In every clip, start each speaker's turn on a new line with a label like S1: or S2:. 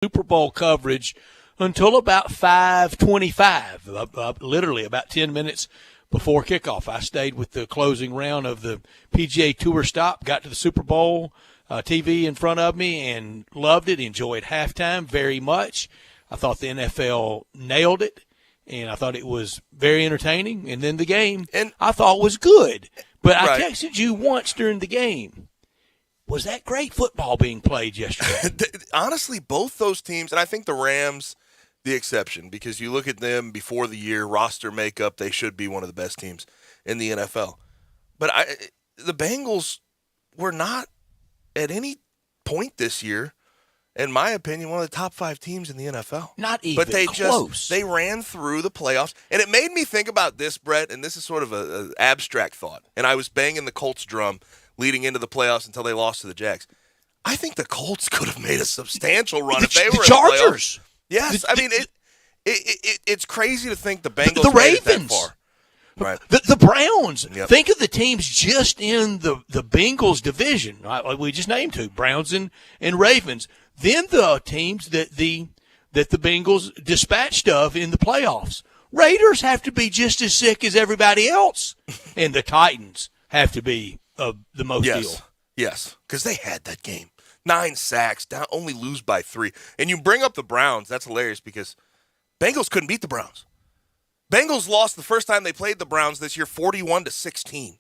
S1: Super Bowl coverage until about 5:25, literally about 10 minutes before kickoff. I stayed with the closing round of the PGA Tour stop, got to the Super Bowl, TV in front of me, and loved it, enjoyed halftime very much. I thought the NFL nailed it, and I thought it was very entertaining. And then the game I thought was good. But I texted you once during the game. Was that great football being played yesterday?
S2: Honestly, both those teams, and I think the Rams, the exception, because you look at them before the year, roster makeup, they should be one of the best teams in the NFL. But the Bengals were not at any point this year, in my opinion, one of the top 5 teams in the NFL.
S1: Not even
S2: but they
S1: close.
S2: They ran through the playoffs. And it made me think about this, Brett, and this is sort of an abstract thought. And I was banging the Colts drum leading into the playoffs until they lost to the Jags. I think the Colts could have made a substantial run if they were in the
S1: Chargers.
S2: Yes, I mean it's crazy to think the Bengals
S1: the
S2: made it that
S1: Ravens.
S2: far. Right.
S1: The Browns.
S2: Yep.
S1: Think of the teams just in the Bengals division. Like we just named two, Browns and Ravens. Then the teams that the Bengals dispatched of in the playoffs. Raiders have to be just as sick as everybody else, and the Titans have to be the most ill.
S2: Yes, because they had that game. 9 sacks, down, only lose by 3. And you bring up the Browns. That's hilarious because Bengals couldn't beat the Browns. Bengals lost the first time they played the Browns this year, 41-16.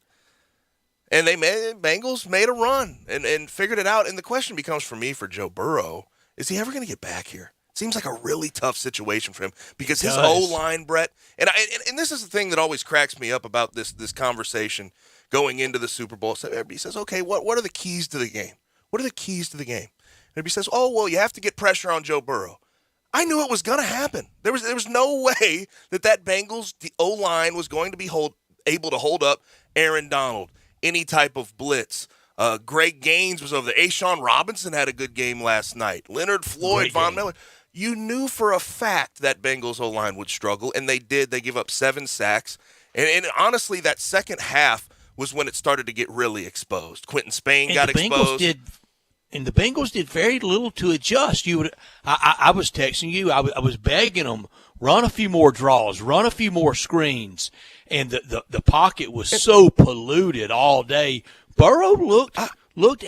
S2: And Bengals made a run and figured it out. And the question becomes for me, for Joe Burrow, is he ever going to get back here? Seems like a really tough situation for him because his O-line, Brett, and this is the thing that always cracks me up about this conversation going into the Super Bowl. So everybody says, okay, what are the keys to the game? What are the keys to the game? And everybody says, oh, well, you have to get pressure on Joe Burrow. I knew it was going to happen. There was no way that Bengals the O-line was going to be able to hold up Aaron Donald, any type of blitz. Greg Gaines was over there. Ashawn Robinson had a good game last night. Leonard Floyd, Von Miller. You knew for a fact that Bengals O-line would struggle, and they did. They give up 7 sacks. And honestly, that second half was when it started to get really exposed. Quentin Spain got exposed.
S1: The Bengals did very little to adjust. I was texting you. I was begging them, run a few more draws, run a few more screens. And the pocket was so polluted all day. Burrow looked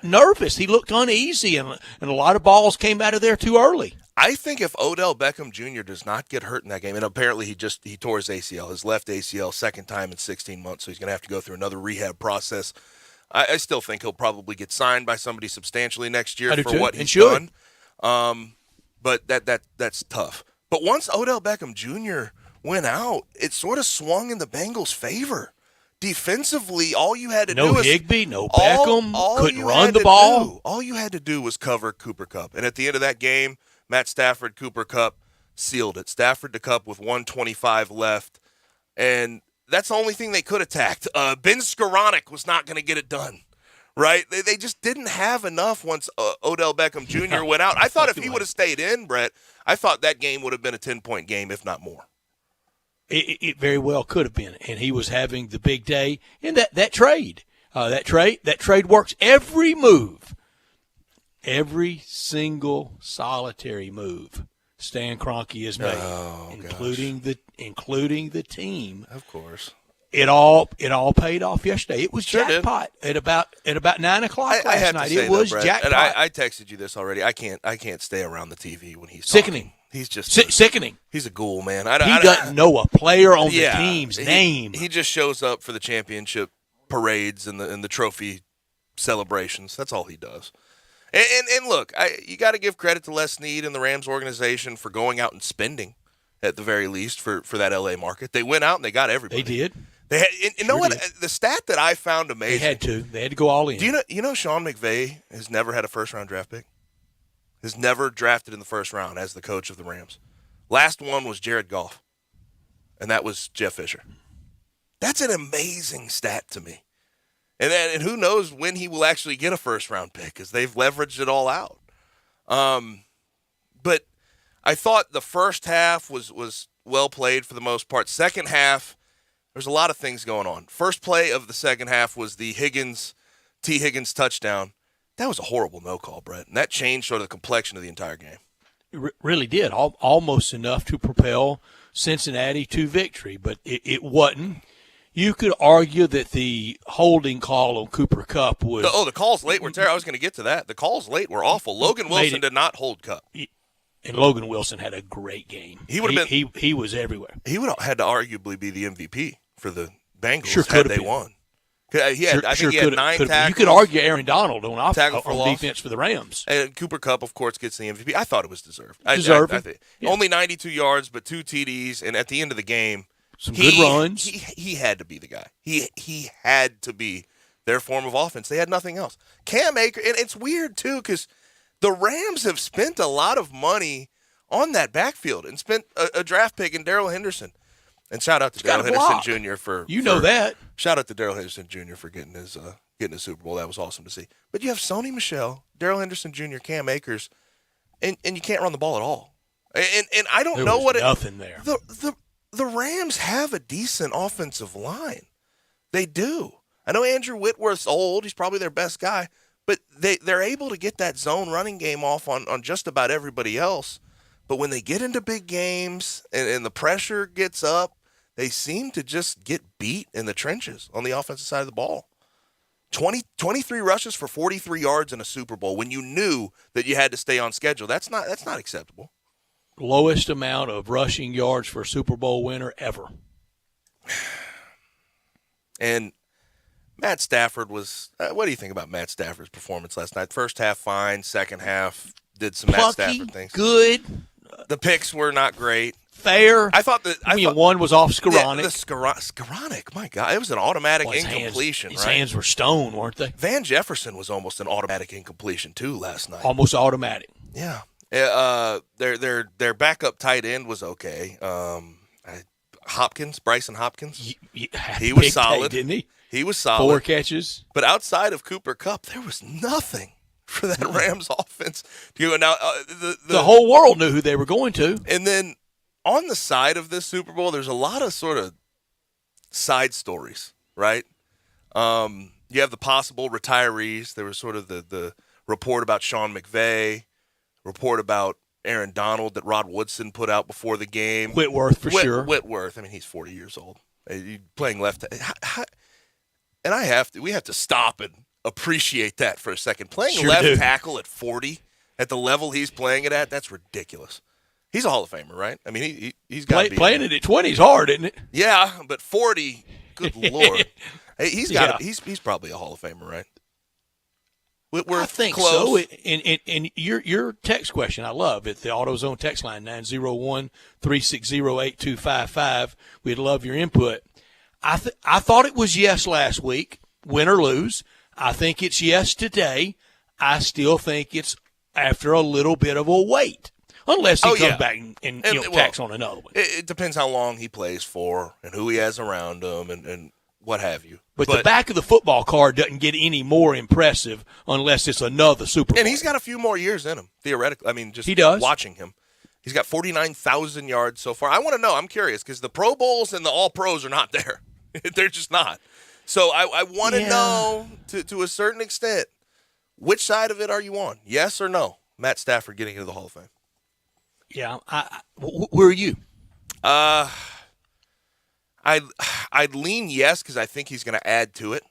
S1: nervous. He looked uneasy, and a lot of balls came out of there too early.
S2: I think if Odell Beckham Jr. does not get hurt in that game, and apparently he tore his ACL, his left ACL, second time in 16 months, so he's going to have to go through another rehab process. I still think he'll probably get signed by somebody substantially next year for what he's done. But that's tough. But once Odell Beckham Jr. went out, it sort of swung in the Bengals' favor. Defensively, all you had to do was –
S1: No Higbee, no Beckham, couldn't run the ball.
S2: All you had to do was cover Cooper Kupp. And at the end of that game, Matt Stafford, Cooper Kupp sealed it. Stafford to Kupp with 1:25 left. And that's the only thing they could attack. Ben Skoranek was not going to get it done, right? They just didn't have enough once Odell Beckham Jr. went out. I thought if he would have stayed in, Brett, I thought that game would have been a 10-point game, if not more.
S1: It very well could have been, and he was having the big day. And that trade works every move, every single solitary move Stan Kroenke has made, including the team.
S2: Of course,
S1: it all paid off yesterday. It was jackpot at about 9 o'clock last night. It was jackpot.
S2: And I texted you this already. I can't stay around the TV when he's
S1: sickening.
S2: Talking. He's just
S1: sickening.
S2: He's a ghoul, man.
S1: He doesn't know a player on the team's name.
S2: He just shows up for the championship parades and the trophy celebrations. That's all he does. And look, you got to give credit to Les Snead and the Rams organization for going out and spending, at the very least, for that L.A. market. They went out and they got everybody.
S1: They did.
S2: They had, you know what? The stat that I found amazing.
S1: They had to go all in.
S2: Do you know Sean McVay has never had a first-round draft pick? Has never drafted in the first round as the coach of the Rams. Last one was Jared Goff, and that was Jeff Fisher. That's an amazing stat to me. And who knows when he will actually get a first-round pick because they've leveraged it all out. But I thought the first half was well played for the most part. Second half, there's a lot of things going on. First play of the second half was the T. Higgins touchdown. That was a horrible no call, Brett, and that changed sort of the complexion of the entire game.
S1: really did, almost enough to propel Cincinnati to victory, but it wasn't. You could argue that the holding call on Cooper Kupp was –
S2: the calls late were terrible. I was going to get to that. The calls late were awful. Logan Wilson did not hold Kupp.
S1: And Logan Wilson had a great game. He would have been. He was everywhere.
S2: He would have had to arguably be the MVP for the Bengals
S1: sure
S2: had they won. I think he had 9 tackles.
S1: You could argue Aaron Donald on defense for the Rams.
S2: And Cooper Kupp, of course, gets the MVP. I thought it was deserved.
S1: Yeah.
S2: Only 92 yards, but 2 TDs, and at the end of the game,
S1: some good runs.
S2: He had to be the guy. He had to be their form of offense. They had nothing else. Cam Akers, and it's weird too because the Rams have spent a lot of money on that backfield and spent a draft pick in Darrell Henderson. And shout out to Darrell Henderson Jr. for
S1: that.
S2: Shout out to Darrell Henderson Jr. for getting his Super Bowl. That was awesome to see. But you have Sony Michel, Darrell Henderson Jr., Cam Akers, and you can't run the ball at all. And I don't know what
S1: nothing there.
S2: The Rams have a decent offensive line. They do. I know Andrew Whitworth's old. He's probably their best guy. But they're able to get that zone running game off on just about everybody else. But when they get into big games and the pressure gets up, they seem to just get beat in the trenches on the offensive side of the ball. 23 rushes for 43 yards in a Super Bowl when you knew that you had to stay on schedule. That's not acceptable.
S1: Lowest amount of rushing yards for a Super Bowl winner ever.
S2: And Matt Stafford was what do you think about Matt Stafford's performance last night? First half fine, second half did some Matt Stafford things.
S1: Good.
S2: The picks were not great.
S1: Fair.
S2: I thought
S1: one was off Skoranek.
S2: Skoranek, my God, it was an automatic incompletion.
S1: His hands were stone, weren't they?
S2: Van Jefferson was almost an automatic incompletion too last night.
S1: Almost automatic.
S2: Yeah. Their backup tight end was okay. Bryson Hopkins. He was solid,
S1: didn't he?
S2: He was solid.
S1: 4 catches.
S2: But outside of Cooper Kupp, there was nothing for that Rams offense. Now
S1: the whole world knew who they were going to.
S2: And then on the side of this Super Bowl, there's a lot of sort of side stories, right? You have the possible retirees. There was sort of the report about Sean McVay, report about Aaron Donald that Rod Woodson put out before the game.
S1: Whitworth, for sure.
S2: Whitworth. I mean, he's 40 years old. Playing left. And we have to stop and appreciate that for a second. Playing left tackle at 40 at the level he's playing it at, that's ridiculous. He's a Hall of Famer, right? I mean, he's got to be.
S1: Playing it at 20 is hard, isn't it?
S2: Yeah, but 40, good Lord. He's probably a Hall of Famer, right? We're
S1: I think
S2: close.
S1: so. And your text question, I love it. The AutoZone text line, 901-360-8255. We'd love your input. I thought it was yes last week, win or lose. I think it's yes today. I still think it's after a little bit of a wait, unless he comes back and tacks on another one.
S2: It depends how long he plays for and who he has around him and what have you.
S1: But the back of the football card doesn't get any more impressive unless it's another Super Bowl.
S2: And he's got a few more years in him, theoretically. I mean, just
S1: he does.
S2: Watching him. He's got 49,000 yards so far. I want to know. I'm curious because the Pro Bowls and the All-Pros are not there. They're just not. So I want to know, to a certain extent, which side of it are you on? Yes or no? Matt Stafford getting into the Hall of Fame.
S1: Yeah. Where are you?
S2: I'd lean yes because I think he's going to add to it.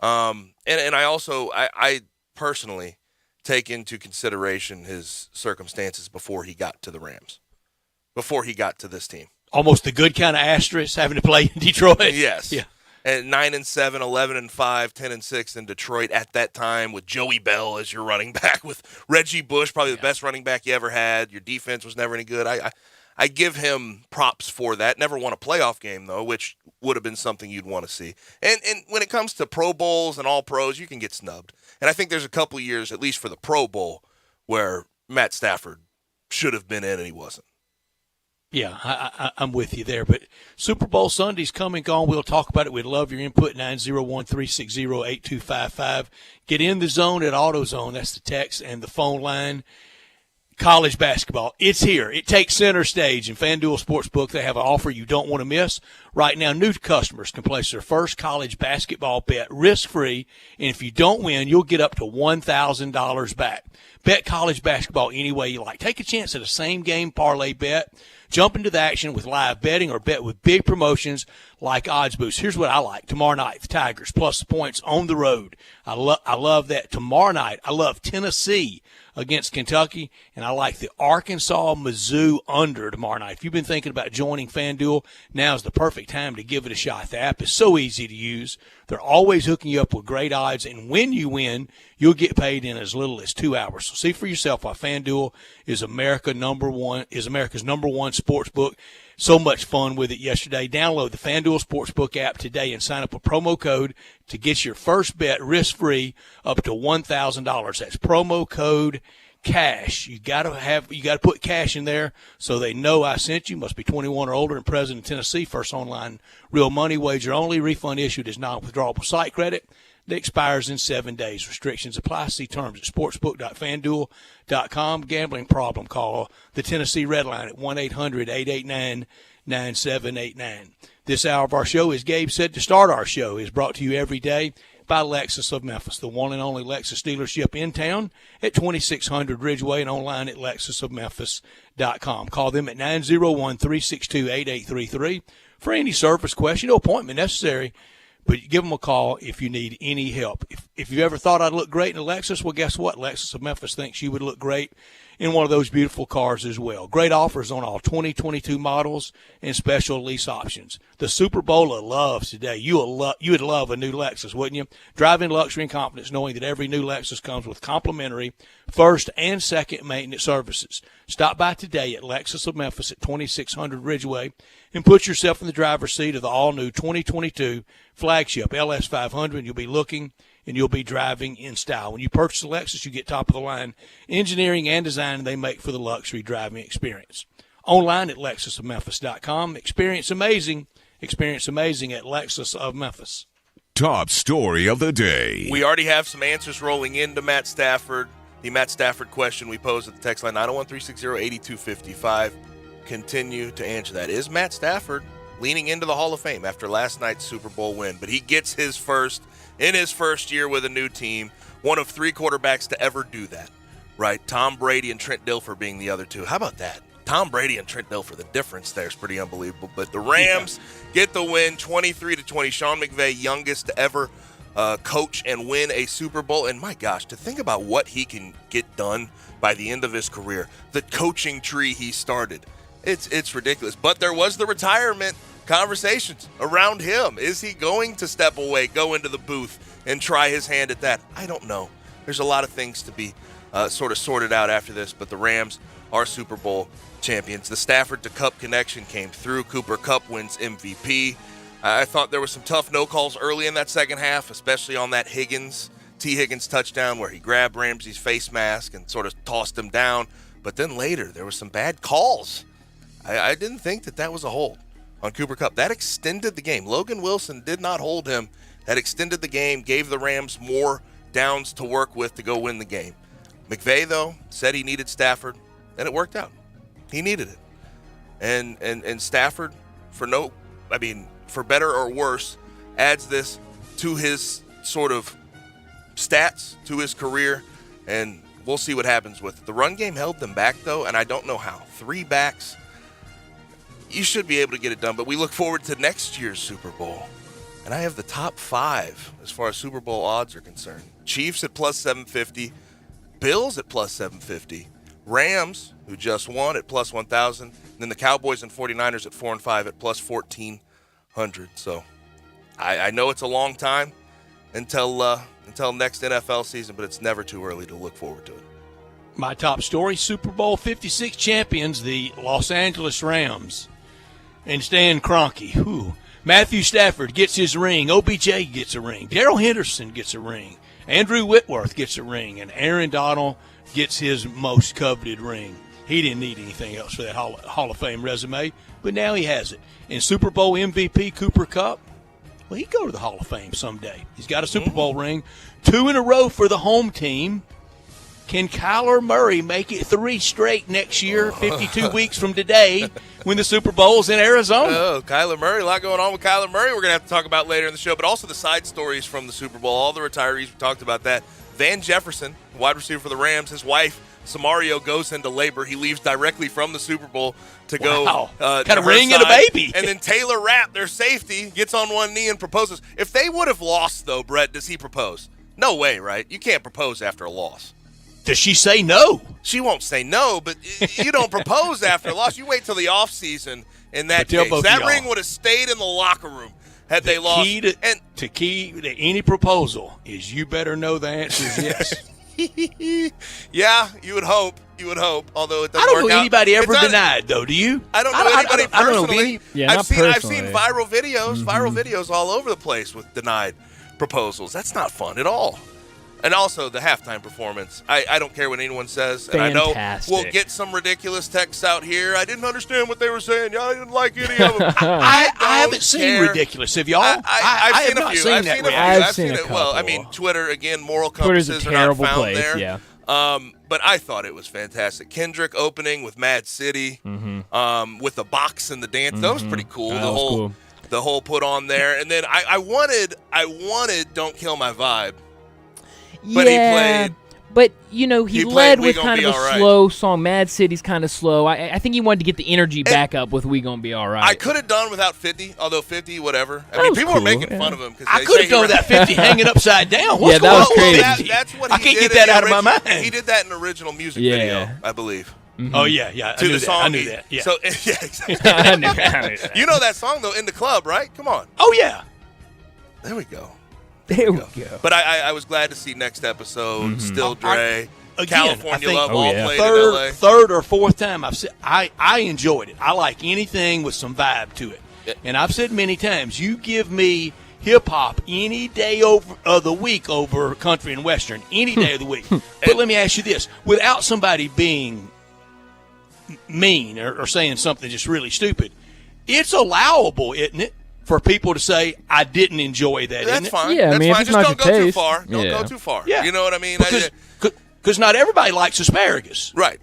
S2: And I also I personally take into consideration his circumstances before he got to the Rams, before he got to this team.
S1: Almost the good kind of asterisk having to play in Detroit.
S2: Yes.
S1: Yeah.
S2: And 9-7, 11-5, 10-6 in Detroit at that time with Joey Bell as your running back, with Reggie Bush, probably the best running back you ever had. Your defense was never any good. I give him props for that. Never won a playoff game, though, which would have been something you'd want to see. And when it comes to Pro Bowls and All-Pros, you can get snubbed. And I think there's a couple of years, at least for the Pro Bowl, where Matt Stafford should have been in and he wasn't.
S1: Yeah, I'm with you there. But Super Bowl Sunday's come and gone. We'll talk about it. We'd love your input, 901-360-8255. Get in the zone at AutoZone. That's the text and the phone line. College basketball, it's here. It takes center stage. In FanDuel Sportsbook, they have an offer you don't want to miss. Right now, new customers can place their first college basketball bet risk-free, and if you don't win, you'll get up to $1,000 back. Bet college basketball any way you like. Take a chance at a same-game parlay bet. Jump into the action with live betting or bet with big promotions like Odds Boost. Here's what I like. Tomorrow night, the Tigers plus the points on the road. I love that. Tomorrow night, I love Tennessee against Kentucky, and I like the Arkansas-Mizzou under tomorrow night. If you've been thinking about joining FanDuel, now's the perfect time to give it a shot. The app is so easy to use. They're always hooking you up with great odds, and when you win, you'll get paid in as little as 2 hours. So see for yourself why FanDuel is America's number one sports book. So much fun with it yesterday. Download the FanDuel Sportsbook app today and sign up with promo code to get your first bet risk-free up to $1,000. That's promo code CASH. You got to put cash in there so they know I sent you. Must be 21 or older and present in Tennessee. First online real money wager only. Refund issued as non-withdrawable site credit. That expires in 7 days. Restrictions apply. See terms at sportsbook.fanduel.com. Gambling problem, call the Tennessee Red Line at 1-800-889-9789. This hour of our show, as Gabe said to start our show, is brought to you every day by Lexus of Memphis, the one and only Lexus dealership in town at 2600 Ridgeway and online at lexusofmemphis.com. Call them at 901-362-8833 for any service question. No appointment necessary. But give them a call if you need any help. If you ever thought I'd look great in a Lexus, well, guess what? Lexus of Memphis thinks you would look great in one of those beautiful cars as well. Great offers on all 2022 models and special lease options. The Super Bowl of loves today. You would love a new Lexus, wouldn't you? Drive in luxury and confidence knowing that every new Lexus comes with complimentary first and second maintenance services. Stop by today at Lexus of Memphis at 2600 Ridgeway and put yourself in the driver's seat of the all-new 2022 flagship LS500. You'll be looking and you'll be driving in style. When you purchase a Lexus, you get top-of-the-line engineering and design they make for the luxury driving experience. Online at lexusofmemphis.com. Experience amazing at Lexus of Memphis.
S3: Top story of the day.
S2: We already have some answers rolling into Matt Stafford. The Matt Stafford question we posed at the text line, 901-360-8255. Continue to answer that. Is Matt Stafford leaning into the Hall of Fame after last night's Super Bowl win? But he gets his first in his first year with a new team, one of three quarterbacks to ever do that, right? Tom Brady and Trent Dilfer being the other two. How about that? Tom Brady and Trent Dilfer, the difference there is pretty unbelievable. But the Rams get the win, 23-20. Sean McVay, youngest to ever coach and win a Super Bowl. And my gosh, to think about what he can get done by the end of his career, the coaching tree he started, it's ridiculous. But there was the retirement conversations around him. Is he going to step away, go into the booth, and try his hand at that? I don't know. There's a lot of things to be sort of sorted out after this, but the Rams are Super Bowl champions. The Stafford to Kupp connection came through. Cooper Kupp wins MVP. I thought there were some tough no calls early in that second half, especially on that T. Higgins touchdown where he grabbed Ramsey's face mask and sort of tossed him down. But then later, there were some bad calls. I didn't think that was a hold on Cooper Kupp. That extended the game. Logan Wilson did not hold him. That extended the game, gave the Rams more downs to work with to go win the game. McVay, though, said he needed Stafford, and it worked out. He needed it. And Stafford, for better or worse, adds this to his sort of stats, to his career, and we'll see what happens with it. The run game held them back, though, and I don't know how. 3 backs. You should be able to get it done, but we look forward to next year's Super Bowl. And I have the top 5 as far as Super Bowl odds are concerned. Chiefs at plus 750, Bills at plus 750, Rams, who just won, at plus 1,000, and then the Cowboys and 49ers at 4 and 5 at plus 1,400. So I know it's a long time until next NFL season, but it's never too early to look forward to it.
S1: My top story, Super Bowl 56 champions, the Los Angeles Rams. And Stan Kroenke, Matthew Stafford gets his ring. OBJ gets a ring. Darrell Henderson gets a ring. Andrew Whitworth gets a ring. And Aaron Donald gets his most coveted ring. He didn't need anything else for that Hall of Fame resume, but now he has it. And Super Bowl MVP Cooper Kupp, well, he'd go to the Hall of Fame someday. He's got a Super Bowl ring. 2 in a row for the home team. Can Kyler Murray make it 3 straight next year, 52 weeks from today, when the Super Bowl's in Arizona?
S2: Oh, Kyler Murray. A lot going on with Kyler Murray we're going to have to talk about later in the show, but also the side stories from the Super Bowl. All the retirees, we talked about that. Van Jefferson, wide receiver for the Rams, his wife, Samario, goes into labor. He leaves directly from the Super Bowl to go
S1: kind of ring in a baby.
S2: And then Taylor Rapp, their safety, gets on one knee and proposes. If they would have lost, though, Brett, does he propose? No way, right? You can't propose after a loss.
S1: Does she say no?
S2: She won't say no, but you don't propose after a loss. You wait till the offseason in that case. That ring would have stayed in the locker room had they lost.
S1: The key to any proposal is you better know the answer is yes.
S2: Yeah, you would hope. You would hope, although it doesn't
S1: I don't
S2: work
S1: know
S2: out.
S1: anybody ever denied, though. Do you?
S2: I don't know anybody personally.
S4: I've
S2: seen viral videos all over the place with denied proposals. That's not fun at all. And also the halftime performance. I don't care what anyone says. And
S4: Fantastic.
S2: I know we'll get some ridiculous texts out here. I didn't understand what they were saying. I didn't like any of them.
S1: I haven't seen ridiculous. Have y'all?
S2: I've seen a few. I've seen it. Well, I mean,
S4: couple.
S2: Twitter, again, moral
S4: Twitter's a
S2: compasses are not
S4: terrible
S2: found
S4: place,
S2: there.
S4: yeah.
S2: But I thought it was fantastic. Kendrick opening with Mad City, with the box and the dance. That was pretty cool. The whole put on there. And then I wanted Don't Kill My Vibe. But he played.
S4: But, he led with
S2: Gonna
S4: kind
S2: Be
S4: of a
S2: Alright.
S4: slow song. Mad City's kind of slow. I think he wanted to get the energy back up with We Gonna Be All Right.
S2: I could have done without 50, although 50, whatever. I mean, people were making fun of him.
S1: I could have done without 50 hanging upside down.
S4: Yeah, that was crazy.
S2: That's what
S1: I
S2: he
S1: can't
S2: did
S1: get that out of
S2: original,
S1: my mind.
S2: He did that in the original music video, I believe.
S1: Oh, yeah.
S2: To the song.
S1: I knew that. Yeah.
S2: So, yeah, exactly.
S4: I knew that.
S2: You know that song, though, In the Club, right? Come on.
S1: Oh, yeah.
S2: There we go.
S4: There we go.
S2: But I was glad to see next episode, Still Dre. California
S1: I think
S2: Love all played in LA.
S1: Third or fourth time I've said I enjoyed it. I like anything with some vibe to it.
S2: Yeah.
S1: And I've said many times, you give me hip hop any day of the week over country and western, any day of the week. But let me ask you this: without somebody being mean or saying something just really stupid, it's allowable, isn't it, for people to say, I didn't enjoy that?
S2: That's
S1: isn't it?
S2: fine.
S4: Yeah, I
S2: That's
S4: mean, if
S2: fine.
S4: it's
S2: Just
S4: not
S2: don't
S4: your
S2: go too
S4: taste.
S2: far. Don't
S4: Yeah.
S2: go too far.
S1: Yeah.
S2: You know what I mean?
S1: Because not everybody likes asparagus.
S2: Right.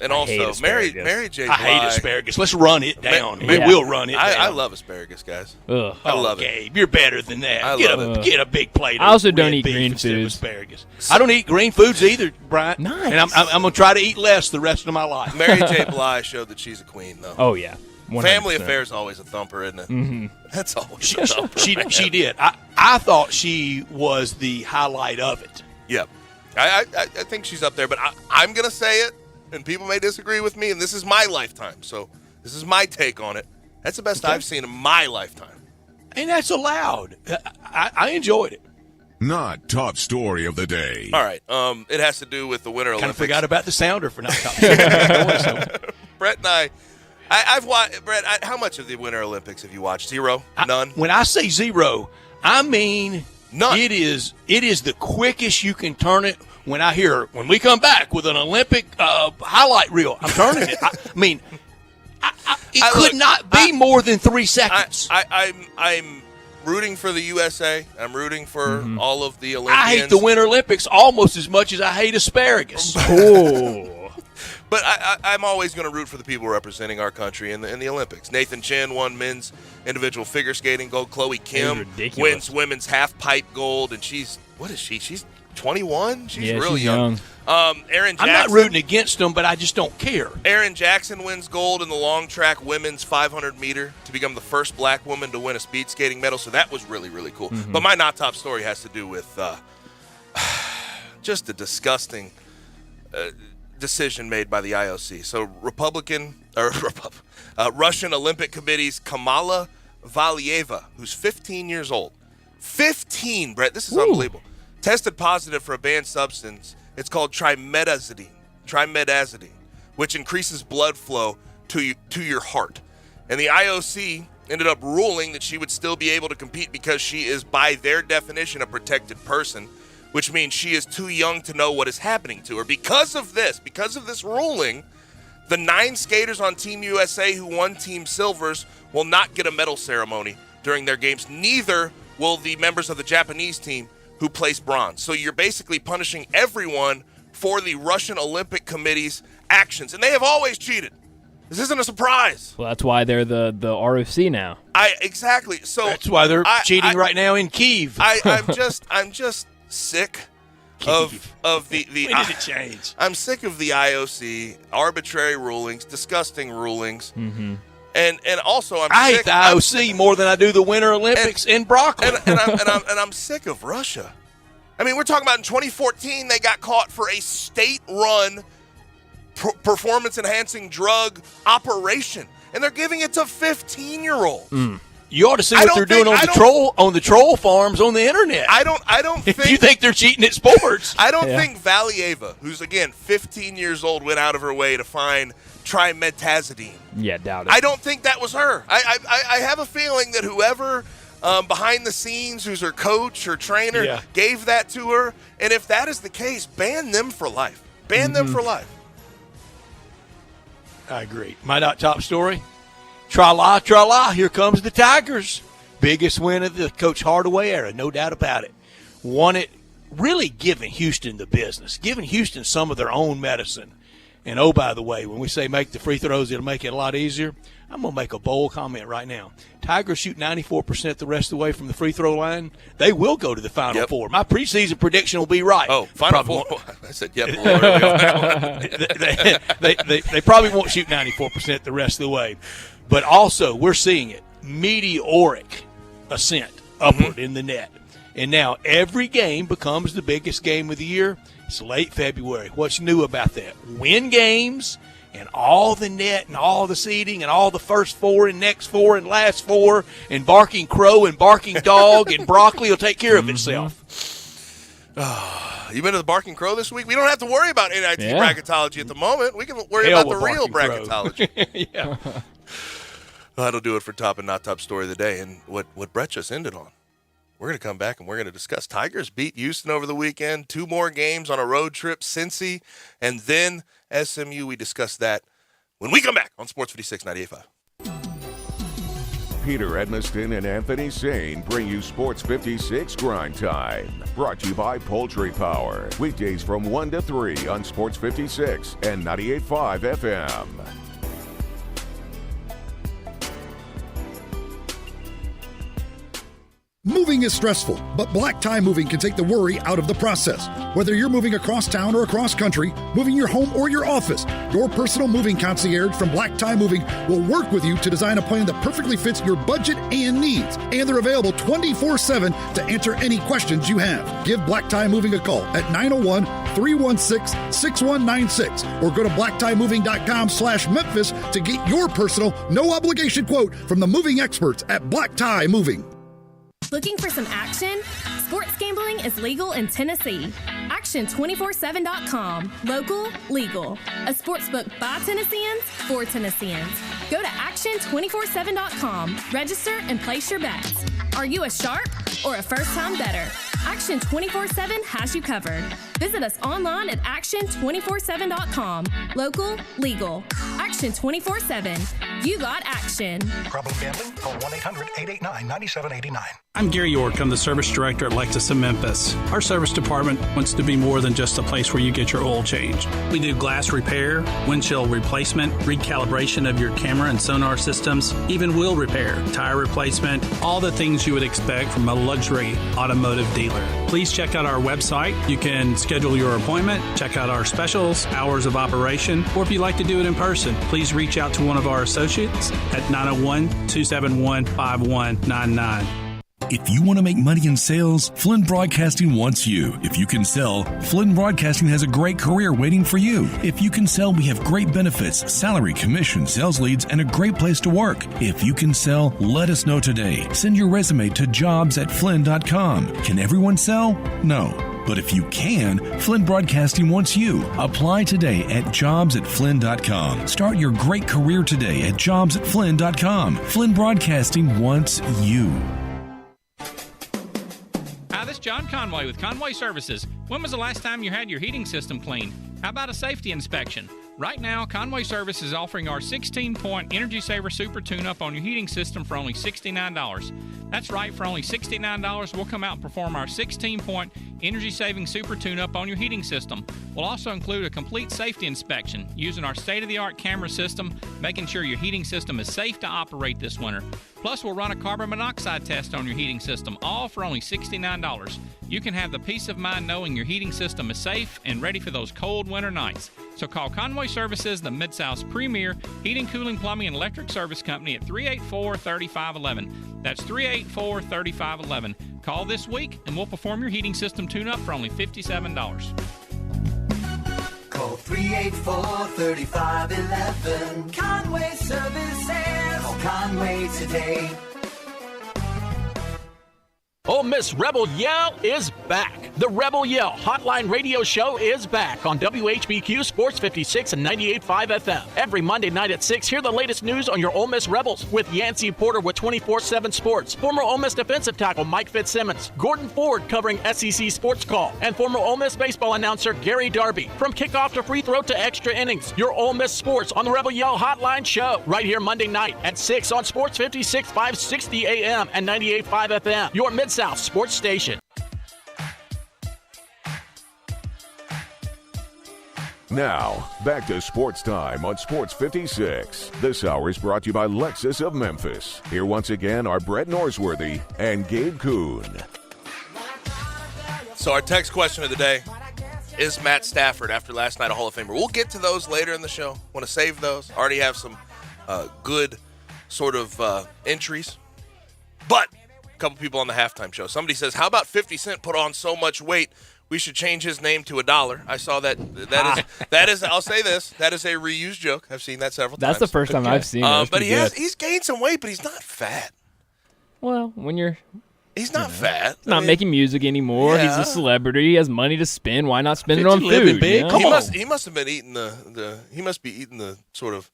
S2: And
S4: I hate
S2: also, Mary
S4: asparagus.
S2: J.
S1: I hate
S2: Blige.
S1: asparagus. Let's run it down. We
S4: Yeah.
S1: will run it down.
S2: I love asparagus, guys.
S4: Ugh.
S2: I love it.
S1: Gabe, you're better than that.
S2: I
S1: Get
S2: love
S1: a
S2: it.
S1: get a big plate.
S4: I also
S1: of
S4: don't
S1: red
S4: eat
S1: beef
S4: green
S1: instead of
S4: foods.
S1: asparagus. I don't eat green foods either, Brian.
S4: Nice.
S1: And I'm gonna try to eat less the rest of my life.
S2: Mary J. Blige showed that she's a queen, though.
S4: Oh, yeah. 100%.
S2: Family Affair is always a thumper, isn't it? Mm-hmm. That's always a thumper.
S1: She did. I thought she was the highlight of it.
S2: Yep. I think she's up there, but I'm going to say it, and people may disagree with me, and this is my lifetime, so this is my take on it. That's the best I've seen in my lifetime.
S1: And that's allowed. I enjoyed it.
S3: Not top story of the day.
S2: All right. It has to do with the Winter
S1: Kind of
S2: Olympics.
S1: forgot about the sounder for not talking.
S2: Brett and I've watched. Brett, how much of the Winter Olympics have you watched? Zero? None?
S1: When I say zero, I mean
S2: None.
S1: It is the quickest you can turn it. When we come back with an Olympic highlight reel, I'm turning it. I mean, it could not be more than 3 seconds.
S2: I'm rooting for the USA. I'm rooting for all of the Olympians.
S1: I hate the Winter Olympics almost as much as I hate asparagus.
S4: Oh.
S2: But I'm always going to root for the people representing our country in the Olympics. Nathan Chen won men's individual figure skating gold. Chloe Kim wins women's half pipe gold, and what is she? She's 21. She's really young. Aaron Jackson.
S1: I'm not rooting against them, but I just don't care.
S2: Aaron Jackson wins gold in the long track women's 500 meter to become the first black woman to win a speed skating medal. So that was really, really cool. But my not top story has to do with just a disgusting decision made by the IOC. So Russian Olympic Committee's Kamala Valieva, who's 15 years old. 15, Brett. This is unbelievable. Tested positive for a banned substance. It's called trimethazidine, which increases blood flow to your heart. And the IOC ended up ruling that she would still be able to compete because she is, by their definition, a protected person, which means she is too young to know what is happening to her. Because of this ruling, the 9 skaters on Team USA who won Team Silvers will not get a medal ceremony during their games. Neither will the members of the Japanese team who placed bronze. So you're basically punishing everyone for the Russian Olympic Committee's actions. And they have always cheated. This isn't a surprise.
S4: Well, that's why they're the RFC now.
S2: Exactly. So
S1: that's why they're cheating right now in Kyiv.
S2: I'm just sick of the
S1: we need to change.
S2: I'm sick of the IOC arbitrary rulings, disgusting rulings. Mm-hmm. And also
S1: I hate the IOC more than I do the Winter Olympics in broccoli.
S2: And I'm sick of Russia. I mean, we're talking about in 2014 they got caught for a state-run performance-enhancing drug operation, and they're giving it to 15-year-olds.
S1: You ought to see what they're doing on the troll farms on the internet.
S2: I don't think
S1: you think they're cheating at sports.
S2: I don't think Valieva, who's again 15 years old, went out of her way to find trimetazidine.
S4: Yeah, doubt it.
S2: I don't think that was her. I have a feeling that whoever behind the scenes, who's her coach or trainer, gave that to her. And if that is the case, ban them for life. Ban them for life.
S1: I agree. My top story. Tra-la, tra-la, here comes the Tigers. Biggest win of the Coach Hardaway era, no doubt about it. Won it, really giving Houston the business, giving Houston some of their own medicine. And, oh, by the way, when we say make the free throws, it'll make it a lot easier, I'm going to make a bold comment right now. Tigers shoot 94% the rest of the way from the free throw line. They will go to the Final Four. My preseason prediction will be right.
S2: Oh, Final Four. I said, yep.
S1: They probably won't shoot 94% the rest of the way. But also, we're seeing it, meteoric ascent upward in the net. And now every game becomes the biggest game of the year. It's late February. What's new about that? Win games and all the net and all the seeding and all the first four and next four and last four and barking crow and barking dog and broccoli will take care of itself.
S2: You been to the Barking Crow this week? We don't have to worry about NIT bracketology at the moment. We can worry about the real bracketology.
S1: Yeah.
S2: That'll do it for top and not top story of the day. And what Brett just ended on. We're going to come back and we're going to discuss Tigers beat Houston over the weekend. 2 more games on a road trip, Cincy, and then SMU. We discuss that when we come back on Sports 56 98.5.
S3: Peter Edmiston and Anthony Sane bring you Sports 56 Grind Time. Brought to you by Poultry Power. Weekdays from 1 to 3 on Sports 56 and 98.5 FM.
S5: Moving is stressful, but Black Tie Moving can take the worry out of the process. Whether you're moving across town or across country, moving your home or your office, your personal moving concierge from Black Tie Moving will work with you to design a plan that perfectly fits your budget and needs. And they're available 24/7 to answer any questions you have. Give Black Tie Moving a call at 901-316-6196 or go to blacktiemoving.com/Memphis to get your personal, no obligation quote from the moving experts at Black Tie Moving.
S6: Looking for some action? Sports gambling is legal in Tennessee. Action247.com. Local, legal. A sportsbook by Tennesseans, for Tennesseans. Go to Action247.com. Register and place your bets. Are you a sharp or a first-time bettor? Action 24/7 has you covered. Visit us online at Action247.com. Local, legal. Action 24/7. You got action.
S7: Problem gambling? Call 1-800-889-9789.
S8: I'm Gary York. I'm the service director at Lexus in Memphis. Our service department wants to be more than just a place where you get your oil changed. We do glass repair, windshield replacement, recalibration of your camera and sonar systems, even wheel repair, tire replacement, all the things you would expect from a luxury automotive dealer. Please check out our website. You can schedule your appointment, check out our specials, hours of operation, or if you'd like to do it in person, please reach out to one of our associates at 901-271-5199.
S9: If you want to make money in sales, Flynn Broadcasting wants you. If you can sell, Flynn Broadcasting has a great career waiting for you. If you can sell, we have great benefits, salary, commission, sales leads, and a great place to work. If you can sell, let us know today. Send your resume to jobs@flynn.com. Can everyone sell? No. But if you can, Flynn Broadcasting wants you. Apply today at jobs@flynn.com. Start your great career today at jobs@flynn.com. Flynn Broadcasting wants you.
S10: Hi, this is John Conway with Conway Services. When was the last time you had your heating system cleaned? How about a safety inspection? Right now, Conway Service is offering our 16-point Energy Saver Super Tune-Up on your heating system for only $69. That's right, for only $69, we'll come out and perform our 16-point Energy Saving Super Tune-Up on your heating system. We'll also include a complete safety inspection using our state-of-the-art camera system, making sure your heating system is safe to operate this winter. Plus, we'll run a carbon monoxide test on your heating system, all for only $69. You can have the peace of mind knowing your heating system is safe and ready for those cold winter nights. So call Conway Services, the Mid-South's premier heating, cooling, plumbing, and electric service company at 384-3511. That's 384-3511. Call this week, and we'll perform your heating system tune-up for only $57.
S11: Call 384-3511. Conway Services. Call Conway today.
S12: Ole Miss Rebel Yell is back. The Rebel Yell Hotline Radio Show is back on WHBQ Sports 56 and 98.5 FM. Every Monday night at 6, hear the latest news on your Ole Miss Rebels with Yancey Porter with 24/7 Sports, former Ole Miss defensive tackle Mike Fitzsimmons, Gordon Ford covering SEC Sports Call, and former Ole Miss baseball announcer Gary Darby. From kickoff to free throw to extra innings, your Ole Miss sports on the Rebel Yell Hotline Show right here Monday night at 6 on Sports 56, 560 AM and 98.5 FM. Your Mid-South Sports Station.
S3: Now, back to Sports Time on Sports 56. This hour is brought to you by Lexus of Memphis. Here once again are Brett Norsworthy and Gabe Kuhn.
S2: So our text question of the day, is Matt Stafford after last night a Hall of Famer? We'll get to those later in the show. Want to save those. Already have some good sort of entries. But a couple people on the halftime show. Somebody says, how about 50 Cent put on so much weight we should change his name to $1? I saw that. That is. I'll say this. That is a reused joke. I've seen that several times.
S4: That's the first time I've seen it.
S2: But he's gained some weight, but he's not fat.
S4: Well,
S2: he's not fat.
S4: Not making music anymore.
S2: Yeah.
S4: He's a celebrity. He has money to spend. Why not spend it on
S1: living
S4: food?
S1: big?
S4: You know?
S1: Come on.
S2: He must have been eating he must be eating the sort of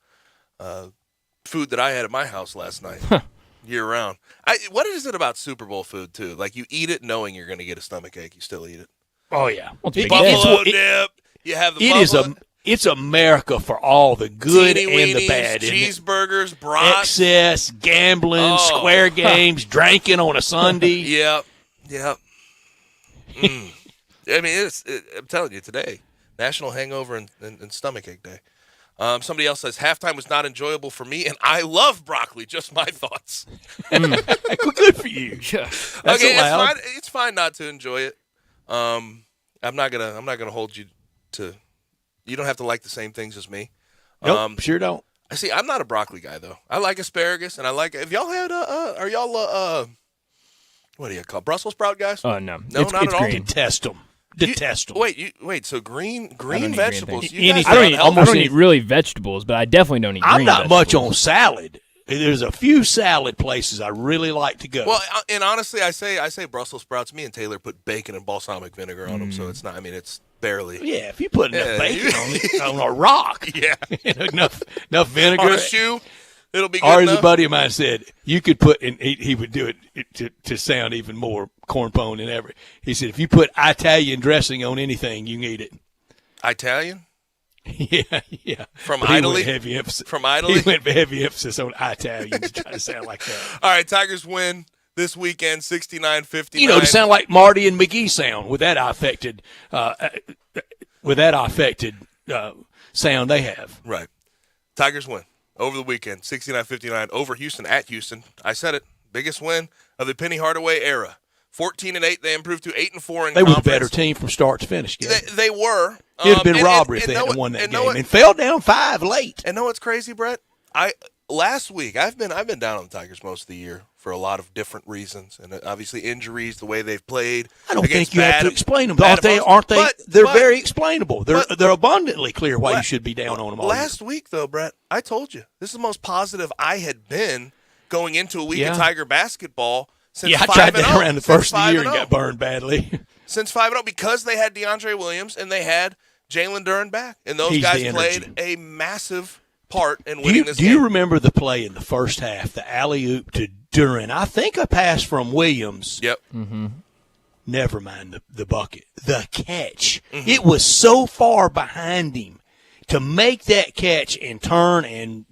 S2: food that I had at my house last night. Year round. What is it about Super Bowl food too? Like you eat it knowing you're going to get a stomach ache. You still eat it.
S1: Oh yeah,
S2: Buffalo dip. You have the buffalo.
S1: It's America for all the good
S2: Teeny
S1: and the
S2: weenies,
S1: bad.
S2: cheeseburgers, brats,
S1: excess, gambling, square games, drinking on a Sunday.
S2: Yep. I mean, I'm telling you, today, National Hangover and Stomach Ache Day. Somebody else says, halftime was not enjoyable for me, and I love broccoli. Just my thoughts.
S1: Good for you.
S2: Okay, it's fine not to enjoy it. I'm not gonna hold you to. You don't have to like the same things as me.
S1: Nope, sure don't.
S2: I see. I'm not a broccoli guy though. I like asparagus, and I like. If y'all had are y'all what do you call Brussels sprout guys?
S4: Oh
S2: no,
S4: it's
S2: not at all.
S1: Detest them.
S2: Wait. So green vegetables.
S4: I don't eat really vegetables, but I definitely don't eat.
S1: I'm not
S4: vegetables.
S1: much on salad. There's a few salad places I really like to go.
S2: Well, and honestly, I say Brussels sprouts. Me and Taylor put bacon and balsamic vinegar on them, so it's not. I mean, it's barely.
S1: Yeah, if you put enough bacon on a rock, enough vinegar
S2: on a shoe, it'll be good
S1: or as
S2: enough.
S1: a buddy of mine said, you could put, and he would do it to sound even more cornpone than ever. He said, if you put Italian dressing on anything, you can eat it.
S2: Italian?
S1: Yeah.
S2: From
S1: But
S2: Italy?
S1: He went heavy emphasis.
S2: From Italy?
S1: He went for heavy emphasis on Italian to try to sound like that.
S2: All right, Tigers win this weekend, 69-59.
S1: You know, to sound like Marty and McGee sound with that affected sound they have.
S2: Right. Tigers win over the weekend, 69-59 over Houston at Houston. I said it. Biggest win of the Penny Hardaway era. 14-8, they improved to 8-4 in conference.
S1: They were the better team from start to finish.
S2: They were.
S1: It'd have been robbery if they hadn't won that game and fell down 5 late.
S2: And know what's crazy, Brett? Last week I've been down on the Tigers most of the year for a lot of different reasons, and obviously injuries, the way they've played.
S1: I don't think you have to explain them. Aren't they? They're very explainable. They're abundantly clear why you should be down on them all
S2: last week, though, Brett, I told you this is the most positive I had been going into a week of Tiger basketball. Since
S1: I tried that around the first of the year and got burned badly.
S2: Since 5-0, because they had DeAndre Williams and they had Jalen Duren back, and those guys played a massive part in winning this game.
S1: Do you remember the play in the first half, the alley-oop to Duren? I think a pass from Williams.
S2: Yep.
S4: Mm-hmm.
S1: Never mind the bucket. The catch. Mm-hmm. It was so far behind him. to make that catch and turn and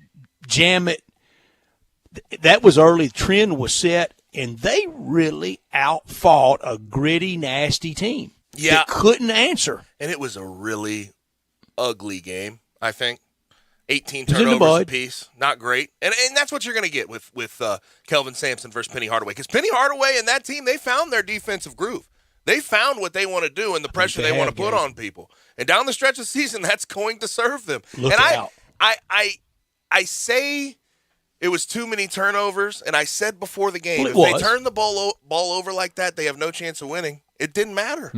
S1: jam it, that was early. The trend was set, and they really outfought a gritty, nasty team that couldn't answer.
S2: And it was a really ugly game, I think. 18 turnovers apiece. Not great. And that's what you're going to get with Kelvin Sampson versus Penny Hardaway. Because Penny Hardaway and that team, they found their defensive groove. They found what they want to do and the pressure they want to put on people. And down the stretch of the season, that's going to serve them.
S1: Look out.
S2: I say it was too many turnovers, and I said before the game, if they turn the ball over like that, they have no chance of winning. It didn't matter.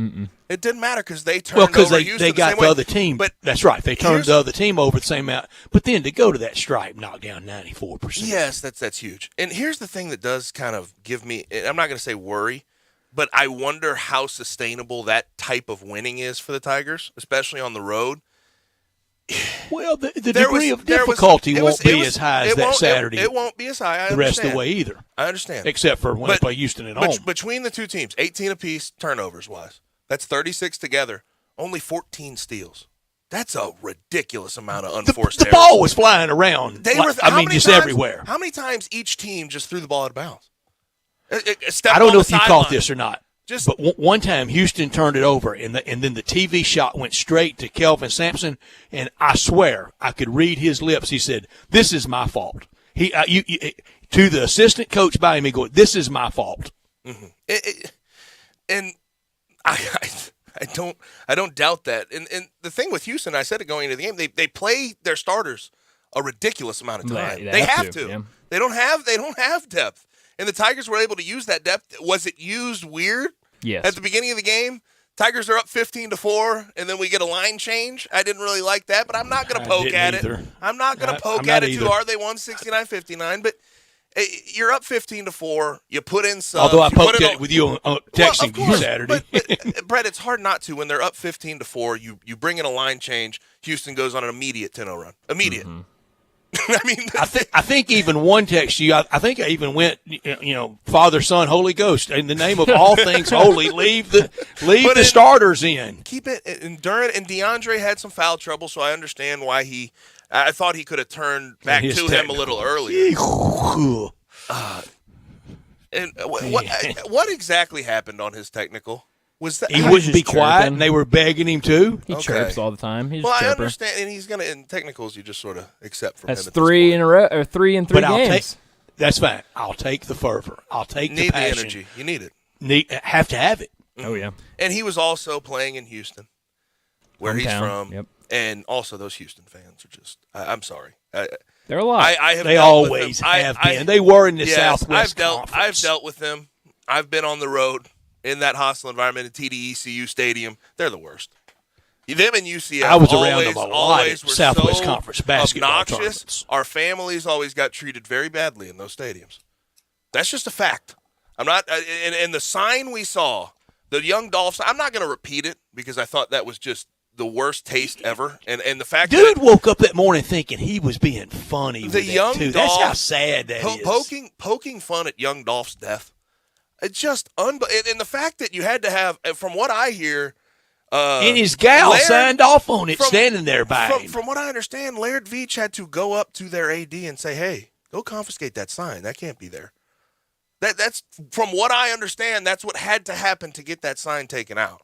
S2: It didn't matter because they turned over Houston
S1: because they got the other team. But that's right. They turned the other team over the same amount. But then to go to that stripe, knock down 94%.
S2: Yes, that's huge. And here's the thing that does kind of give me, I'm not going to say worry, but I wonder how sustainable that type of winning is for the Tigers, especially on the road.
S1: Well, the degree of difficulty won't be as high as that Saturday.
S2: It won't be as high.
S1: The rest of the way either.
S2: I understand.
S1: Except for when they play Houston at home.
S2: Between the two teams, 18 apiece turnovers-wise. That's 36 together. Only 14 steals. That's a ridiculous amount of unforced errors.
S1: The ball was flying around. Just everywhere.
S2: How many times each team just threw the ball out of bounds?
S1: I don't know if you caught this or not. But one time Houston turned it over, and then the TV shot went straight to Kelvin Sampson, and I swear I could read his lips. He said, "This is my fault." To the assistant coach by him, he goes, "This is my fault."
S2: Mm-hmm. And I don't doubt that. And the thing with Houston, I said it going into the game, they play their starters a ridiculous amount of time. They have to. Yeah. They don't have depth. And the Tigers were able to use that depth. Was it used weird?
S4: Yes.
S2: At the beginning of the game, Tigers are up 15-4, and then we get a line change. I didn't really like that, but I'm not going to poke at it. I'm not going to poke at it too hard. They won 69-59, but you're up 15-4. You put in subs.
S1: Although I poked at it with you on texting you Saturday.
S2: But Brett, it's hard not to when they're up 15-4. You bring in a line change. Houston goes on an immediate 10-0 run. Immediate. Mm-hmm. I mean,
S1: I think even one text you. I think I even went, Father, Son, Holy Ghost, in the name of all things holy. Leave the starters in.
S2: Keep it. And DeAndre had some foul trouble, so I understand why I thought he could have turned back to him a little earlier. And what exactly happened on his technical? Was that
S1: he wouldn't be quiet, and they were begging him to?
S4: He chirps all the time. He's
S2: I understand, and he's gonna in technicals. You just sort of accept from him.
S4: That's 3 in a row, or 3 in 3 games.
S1: That's fine. I'll take the fervor. I'll take the passion.
S2: The energy. You need it.
S1: Have to have it.
S4: Oh yeah.
S2: And he was also playing in Houston, where he's from.
S4: Yep.
S2: And also, those Houston fans are just. I'm sorry.
S4: They're a lot.
S1: They always have been. They were in the Southwest Conference.
S2: I've dealt with them. I've been on the road. In that hostile environment at TDECU Stadium, they're the worst. Them and UCF.
S1: I was around them a lot at Southwest Conference basketball tournaments.
S2: Our families always got treated very badly in those stadiums. That's just a fact. I'm not. And the sign we saw, the young Dolphins. I'm not going to repeat it because I thought that was just the worst taste ever. And the fact
S1: dude woke up that morning thinking he was being funny. The young Dolph, that's how sad that is.
S2: Poking fun at young Dolph's death. It's just and the fact that you had to have, from what I hear,
S1: and his gal signed off on it, standing there by him.
S2: From what I understand, Laird Veach had to go up to their AD and say, "Hey, go confiscate that sign. That can't be there." That's from what I understand. That's what had to happen to get that sign taken out.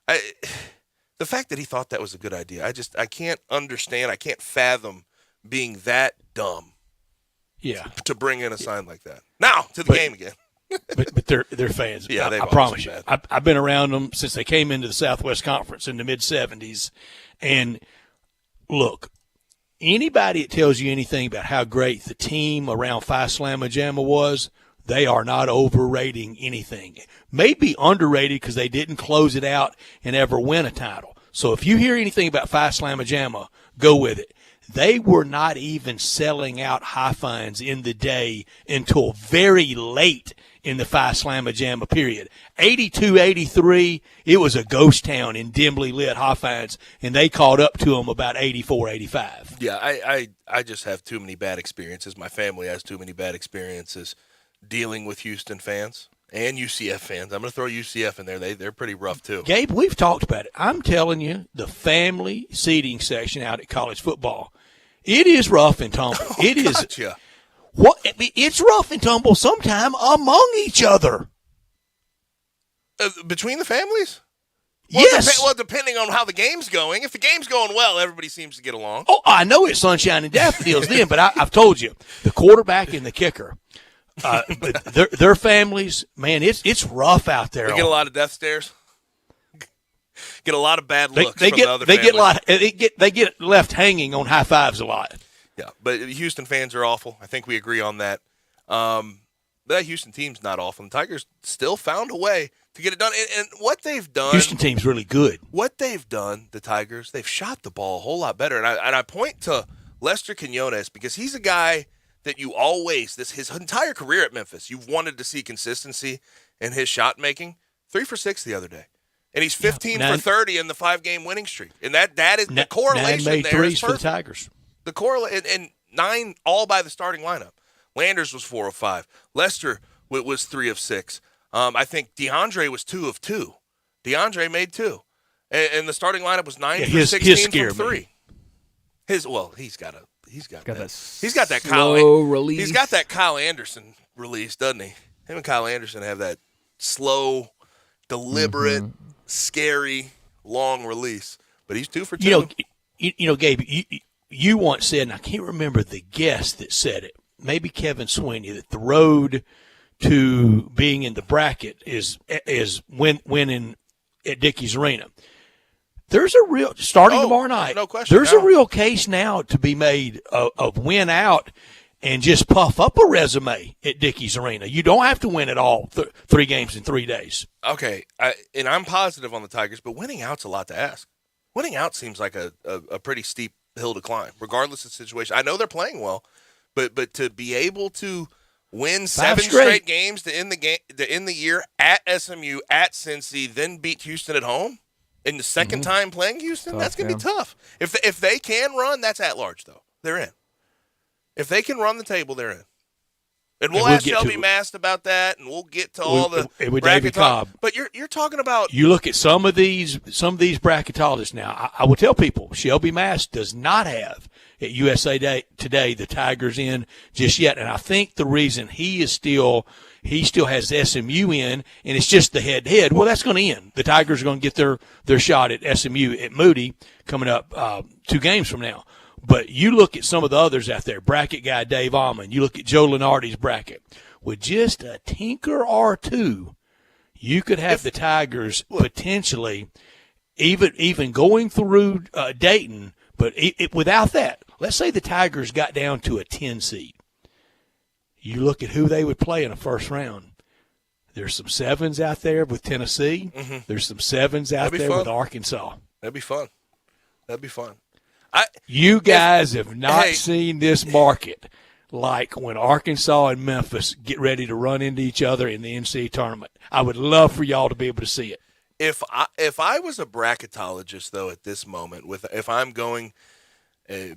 S2: The fact that he thought that was a good idea, I can't understand. I can't fathom being that dumb.
S1: Yeah,
S2: to bring in a sign like that. Now to the game again.
S1: but they're fans.
S2: Yeah,
S1: I promise you. I've been around them since they came into the Southwest Conference in the mid-'70s. And, look, anybody that tells you anything about how great the team around Phi Slamma Jamma was, they are not overrating anything. Maybe underrated because they didn't close it out and ever win a title. So if you hear anything about Phi Slamma Jamma, go with it. They were not even selling out high fines in the day until very late in the Phi Slamma Jamma period. 82, 83, it was a ghost town in dimly lit high fines, and they caught up to them about 84, 85.
S2: Yeah, I just have too many bad experiences. My family has too many bad experiences dealing with Houston fans. And UCF fans. I'm going to throw UCF in there. They're pretty rough, too.
S1: Gabe, we've talked about it. I'm telling you, the family seating section out at college football, it is rough and tumble. It is.
S2: Gotcha.
S1: It's rough and tumble sometime among each other.
S2: Between the families? Well,
S1: Yes.
S2: Depending on how the game's going. If the game's going well, everybody seems to get along.
S1: Oh, I know it's sunshine and daffodils then, but I've told you, the quarterback and the kicker, but their families, man, it's rough out there.
S2: They get a lot of death stares. Get a lot of bad looks
S1: They
S2: from
S1: get
S2: the other
S1: they
S2: families.
S1: they get left hanging on high fives a lot.
S2: Yeah, but Houston fans are awful. I think we agree on that. But that Houston team's not awful. The Tigers still found a way to get it done. And what they've done,
S1: Houston team's really good.
S2: What they've done, the Tigers, they've shot the ball a whole lot better. And I point to Lester Quinones because he's a guy that you always, his entire career at Memphis, you've wanted to see consistency in his shot making. 3 for 6 the other day. And he's 15 for 30 in the 5-game winning streak. And that is the correlation
S1: 9 made
S2: there
S1: threes
S2: is
S1: for the
S2: perfect.
S1: Tigers.
S2: The correlation, and 9 all by the starting lineup. Landers was 4 of 5. Lester was 3 of 6. I think DeAndre was 2 of 2. DeAndre made 2. And the starting lineup was 9 for 16 from 3. He's got that
S4: slow release.
S2: He's got that Kyle Anderson release, doesn't he? Him and Kyle Anderson have that slow, deliberate, scary, long release. But he's 2 for 2.
S1: You know, Gabe, you once said, and I can't remember the guest that said it, maybe Kevin Sweeney, that the road to being in the bracket is winning at Dickies Arena. There's a real starting tomorrow night.
S2: No question.
S1: There's a real case now to be made of win out and just puff up a resume at Dickies Arena. You don't have to win it all 3 games in 3 days.
S2: Okay, and I'm positive on the Tigers, but winning out's a lot to ask. Winning out seems like a pretty steep hill to climb, regardless of the situation. I know they're playing well, but to be able to win 7 straight games to end the year at SMU, at Cincy, then beat Houston at home, in the second time playing Houston, that's going to be tough. If they can run, that's at large, though. They're in. If they can run the table, they're in. And we'll ask Shelby Mast about that, and we'll get to all the
S1: with David Cobb.
S2: But you're talking about,
S1: you look at some of these bracketologists now. I will tell people Shelby Mast does not have at USA Today the Tigers in just yet, and I think the reason he still has SMU in, and it's just the head-to-head. Well, that's going to end. The Tigers are going to get their shot at SMU at Moody coming up 2 games from now. But you look at some of the others out there, bracket guy Dave Allman, you look at Joe Lenardi's bracket. With just a tinker or 2, you could have the Tigers potentially even going through Dayton, but without that, let's say the Tigers got down to a 10 seed. You look at who they would play in a first round. There's some 7s out there with Tennessee. There's some 7s out there with Arkansas.
S2: That'd be fun.
S1: You guys have not seen this market like when Arkansas and Memphis get ready to run into each other in the NCAA tournament. I would love for y'all to be able to see it.
S2: If I was a bracketologist, though, at this moment, if I'm going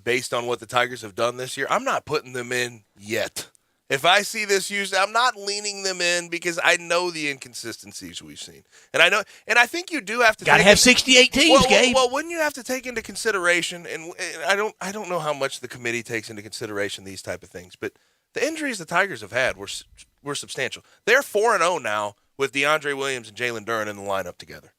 S2: based on what the Tigers have done this year, I'm not putting them in yet. If I see this used, I'm not leaning them in because I know the inconsistencies we've seen, and I think you do have to.
S1: Got to have 68 teams, Gabe.
S2: Well, wouldn't you have to take into consideration? And I don't know how much the committee takes into consideration these type of things, but the injuries the Tigers have had were substantial. They're 4-0 now with DeAndre Williams and Jalen Duren in the lineup together.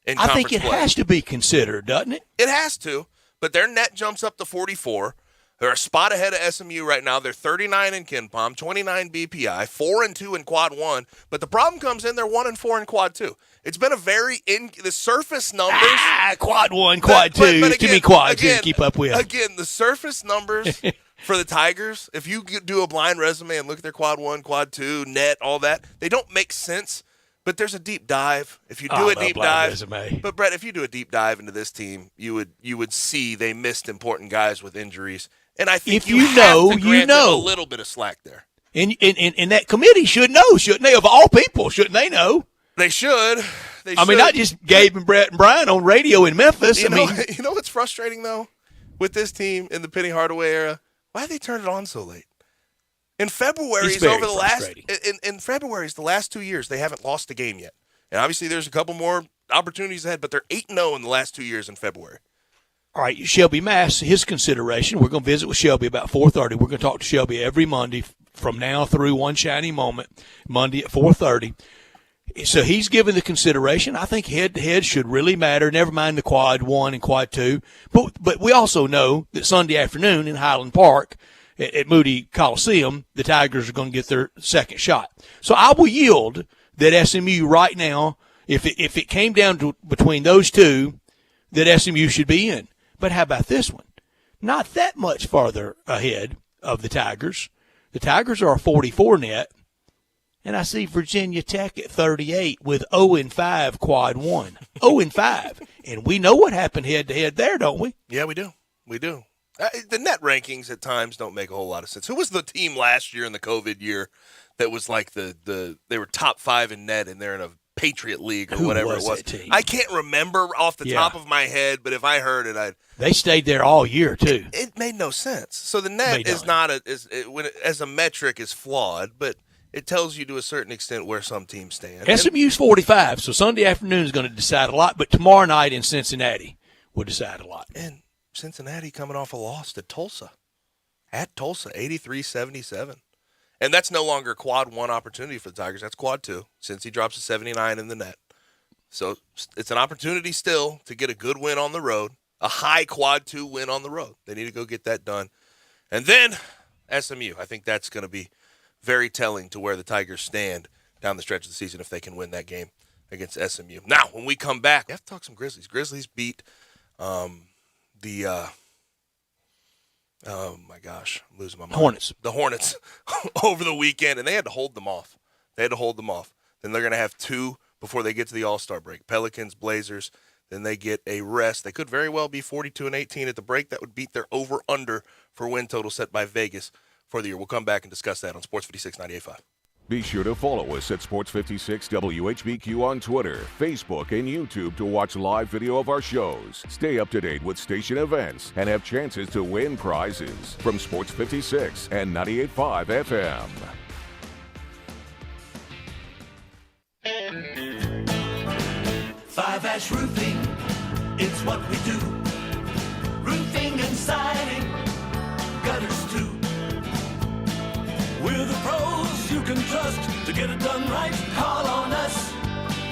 S1: I think it has to be considered, doesn't it?
S2: It has to, but their net jumps up to 44. They're a spot ahead of SMU right now. They're 39 in KenPom, 29 BPI, 4-2 in Quad 1. But the problem comes in, they're 1-4 in Quad 2. It's been a the surface numbers.
S1: Quad 1, Quad 2. Again, too many quads to keep up with.
S2: Again, the surface numbers for the Tigers, if you do a blind resume and look at their Quad 1, Quad 2, net, all that, they don't make sense. But there's a deep dive. If you do a deep dive,
S1: resume.
S2: But Brett, if you do a deep dive into this team, you would see they missed important guys with injuries. And I think
S1: if you know,
S2: you know, a little bit of slack there.
S1: And that committee should know, shouldn't they? Of all people, shouldn't they know?
S2: They should.
S1: I mean, not just Gabe and Brett and Brian on radio in Memphis.
S2: You know what's frustrating though with this team in the Penny Hardaway era? Why did they turn it on so late? In February's
S1: It's very
S2: over the last
S1: frustrating.
S2: in February's the last 2 years, they haven't lost a game yet. And obviously there's a couple more opportunities ahead, but they're 8-0 in the last 2 years in February.
S1: All right, Shelby Mass, his consideration. We're going to visit with Shelby about 4:30. We're going to talk to Shelby every Monday from now through one shiny moment, Monday at 4:30. So he's given the consideration. I think head-to-head should really matter, never mind the quad 1 and quad 2. But we also know that Sunday afternoon in Highland Park at Moody Coliseum, the Tigers are going to get their second shot. So I will yield that SMU right now, if it came down to between those two, that SMU should be in. But how about this one? Not that much farther ahead of the Tigers. The Tigers are a 44 net, and I see Virginia Tech at 38 with 0-5 quad 1. 0-5. And we know what happened head-to-head there, don't we?
S2: Yeah, we do. We do. The net rankings at times don't make a whole lot of sense. Who was the team last year in the COVID year that was like they were top 5 in net and they're in a Patriot League or whatever it was?
S1: Team?
S2: I can't remember off the top of my head, but if I heard it,
S1: They stayed there all year too.
S2: It made no sense. So the net is not as a metric is flawed, but it tells you to a certain extent where some teams stand.
S1: SMU's 45, so Sunday afternoon is going to decide a lot, but tomorrow night in Cincinnati will decide a lot.
S2: And Cincinnati coming off a loss to Tulsa. At Tulsa, 83-77. And that's no longer quad 1 opportunity for the Tigers. That's quad 2, since he drops a 79 in the net. So it's an opportunity still to get a good win on the road, a high quad 2 win on the road. They need to go get that done. And then SMU. I think that's going to be very telling to where the Tigers stand down the stretch of the season if they can win that game against SMU. Now, when we come back, we have to talk some Grizzlies. Grizzlies beat oh my gosh, I'm losing my mind.
S1: Hornets.
S2: The Hornets over the weekend, and they had to hold them off. Then they're going to have 2 before they get to the All-Star break. Pelicans, Blazers, then they get a rest. They could very well be 42-18 at the break. That would beat their over-under for win total set by Vegas for the year. We'll come back and discuss that on Sports 56 98.5.
S3: Be sure to follow us at Sports 56 WHBQ on Twitter, Facebook, and YouTube to watch live video of our shows. Stay up to date with station events and have chances to win prizes from Sports 56 and 98.5 FM.
S11: Five Ash Roofing, it's what we do. Roofing and siding, gutters too. We're the pros you can trust to get it done right. Call on us.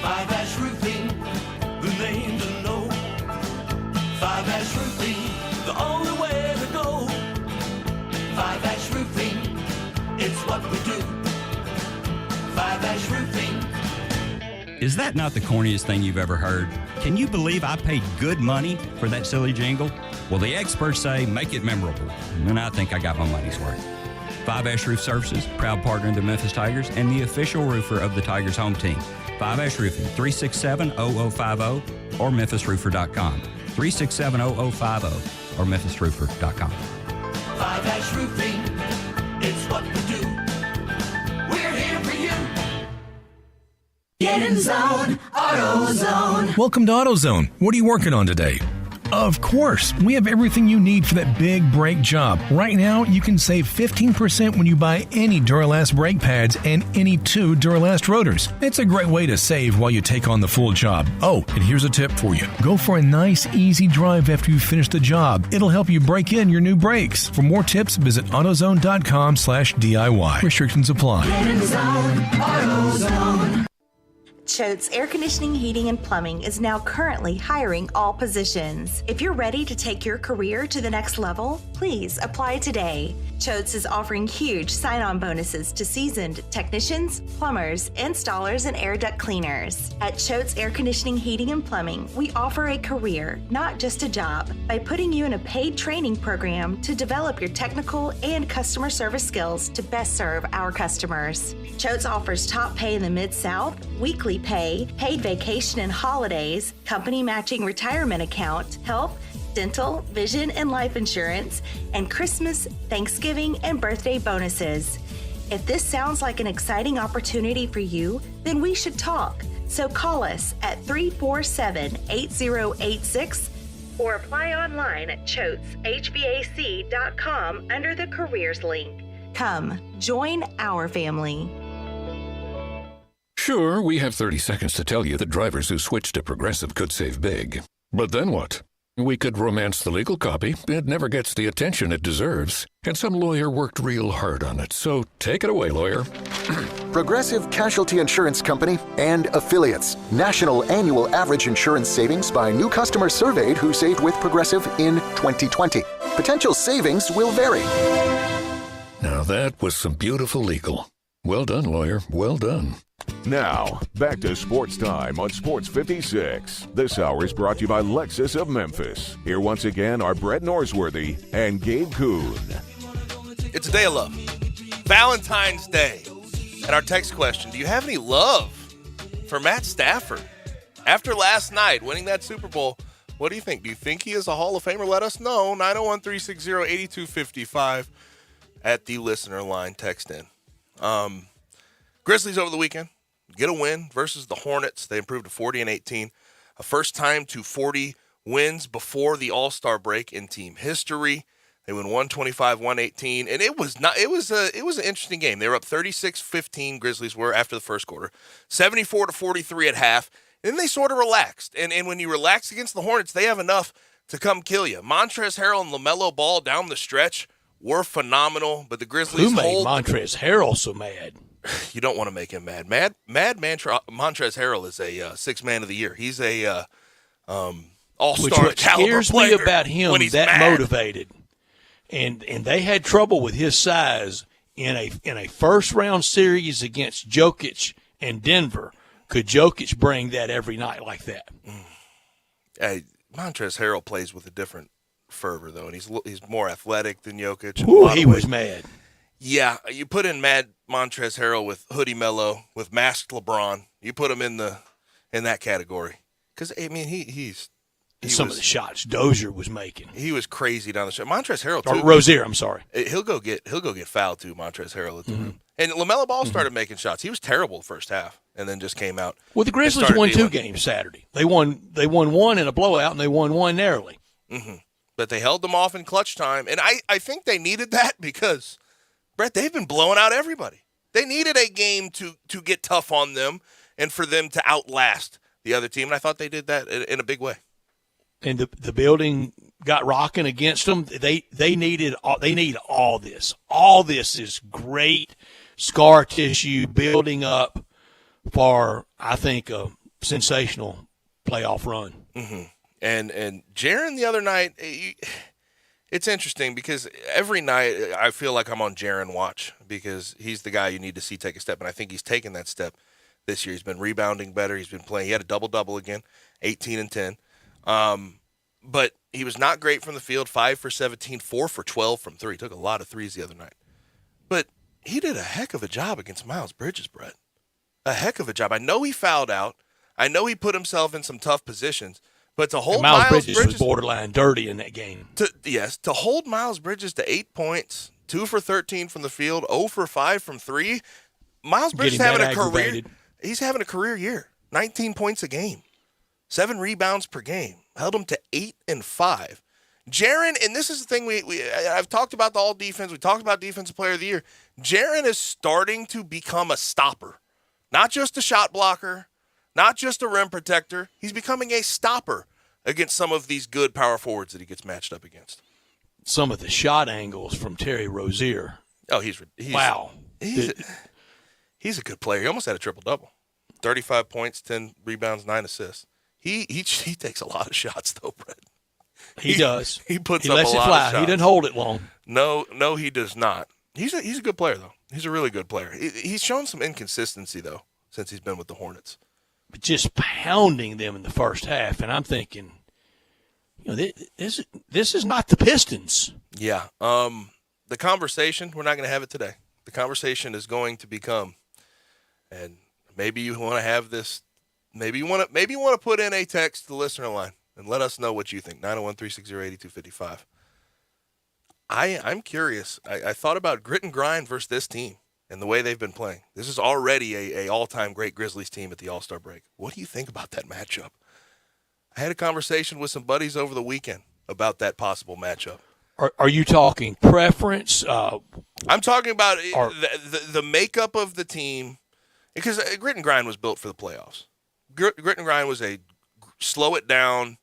S11: Five Ash Roofing, the name to know. Five Ash Roofing, the only way to go. Five Ash Roofing, it's what we do. Five Ash Roofing.
S13: Is that not the corniest thing you've ever heard? Can you believe I paid good money for that silly jingle? Well, the experts say make it memorable, and I think I got my money's worth. Five Ash Roof Services, proud partner of the Memphis Tigers and the official roofer of the Tigers home team. Five Ash Roofing, 367-0050 or memphisroofer.com. 367-0050 or memphisroofer.com.
S11: Five Ash Roofing, it's what we do. We're here for you. Get in zone, AutoZone.
S9: Welcome to AutoZone. What are you working on today? Of course, we have everything you need for that big brake job. Right now, you can save 15% when you buy any Duralast brake pads and any 2 Duralast rotors. It's a great way to save while you take on the full job. Oh, and here's a tip for you. Go for a nice, easy drive after you finish the job. It'll help you break in your new brakes. For more tips, visit AutoZone.com/DIY. Restrictions apply.
S11: Get in zone, AutoZone.
S14: Choate's Air Conditioning, Heating, and Plumbing is now currently hiring all positions. If you're ready to take your career to the next level, please apply today. Choate's is offering huge sign-on bonuses to seasoned technicians, plumbers, installers, and air duct cleaners. At Choate's Air Conditioning, Heating, and Plumbing, we offer a career, not just a job, by putting you in a paid training program to develop your technical and customer service skills to best serve our customers. Choate's offers top pay in the Mid-South, weekly pay, paid vacation and holidays, company matching retirement account, health, dental, vision, and life insurance, and Christmas, Thanksgiving, and birthday bonuses. If this sounds like an exciting opportunity for you, then we should talk. So call us at 347-8086 or apply online at ChoatesHVAC.com under the careers link. Come, join our family.
S15: Sure, we have 30 seconds to tell you that drivers who switch to Progressive could save big. But then what? We could romance the legal copy. It never gets the attention it deserves. And some lawyer worked real hard on it. So take it away, lawyer.
S16: Progressive Casualty Insurance Company and affiliates. National annual average insurance savings by new customers surveyed who saved with Progressive in 2020. Potential savings will vary.
S15: Now that was some beautiful legal. Well done, lawyer. Well done.
S3: Now, back to Sports Time on Sports 56. This hour is brought to you by Lexus of Memphis. Here once again are Brett Norsworthy and Gabe Kuhn.
S2: It's a day of love. Valentine's Day. And our text question, do you have any love for Matt Stafford? After last night, winning that Super Bowl, what do you think? Do you think he is a Hall of Famer? Let us know. 901-360-8255 at the listener line. Text in. Grizzlies over the weekend get a win versus the Hornets. They improved to 40-18, a first time to 40 wins before the All-Star break in team history. They win 125-118, and it was an interesting game. They were up 36-15. Grizzlies were after the first quarter, 74-43 at half, and then they sort of relaxed. And when you relax against the Hornets, they have enough to come kill you. Montrezl Harrell and LaMelo Ball down the stretch were phenomenal, but the Grizzlies
S1: Who made Montrezl Harrell so mad?
S2: You don't want to make him mad. Montrezl Harrell is a sixth man of the year. He's a all-star
S1: What
S2: caliber
S1: scares
S2: player
S1: me about him
S2: when he's
S1: that
S2: mad.
S1: motivated, and they had trouble with his size in a first-round series against Jokic and Denver. Could Jokic bring that every night like that?
S2: Hey, Montrezl Harrell plays with a different fervor, though, and he's more athletic than Jokic.
S1: Ooh, he was mad.
S2: Yeah, you put in Mad Montrezl Harrell with Hoodie Melo, with masked LeBron. You put him in that category because I mean he
S1: some of the shots Dozier was making.
S2: He was crazy down the stretch. Montrezl Harrell
S1: Or
S2: too.
S1: Rozier, I'm sorry.
S2: He'll go get fouled too. Montrezl Harrell at the rim. And LaMelo Ball started making shots. He was terrible the first half, and then just came out.
S1: Well, the Grizzlies won 2 games Saturday. They won one in a blowout, and they won one narrowly.
S2: Mm-hmm. But they held them off in clutch time, and I think they needed that because, Brett, they've been blowing out everybody. They needed a game to get tough on them and for them to outlast the other team, and I thought they did that in a big way.
S1: And the building got rocking against them. They need all this. All this is great scar tissue building up for, I think, a sensational playoff run.
S2: Mm-hmm. And Jaren the other night, it's interesting because every night I feel like I'm on Jaren watch because he's the guy you need to see take a step, and I think he's taken that step this year. He's been rebounding better. He's been playing. He had a double-double again, 18 and 10. But he was not great from the field, 5 for 17, 4 for 12 from 3. He took a lot of threes the other night. But he did a heck of a job against Miles Bridges, Brett. A heck of a job. I know he fouled out. I know he put himself in some tough positions. But to hold
S1: Miles Bridges was borderline dirty in that game.
S2: To hold Miles Bridges to 8 points, 2 for 13 from the field, 0 for 5 from 3. Miles Bridges having a career. He's having a career year. 19 points a game, 7 rebounds per game. Held him to 8 and 5. Jaren, and this is the thing I've talked about the all defense. We talked about defensive player of the year. Jaren is starting to become a stopper, not just a shot blocker, not just a rim protector. He's becoming a stopper against some of these good power forwards that he gets matched up against.
S1: Some of the shot angles from Terry Rozier.
S2: Oh, he's
S1: wow.
S2: He's a good player. He almost had a triple-double. 35 points, 10 rebounds, 9 assists. He takes a lot of shots, though, Brett.
S1: He does.
S2: He puts
S1: he
S2: up
S1: lets
S2: a lot
S1: it fly.
S2: of shots.
S1: He doesn't hold it long.
S2: No, he does not. He's a good player, though. He's a really good player. He's shown some inconsistency, though, since he's been with the Hornets.
S1: But just pounding them in the first half, and I'm thinking, this is not the Pistons.
S2: Yeah. The conversation, we're not going to have it today. The conversation is going to become, and maybe you want to have this. Maybe you want to put in a text to the listener line and let us know what you think. 901-360-8255. I'm curious. I thought about grit and grind versus this team and the way they've been playing. This is already a all-time great Grizzlies team at the All-Star break. What do you think about that matchup? I had a conversation with some buddies over the weekend about that possible matchup.
S1: Are you talking preference,
S2: I'm talking about the makeup of the team, because Grit and Grind was built for the playoffs. Grit and Grind was a slow it down,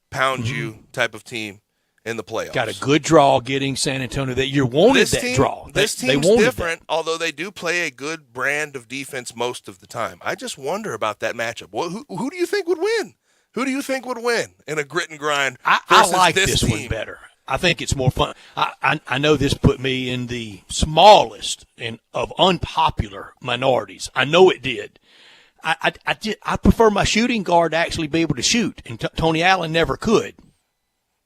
S2: pound you type of team in the playoffs.
S1: Got a good draw getting San Antonio that year. Wanted that draw.
S2: This team's different, although they do play a good brand of defense most of the time. I just wonder about that matchup. Who do you think would win? Who do you think would win in a Grit and Grind versus
S1: I like
S2: this
S1: this
S2: team?
S1: one better. I think it's more fun. I know this put me in the smallest of unpopular minorities. I know it did. I prefer my shooting guard to actually be able to shoot, and Tony Allen never could.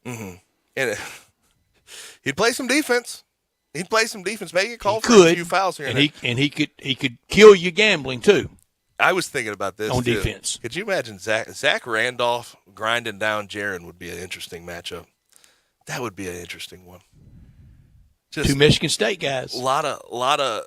S2: Mm-hmm. And he'd play some defense. Maybe get called for a few fouls here.
S1: And he could kill you gambling too.
S2: I was thinking about this
S1: on
S2: too.
S1: defense.
S2: Could you imagine Zach Randolph grinding down Jaren would be an interesting matchup. That would be an interesting one.
S1: Two Michigan State guys.
S2: A lot of.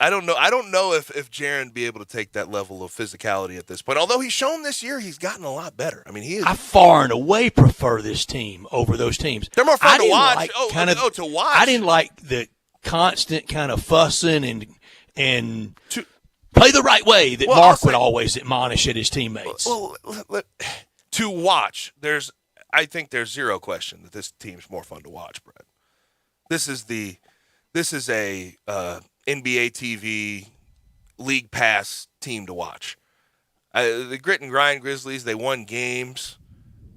S2: I don't know if Jaren be able to take that level of physicality at this point. Although he's shown this year he's gotten a lot better. I mean, he is.
S1: I far and away prefer this team over those teams.
S2: They're more fun to watch. To watch.
S1: I didn't like the constant kind of fussing and play the right way that Mark would always admonish at his teammates.
S2: Well, to watch, I think there's zero question that this team's more fun to watch, Brett. This is a NBA TV League Pass team to watch. The Grit and Grind Grizzlies, they won games,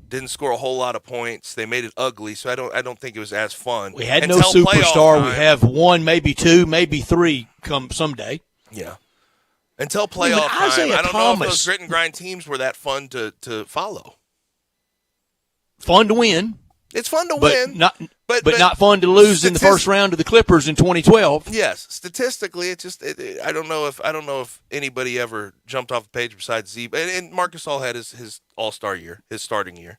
S2: didn't score a whole lot of points. They made it ugly, so I don't think it was as fun.
S1: We had no superstar. We have one, maybe two, maybe three come someday.
S2: Yeah. Until playoff time, I don't know if those Grit and Grind teams were that fun to follow.
S1: Fun to win.
S2: It's fun to win,
S1: but not fun to lose in the first round to the Clippers in 2012.
S2: Yes, statistically, I don't know if anybody ever jumped off the page besides Zeb. And Marcus All had his All-Star year, his starting year.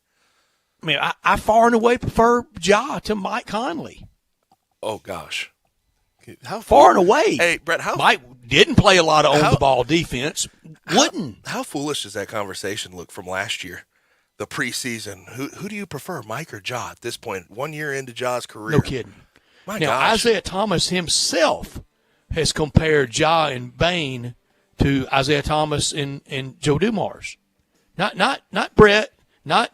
S1: I mean, I far and away prefer Ja to Mike Conley.
S2: Oh gosh, how
S1: far and away?
S2: Hey, Brett,
S1: Mike didn't play a lot of on-the-ball defense. Wouldn't.
S2: How foolish does that conversation look from last year? The preseason. Who do you prefer, Mike or Ja at this point? 1 year into Ja's career.
S1: No kidding.
S2: My
S1: now,
S2: gosh.
S1: Isaiah Thomas himself has compared Ja and Bane to Isaiah Thomas and Joe Dumars. Not Brett, not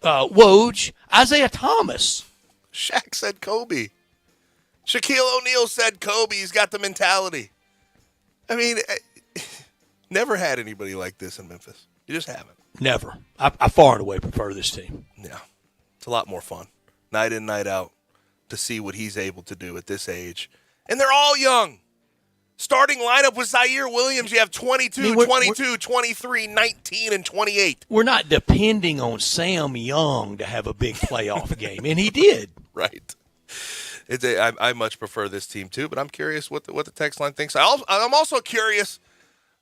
S1: Woj, Isaiah Thomas.
S2: Shaq said Kobe. Shaquille O'Neal said Kobe. He's got the mentality. I mean, never had anybody like this in Memphis. You just haven't.
S1: Never. I far and away prefer this team.
S2: Yeah. It's a lot more fun. Night in, night out to see what he's able to do at this age. And they're all young. Starting lineup with Zaire Williams. You have 22, 22, 23, 19, and 28.
S1: We're not depending on Sam Young to have a big playoff game, and he did.
S2: Right. I much prefer this team too, but I'm curious what the text line thinks. I'm also curious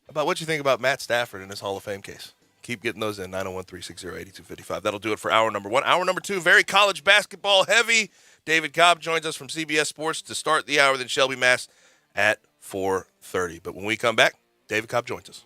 S2: about what you think about Matt Stafford in his Hall of Fame case. Keep getting those in, 901-360-8255. That'll do it for hour number one. Hour number two, very college basketball heavy. David Cobb joins us from CBS Sports to start the hour, then Shelby Mass at 4:30. But when we come back, David Cobb joins us.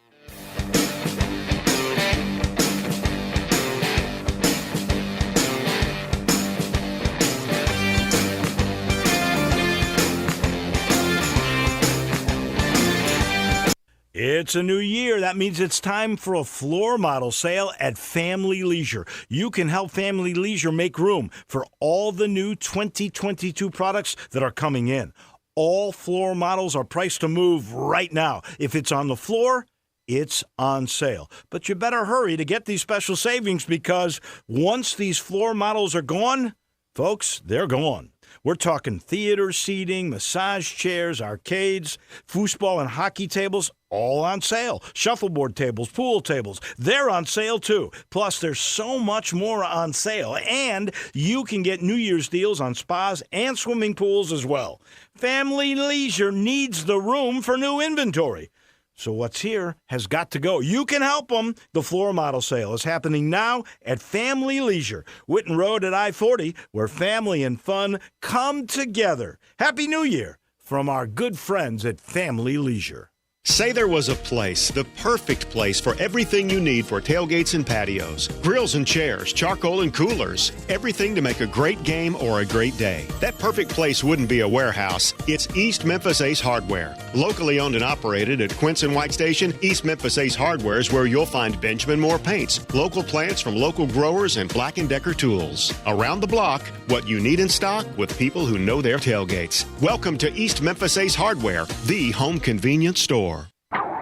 S17: It's a new year. That means it's time for a floor model sale at Family Leisure. You can help Family Leisure make room for all the new 2022 products that are coming in. All floor models are priced to move right now. If it's on the floor, it's on sale. But you better hurry to get these special savings because once these floor models are gone, folks, they're gone. We're talking theater seating, massage chairs, arcades, foosball and hockey tables, all on sale. Shuffleboard tables, pool tables, they're on sale too. Plus, there's so much more on sale. And you can get New Year's deals on spas and swimming pools as well. Family Leisure needs the room for new inventory. So what's here has got to go. You can help them. The floor model sale is happening now at Family Leisure, Whitten Road at I-40, where family and fun come together. Happy New Year from our good friends at Family Leisure.
S18: Say there was a place, the perfect place for everything you need for tailgates and patios, grills and chairs, charcoal and coolers, everything to make a great game or a great day. That perfect place wouldn't be a warehouse. It's East Memphis Ace Hardware. Locally owned and operated at Quince and White Station, East Memphis Ace Hardware is where you'll find Benjamin Moore paints, local plants from local growers, and Black & Decker tools. Around the block, what you need in stock with people who know their tailgates. Welcome to East Memphis Ace Hardware, the home convenience store.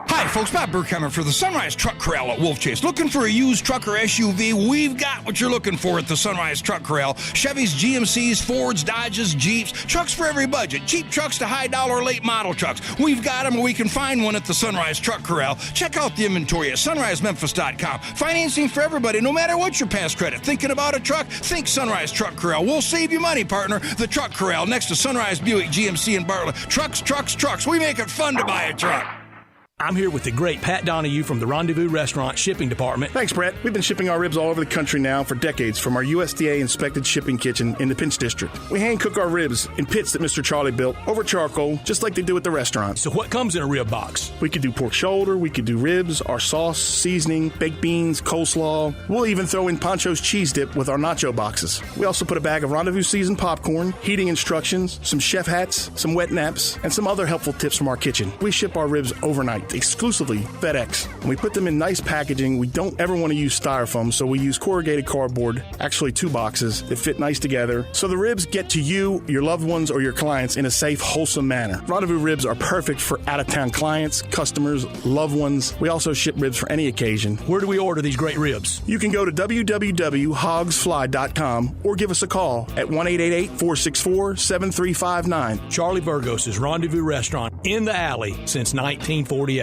S19: Hi, folks. Bob Burkheimer for the Sunrise Truck Corral at Wolf Chase. Looking for a used truck or SUV? We've got what you're looking for at the Sunrise Truck Corral. Chevys, GMCs, Fords, Dodges, Jeeps, trucks for every budget. Cheap trucks to high dollar late model trucks. We've got them, and we can find one at the Sunrise Truck Corral. Check out the inventory at sunrisememphis.com. Financing for everybody, no matter what your past credit. Thinking about a truck? Think Sunrise Truck Corral. We'll save you money, partner. The Truck Corral next to Sunrise Buick, GMC, and Bartlett. Trucks, trucks, trucks. We make it fun to buy a truck.
S20: I'm here with the great Pat Donahue from the Rendezvous Restaurant Shipping Department.
S21: Thanks, Brett. We've been shipping our ribs all over the country now for decades from our USDA-inspected shipping kitchen in the Pinch District. We hand-cook our ribs in pits that Mr. Charlie built over charcoal, just like they do at the restaurant.
S20: So what comes in a rib box?
S21: We could do pork shoulder, we could do ribs, our sauce, seasoning, baked beans, coleslaw. We'll even throw in Pancho's cheese dip with our nacho boxes. We also put a bag of Rendezvous seasoned popcorn, heating instructions, some chef hats, some wet naps, and some other helpful tips from our kitchen. We ship our ribs overnight, exclusively FedEx. And we put them in nice packaging. We don't ever want to use styrofoam, so we use corrugated cardboard, actually 2 boxes that fit nice together. So the ribs get to you, your loved ones, or your clients in a safe, wholesome manner. Rendezvous ribs are perfect for out-of-town clients, customers, loved ones. We also ship ribs for any occasion.
S20: Where do we order these great ribs?
S21: You can go to www.hogsfly.com or give us a call at 1-888-464-7359.
S20: Charlie Burgos' Rendezvous Restaurant in the alley since 1948.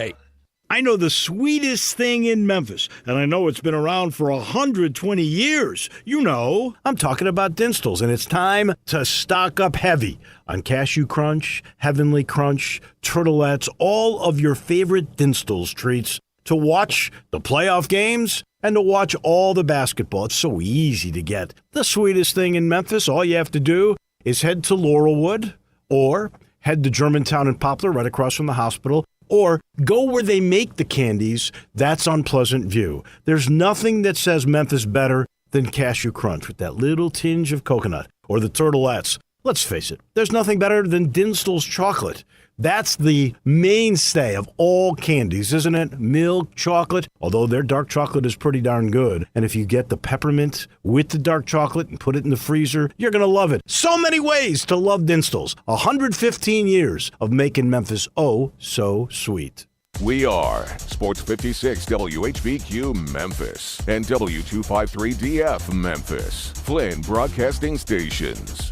S17: I know the sweetest thing in Memphis, and I know it's been around for 120 years. You know, I'm talking about Dinstall's, and it's time to stock up heavy on Cashew Crunch, Heavenly Crunch, Turtlettes, all of your favorite Dinstall's treats to watch the playoff games and to watch all the basketball. It's so easy to get. The sweetest thing in Memphis, all you have to do is head to Laurelwood or head to Germantown and Poplar right across from the hospital, or go where they make the candies. That's on Pleasant View. There's nothing that says Memphis better than Cashew Crunch with that little tinge of coconut, or the Turtlettes. Let's face it, there's nothing better than Dinstall's chocolate. That's the mainstay of all candies, isn't it? Milk, chocolate, although their dark chocolate is pretty darn good. And if you get the peppermint with the dark chocolate and put it in the freezer, you're going to love it. So many ways to love Dinstall's. 115 years of making Memphis oh so sweet.
S3: We are Sports 56 WHBQ Memphis and W253DF Memphis, Flynn Broadcasting Stations.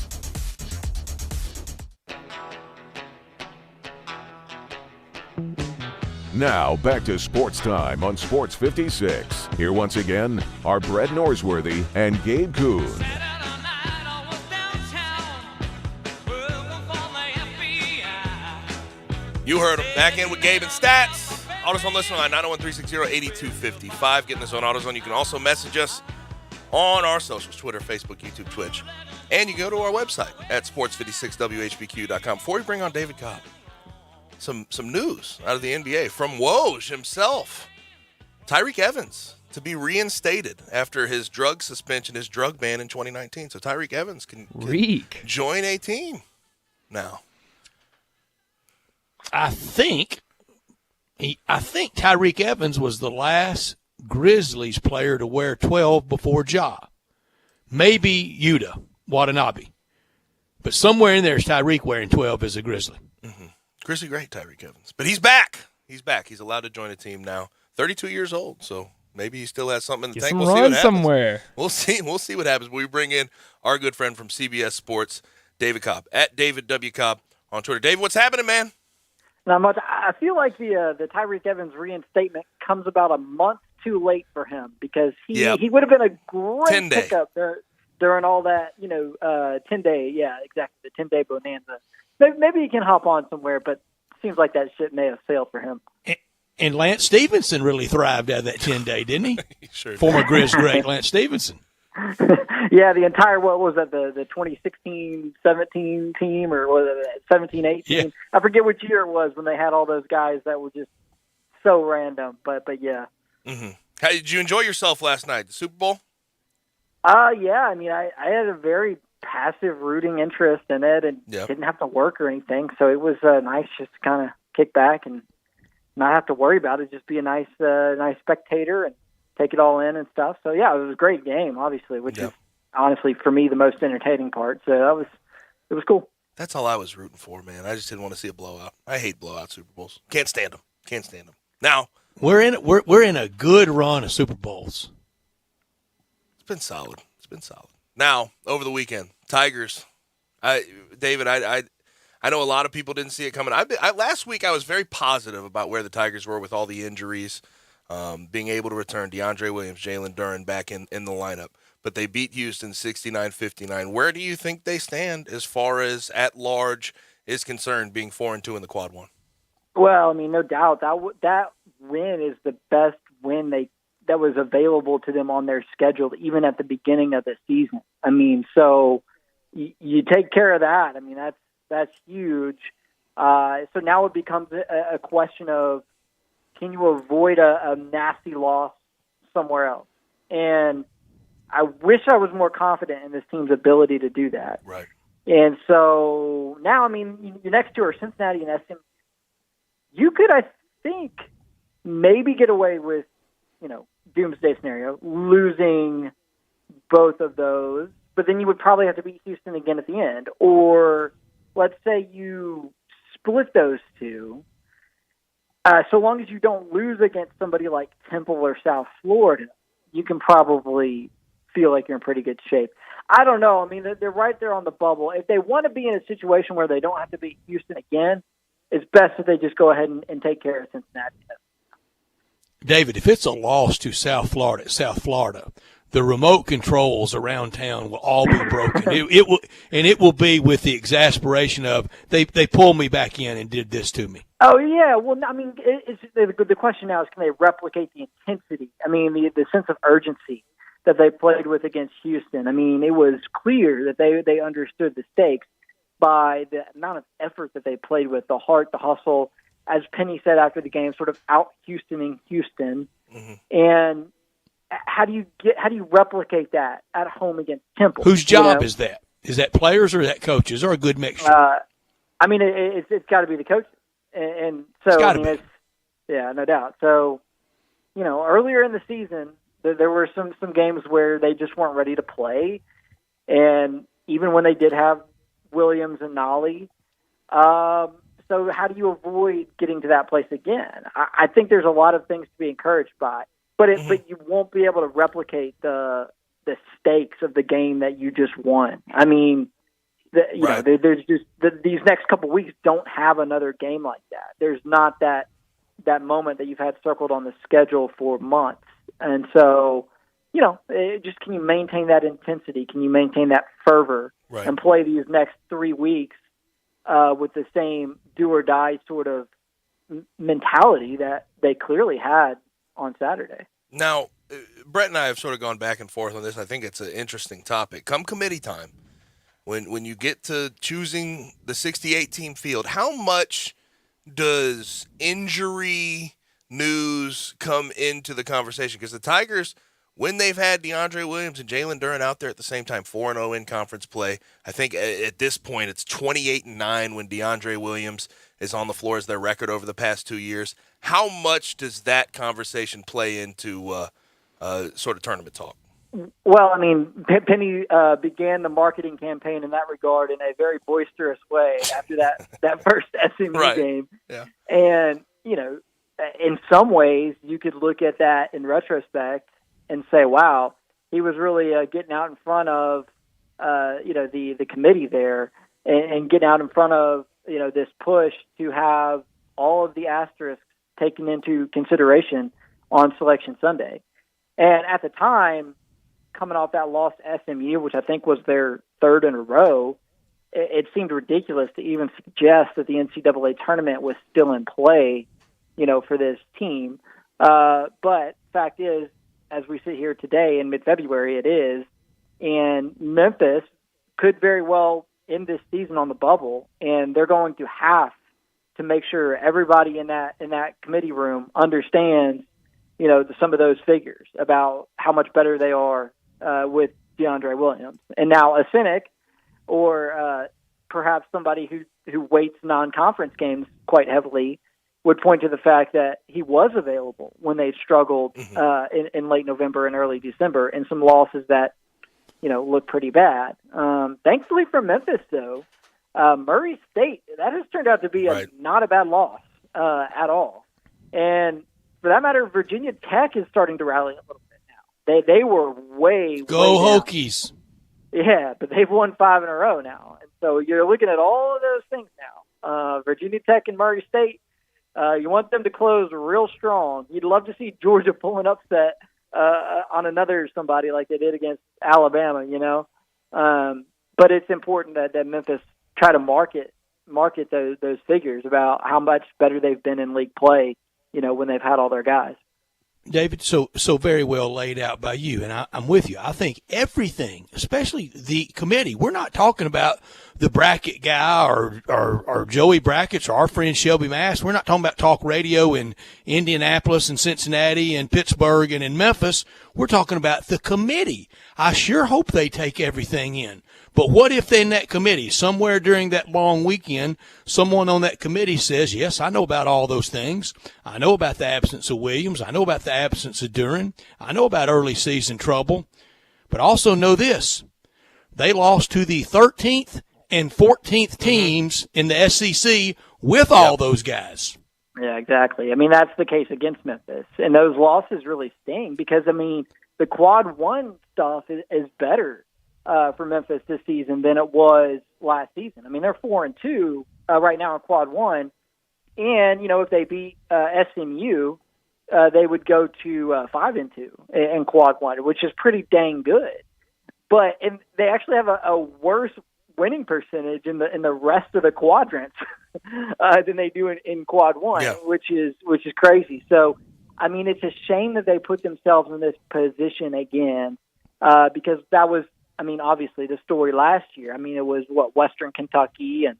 S3: Now, back to Sports Time on Sports 56. Here once again are Brett Norsworthy and Gabe Kuhn.
S2: You heard him. Back in with Gabe and Stats. AutoZone listener line 901-360-8255. Getting this on AutoZone. You can also message us on our socials, Twitter, Facebook, YouTube, Twitch. And you go to our website at sports56whbq.com. Before we bring on David Cobb, some news out of the NBA from Woj himself. Tyreek Evans to be reinstated after his drug suspension, his drug ban in 2019. So Tyreek Evans can join a team now.
S1: I think Tyreek Evans was the last Grizzlies player to wear 12 before Ja. Maybe Yuta Watanabe. But somewhere in there is Tyreek wearing 12 as a Grizzly.
S2: Mm-hmm. Grizzly great, Tyreek Evans. But he's back. He's back. He's allowed to join a team now. 32 years old, so maybe he still has something in the tank. We'll see what happens.
S4: Somewhere.
S2: We'll see what happens. We bring in our good friend from CBS Sports, David Cobb, at David W. Cobb on Twitter. David, what's happening, man?
S22: Not much. I feel like the Tyreek Evans reinstatement comes about a month too late for him because he would have been a great pickup during all that, 10-day, exactly, the 10-day bonanza. Maybe he can hop on somewhere, but it seems like that ship may have sailed for him.
S1: And Lance Stevenson really thrived out of that 10-day, didn't he?
S2: He sure
S1: Former Grizz great Lance Stevenson.
S22: Yeah, the entire, what was that, the 2016-17 team, or was it 17-18?
S1: Yeah.
S22: I forget which year it was when they had all those guys that were just so random, but yeah.
S2: Mm-hmm. How did you enjoy yourself last night? The Super Bowl?
S22: Yeah. I mean, I had a very passive rooting interest in it and didn't have to work or anything. So it was nice just to kind of kick back and not have to worry about it. Just be a nice spectator and take it all in and stuff. So yeah, it was a great game, obviously, which is honestly for me the most entertaining part. So it was cool.
S2: That's all I was rooting for, man. I just didn't want to see a blowout. I hate blowout Super Bowls. Can't stand them. Now
S1: we're in a good run of Super Bowls.
S2: It's been solid. Now over the weekend, Tigers. David, I know a lot of people didn't see it coming. Last week I was very positive about where the Tigers were with all the injuries, being able to return DeAndre Williams, Jalen Duren back in the lineup. But they beat Houston 69-59. Where do you think they stand as far as at large is concerned, being 4-2 in the quad one?
S22: Well, I mean, no doubt that win is the best win that was available to them on their schedule, even at the beginning of the season. I mean, so you take care of that. I mean, that's huge. So now it becomes a question of, can you avoid a nasty loss somewhere else? And I wish I was more confident in this team's ability to do that.
S2: Right.
S22: And so now, I mean, your next two are Cincinnati and SM. You could, I think, maybe get away with, doomsday scenario, losing both of those, but then you would probably have to beat Houston again at the end. Or let's say you split those two. So long as you don't lose against somebody like Temple or South Florida, you can probably feel like you're in pretty good shape. I don't know. I mean, they're right there on the bubble. If they want to be in a situation where they don't have to beat Houston again, it's best if they just go ahead and take care of Cincinnati.
S1: David, if it's a loss to South Florida, the remote controls around town will all be broken. it will be with the exasperation of they pulled me back in and did this to me.
S22: Oh yeah, well, I mean, the question now is, can they replicate the intensity? I mean, the sense of urgency that they played with against Houston. I mean, it was clear that they understood the stakes by the amount of effort that they played with, the heart, the hustle. As Penny said after the game, sort of out Houstoning Houston. Mm-hmm. And how do you replicate that at home against Temple?
S1: Whose job is that? Is that players or is that coaches, or a good mixture?
S22: I mean, it's got to be the coaches, and so it's no doubt. So, earlier in the season, there were some games where they just weren't ready to play, and even when they did have Williams and Nolly. So how do you avoid getting to that place again? I think there's a lot of things to be encouraged by, but you won't be able to replicate the stakes of the game that you just won. I mean, there's just these next couple of weeks don't have another game like that. There's not that moment that you've had circled on the schedule for months, and so just can you maintain that intensity? Can you maintain that fervor and play these next 3 weeks with the same do-or-die sort of mentality that they clearly had on Saturday?
S2: Now, Brett and I have sort of gone back and forth on this. I think it's an interesting topic. Come committee time, when you get to choosing the 68-team field, how much does injury news come into the conversation? Because the Tigers, when they've had DeAndre Williams and Jalen Duren out there at the same time, 4-0 in conference play, I think at this point it's 28-9 when DeAndre Williams is on the floor as their record over the past 2 years. How much does that conversation play into sort of tournament talk?
S22: Well, I mean, Penny began the marketing campaign in that regard in a very boisterous way after that first SMU game.
S2: Yeah.
S22: And, in some ways you could look at that in retrospect and say, wow, he was really getting out in front of, the committee there and getting out in front of, this push to have all of the asterisks taken into consideration on Selection Sunday. And at the time, coming off that loss to SMU, which I think was their third in a row, it seemed ridiculous to even suggest that the NCAA tournament was still in play, for this team. But fact is, as we sit here today in mid-February, it is. And Memphis could very well end this season on the bubble, and they're going to have to make sure everybody in that committee room understands, some of those figures about how much better they are with DeAndre Williams. And now a cynic or perhaps somebody who weights non-conference games quite heavily would point to the fact that he was available when they struggled in late November and early December, and some losses that look pretty bad. Thankfully for Memphis, though, Murray State, that has turned out to be not a bad loss at all. And for that matter, Virginia Tech is starting to rally a little bit now. They were way
S1: Hokies.
S22: Down. Yeah, but they've won 5 in a row now. And so you're looking at all of those things now. Virginia Tech and Murray State, you want them to close real strong. You'd love to see Georgia pull an upset on another somebody like they did against Alabama, but it's important that Memphis try to market those figures about how much better they've been in league play, when they've had all their guys.
S1: David, so very well laid out by you, and I'm with you. I think everything, especially the committee, we're not talking about the bracket guy or Joey Brackets or our friend Shelby Mass. We're not talking about talk radio in Indianapolis and Cincinnati and Pittsburgh and in Memphis. We're talking about the committee. I sure hope they take everything in. But what if in that committee, somewhere during that long weekend, someone on that committee says, yes, I know about all those things. I know about the absence of Williams. I know about the absence of Duren. I know about early season trouble. But also know this. They lost to the 13th and 14th teams in the SEC with all those guys.
S22: Yeah, exactly. I mean, that's the case against Memphis. And those losses really sting because, the quad one stuff is better for Memphis this season than it was last season. They're 4-2 right now in quad one. And, if they beat SMU, they would go to 5-2 in quad one, which is pretty dang good. But they actually have a worse winning percentage in the rest of the quadrants than they do in quad one, which is crazy. So, it's a shame that they put themselves in this position again because that was, obviously the story last year. It was Western Kentucky and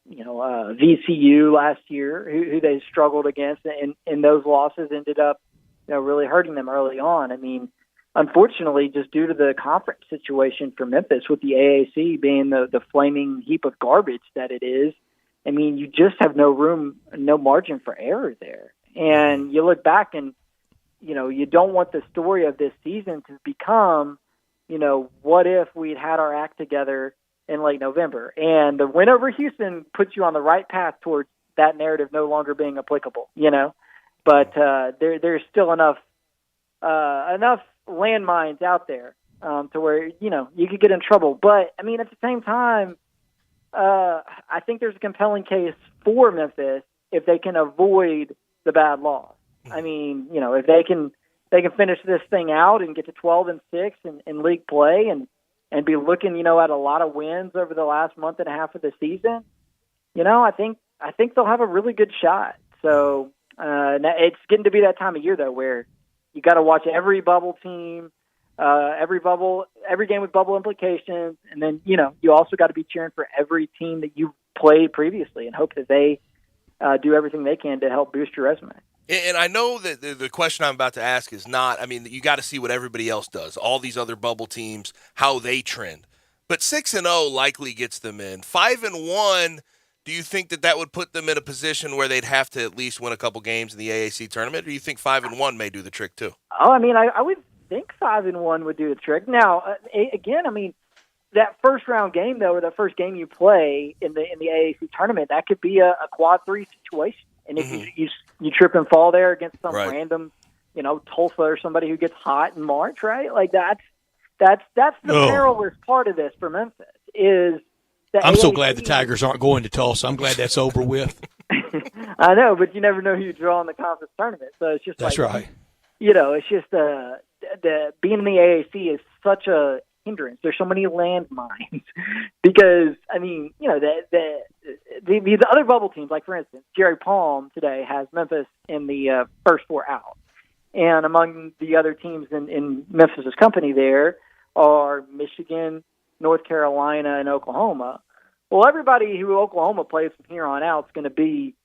S22: VCU last year who they struggled against, and those losses ended up really hurting them early on. Unfortunately, just due to the conference situation for Memphis with the AAC being the flaming heap of garbage that it is, you just have no margin for error there. And you look back and, you don't want the story of this season to become, what if we'd had our act together in late November? And the win over Houston puts you on the right path towards that narrative no longer being applicable, But there's still enough landmines out there to where, you could get in trouble. But, at the same time, I think there's a compelling case for Memphis if they can avoid the bad loss. If they can finish this thing out and get to 12-6 in league play and be looking, at a lot of wins over the last month and a half of the season, I think they'll have a really good shot. So it's getting to be that time of year though where you got to watch every bubble team, every game with bubble implications, and then you also got to be cheering for every team that you played previously and hope that they do everything they can to help boost your resume.
S2: And I know that the question I'm about to ask is not, you got to see what everybody else does, all these other bubble teams, how they trend. But 6-0 likely gets them in. 5-1, do you think that would put them in a position where they'd have to at least win a couple games in the AAC tournament, or do you think 5-1 may do the trick too?
S22: Oh, I would think 5-1 would do the trick. Now, again, that first round game though, or the first game you play in the AAC tournament, that could be a quad 3 situation. And if you trip and fall there against some random, Tulsa or somebody who gets hot in March, right? Like that's the perilous part of this for Memphis is that
S1: I'm so glad the Tigers aren't going to Tulsa. I'm glad that's over with.
S22: I know, but you never know who you draw in the conference tournament. So it's just
S1: that's right.
S22: It's just the being in the AAC is such a hindrance. There's so many landmines because the other bubble teams, like for instance, Jerry Palm today has Memphis in the first 4 out, and among the other teams in Memphis's company there are Michigan, North Carolina, and Oklahoma. Well, everybody who Oklahoma plays from here on out is going to be,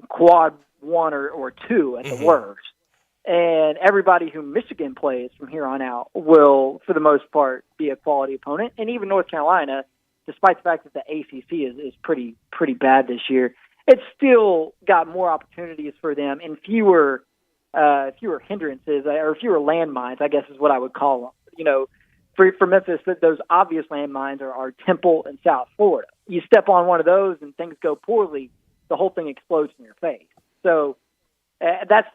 S22: quad 1 or 2 at the worst. And everybody who Michigan plays from here on out will, for the most part, be a quality opponent. And even North Carolina, despite the fact that the ACC is pretty bad this year, it's still got more opportunities for them and fewer hindrances or fewer landmines, I guess is what I would call them. For Memphis, those obvious landmines are Temple and South Florida. You step on one of those and things go poorly, the whole thing explodes in your face. So that's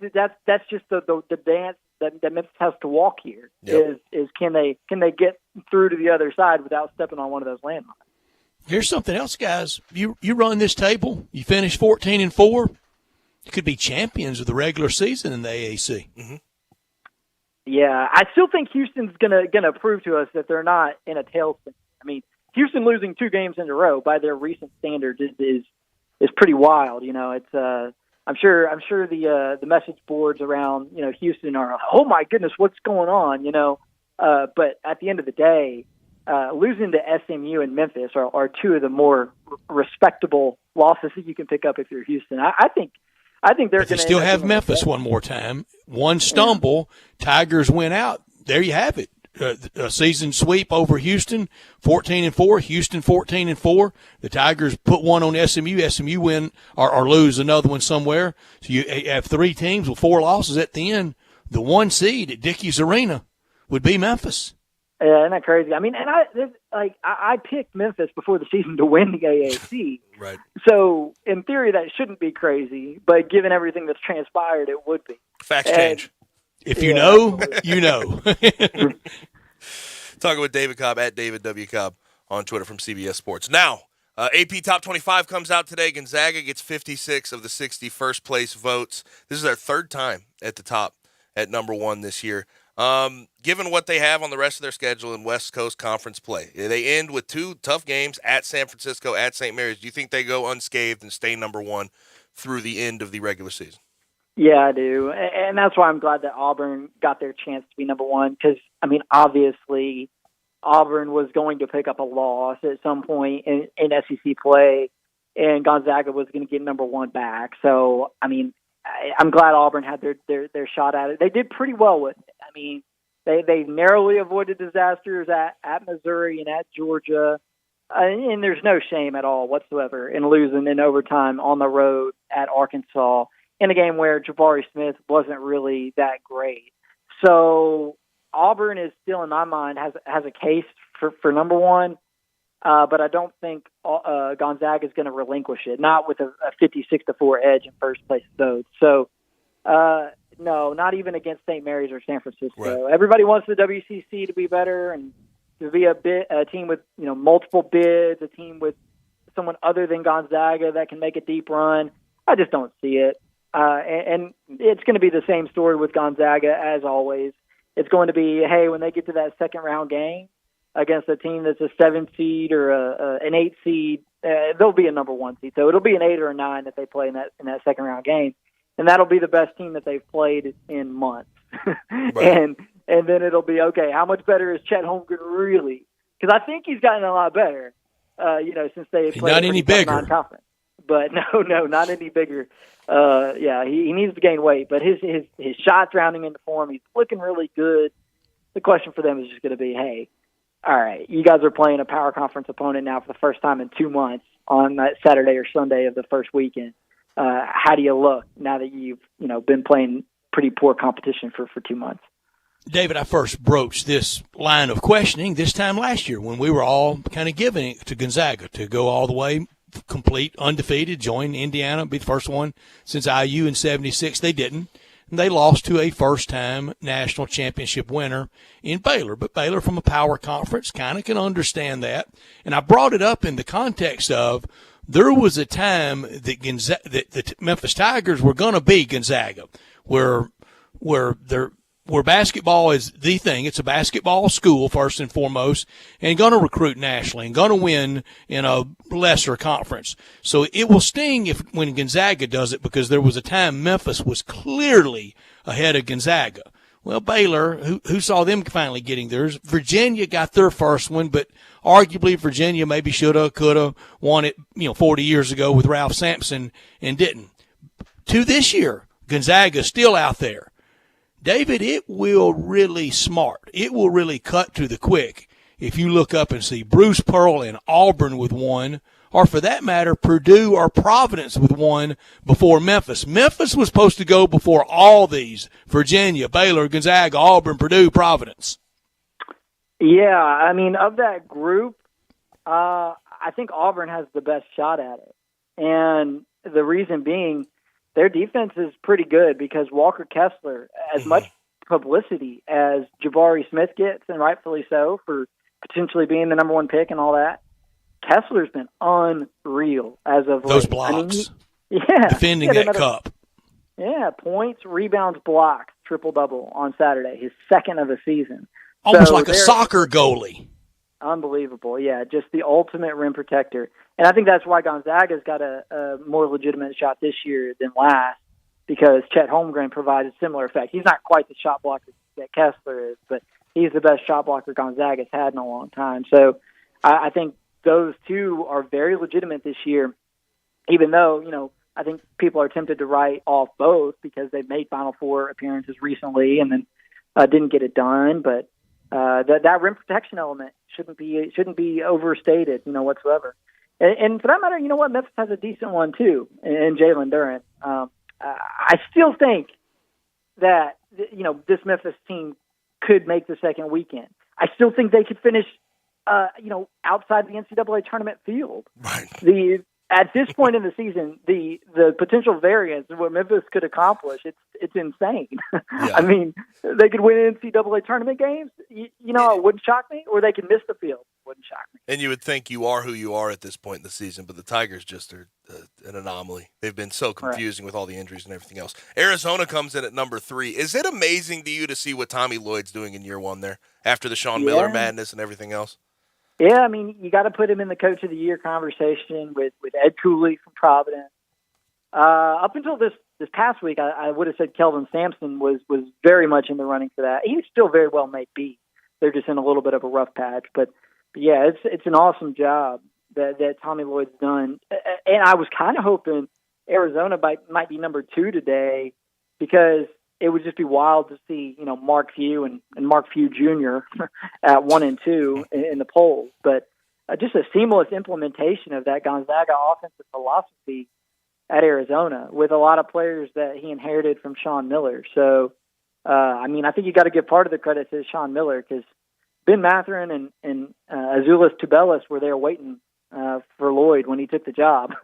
S22: just the dance that Memphis has to walk here. Yep. Is can they get through to the other side without stepping on one of those landmines?
S1: Here's something else, guys. You run this table, you finish 14-4. You could be champions of the regular season in the AAC.
S2: Mm-hmm.
S22: Yeah, I still think Houston's gonna prove to us that they're not in a tailspin. I mean, Houston losing 2 games in a row by their recent standards is pretty wild. It's I'm sure the message boards around Houston are, oh my goodness, what's going on? But at the end of the day, losing to SMU and Memphis are 2 of the more respectable losses that you can pick up if you're Houston. I think they're going to
S1: still have Memphis one more time. One stumble, Tigers win out. There you have it. A season sweep over Houston, 14-4. Houston 14-4. The Tigers put one on SMU. SMU win or lose another one somewhere. So you have 3 teams with 4 losses at the end. The 1 seed at Dickies Arena would be Memphis.
S22: Yeah, isn't that crazy? I mean, and I picked Memphis before the season to win the AAC.
S2: Right.
S22: So in theory, that shouldn't be crazy, but given everything that's transpired, it would be.
S2: Facts change.
S1: If you know, you know.
S2: Talking with David Cobb at David W. Cobb on Twitter from CBS Sports. Now, AP Top 25 comes out today. Gonzaga gets 56 of the 60 first place votes. This is their 3rd time at the top at number 1 this year. Given what they have on the rest of their schedule in West Coast Conference play, they end with 2 tough games at San Francisco, at St. Mary's. Do you think they go unscathed and stay number 1 through the end of the regular season?
S22: Yeah, I do. And that's why I'm glad that Auburn got their chance to be number 1 because, I mean, obviously Auburn was going to pick up a loss at some point in SEC play, and Gonzaga was going to get number 1 back. So, I mean, I'm glad Auburn had their shot at it. They did pretty well with it. I mean, they narrowly avoided disasters at Missouri and at Georgia, and there's no shame at all whatsoever in losing in overtime on the road at Arkansas in a game where Jabari Smith wasn't really that great. So Auburn is still, in my mind, has a case for number 1. But I don't think Gonzaga is going to relinquish it, not with a 56-4 edge in first place votes. So, no, not even against St. Mary's or San Francisco. Right. Everybody wants the WCC to be better and to be a team with multiple bids, a team with someone other than Gonzaga that can make a deep run. I just don't see it, and it's going to be the same story with Gonzaga as always. It's going to be, hey, when they get to that second round game against a team that's a 7 seed or an 8 seed, they'll be a number 1 seed. So it'll be an 8 or a 9 that they play in that second round game, and that'll be the best team that they've played in months. Right. And then it'll be, okay, how much better is Chet Holmgren really? Because I think he's gotten a lot better, since they've played
S1: not any bigger
S22: non-conference. But no, not any bigger. He needs to gain weight, but his shot's rounding into form. He's looking really good. The question for them is just going to be, hey, all right, you guys are playing a power conference opponent now for the first time in 2 months on that Saturday or Sunday of the first weekend. How do you look now that you've been playing pretty poor competition for 2 months?
S1: David, I first broached this line of questioning this time last year when we were all kind of giving it to Gonzaga to go all the way, complete, undefeated, join Indiana, be the first one since IU in 76. They didn't. And they lost to a first-time national championship winner in Baylor. But Baylor from a power conference kind of can understand that. And I brought it up in the context of there was a time that the Memphis Tigers were going to be Gonzaga, where basketball is the thing. It's a basketball school first and foremost, and going to recruit nationally and going to win in a lesser conference. So it will sting when Gonzaga does it, because there was a time Memphis was clearly ahead of Gonzaga. Well, Baylor, who saw them finally getting theirs. Virginia got their first one, but arguably Virginia maybe shoulda, coulda won it, 40 years ago with Ralph Sampson and didn't. To this year, Gonzaga's still out there. David, it will really smart. It will really cut to the quick if you look up and see Bruce Pearl and Auburn with one, or for that matter, Purdue or Providence with one before Memphis. Memphis was supposed to go before all these: Virginia, Baylor, Gonzaga, Auburn, Purdue, Providence.
S22: Yeah, I mean, of that group, I think Auburn has the best shot at it. And the reason being, their defense is pretty good because Walker Kessler, as much publicity as Jabari Smith gets, and rightfully so, for potentially being the number one pick and all that, Kessler's been unreal as of
S1: those
S22: late.
S1: blocks.
S22: Yeah.
S1: Defending that cup.
S22: Yeah, points, rebounds, blocks, triple-double on Saturday, his second of the season.
S1: Almost like a soccer goalie.
S22: Unbelievable, yeah, just the ultimate rim protector. And I think that's why Gonzaga's got a more legitimate shot this year than last, because Chet Holmgren provides a similar effect. He's not quite the shot blocker that Kessler is, but he's the best shot blocker Gonzaga's had in a long time. So I think those two are very legitimate this year, even though, I think people are tempted to write off both because they've made Final Four appearances recently and then didn't get it done. But that rim protection element shouldn't be overstated, whatsoever. And for that matter, you know what? Memphis has a decent one too, in Jalen Duren. I still think that this Memphis team could make the second weekend. I still think they could finish, outside the NCAA tournament field.
S2: Right.
S22: At this point in the season, the potential variance of what Memphis could accomplish, it's insane.
S2: Yeah.
S22: I mean, they could win NCAA tournament games. It wouldn't shock me, or they could miss the field. Wouldn't shock me.
S2: And you would think you are who you are at this point in the season, but the Tigers just are an anomaly. They've been so confusing with all the injuries and everything else. Arizona comes in at number 3. Is it amazing to you to see what Tommy Lloyd's doing in year one there after the Sean Miller madness and everything else?
S22: Yeah, I mean, you got to put him in the Coach of the Year conversation with Ed Cooley from Providence. Up until this past week, I would have said Kelvin Sampson was very much in the running for that. He still very well may be. They're just in a little bit of a rough patch. But yeah, it's an awesome job that Tommy Lloyd's done. And I was kind of hoping Arizona might be number 2 today, because it would just be wild to see, Mark Few and Mark Few Jr. at 1 and 2 in the polls. But just a seamless implementation of that Gonzaga offensive philosophy at Arizona with a lot of players that he inherited from Sean Miller. So, I think you got to give part of the credit to Sean Miller, because Ben Mathurin and Azuolas Tubelis were there waiting for Lloyd when he took the job.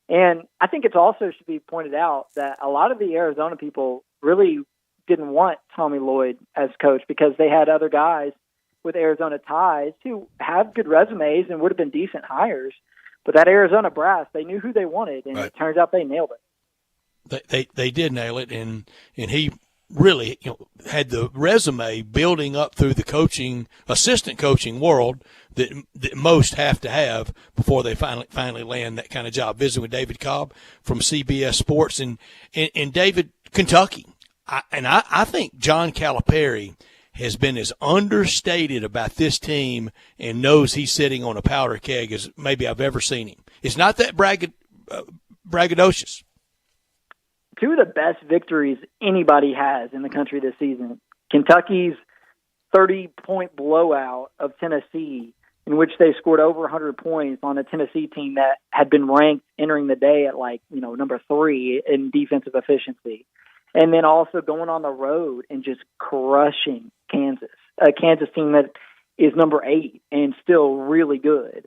S22: And I think it also should be pointed out that a lot of the Arizona people really didn't want Tommy Lloyd as coach, because they had other guys with Arizona ties who have good resumes and would have been decent hires. But that Arizona brass, they knew who they wanted, and It turns out they nailed it.
S1: They did nail it, and he really had the resume building up through the assistant coaching world that most have to have before they finally land that kind of job. Visiting with David Cobb from CBS Sports, and David, Kentucky. I think John Calipari has been as understated about this team and knows he's sitting on a powder keg as maybe I've ever seen him. It's not that braggadocious.
S22: 2 of the best victories anybody has in the country this season. Kentucky's 30-point blowout of Tennessee, in which they scored over 100 points on a Tennessee team that had been ranked entering the day at number 3 in defensive efficiency. And then also going on the road and just crushing Kansas, a Kansas team that is number 8 and still really good.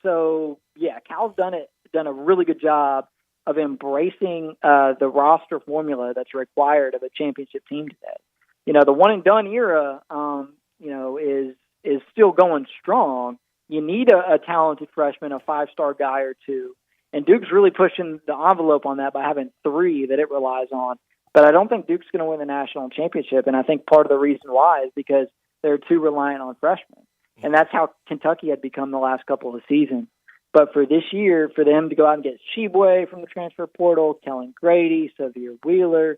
S22: So yeah, Cal's done a really good job of embracing the roster formula that's required of a championship team today. The one and done era, is still going strong. You need a talented freshman, a 5-star guy or 2, and Duke's really pushing the envelope on that by having 3 that it relies on. But I don't think Duke's going to win the national championship, and I think part of the reason why is because they're too reliant on freshmen. And that's how Kentucky had become the last couple of seasons. But for this year, for them to go out and get Sheboy from the transfer portal, Kellen Grady, Xavier Wheeler,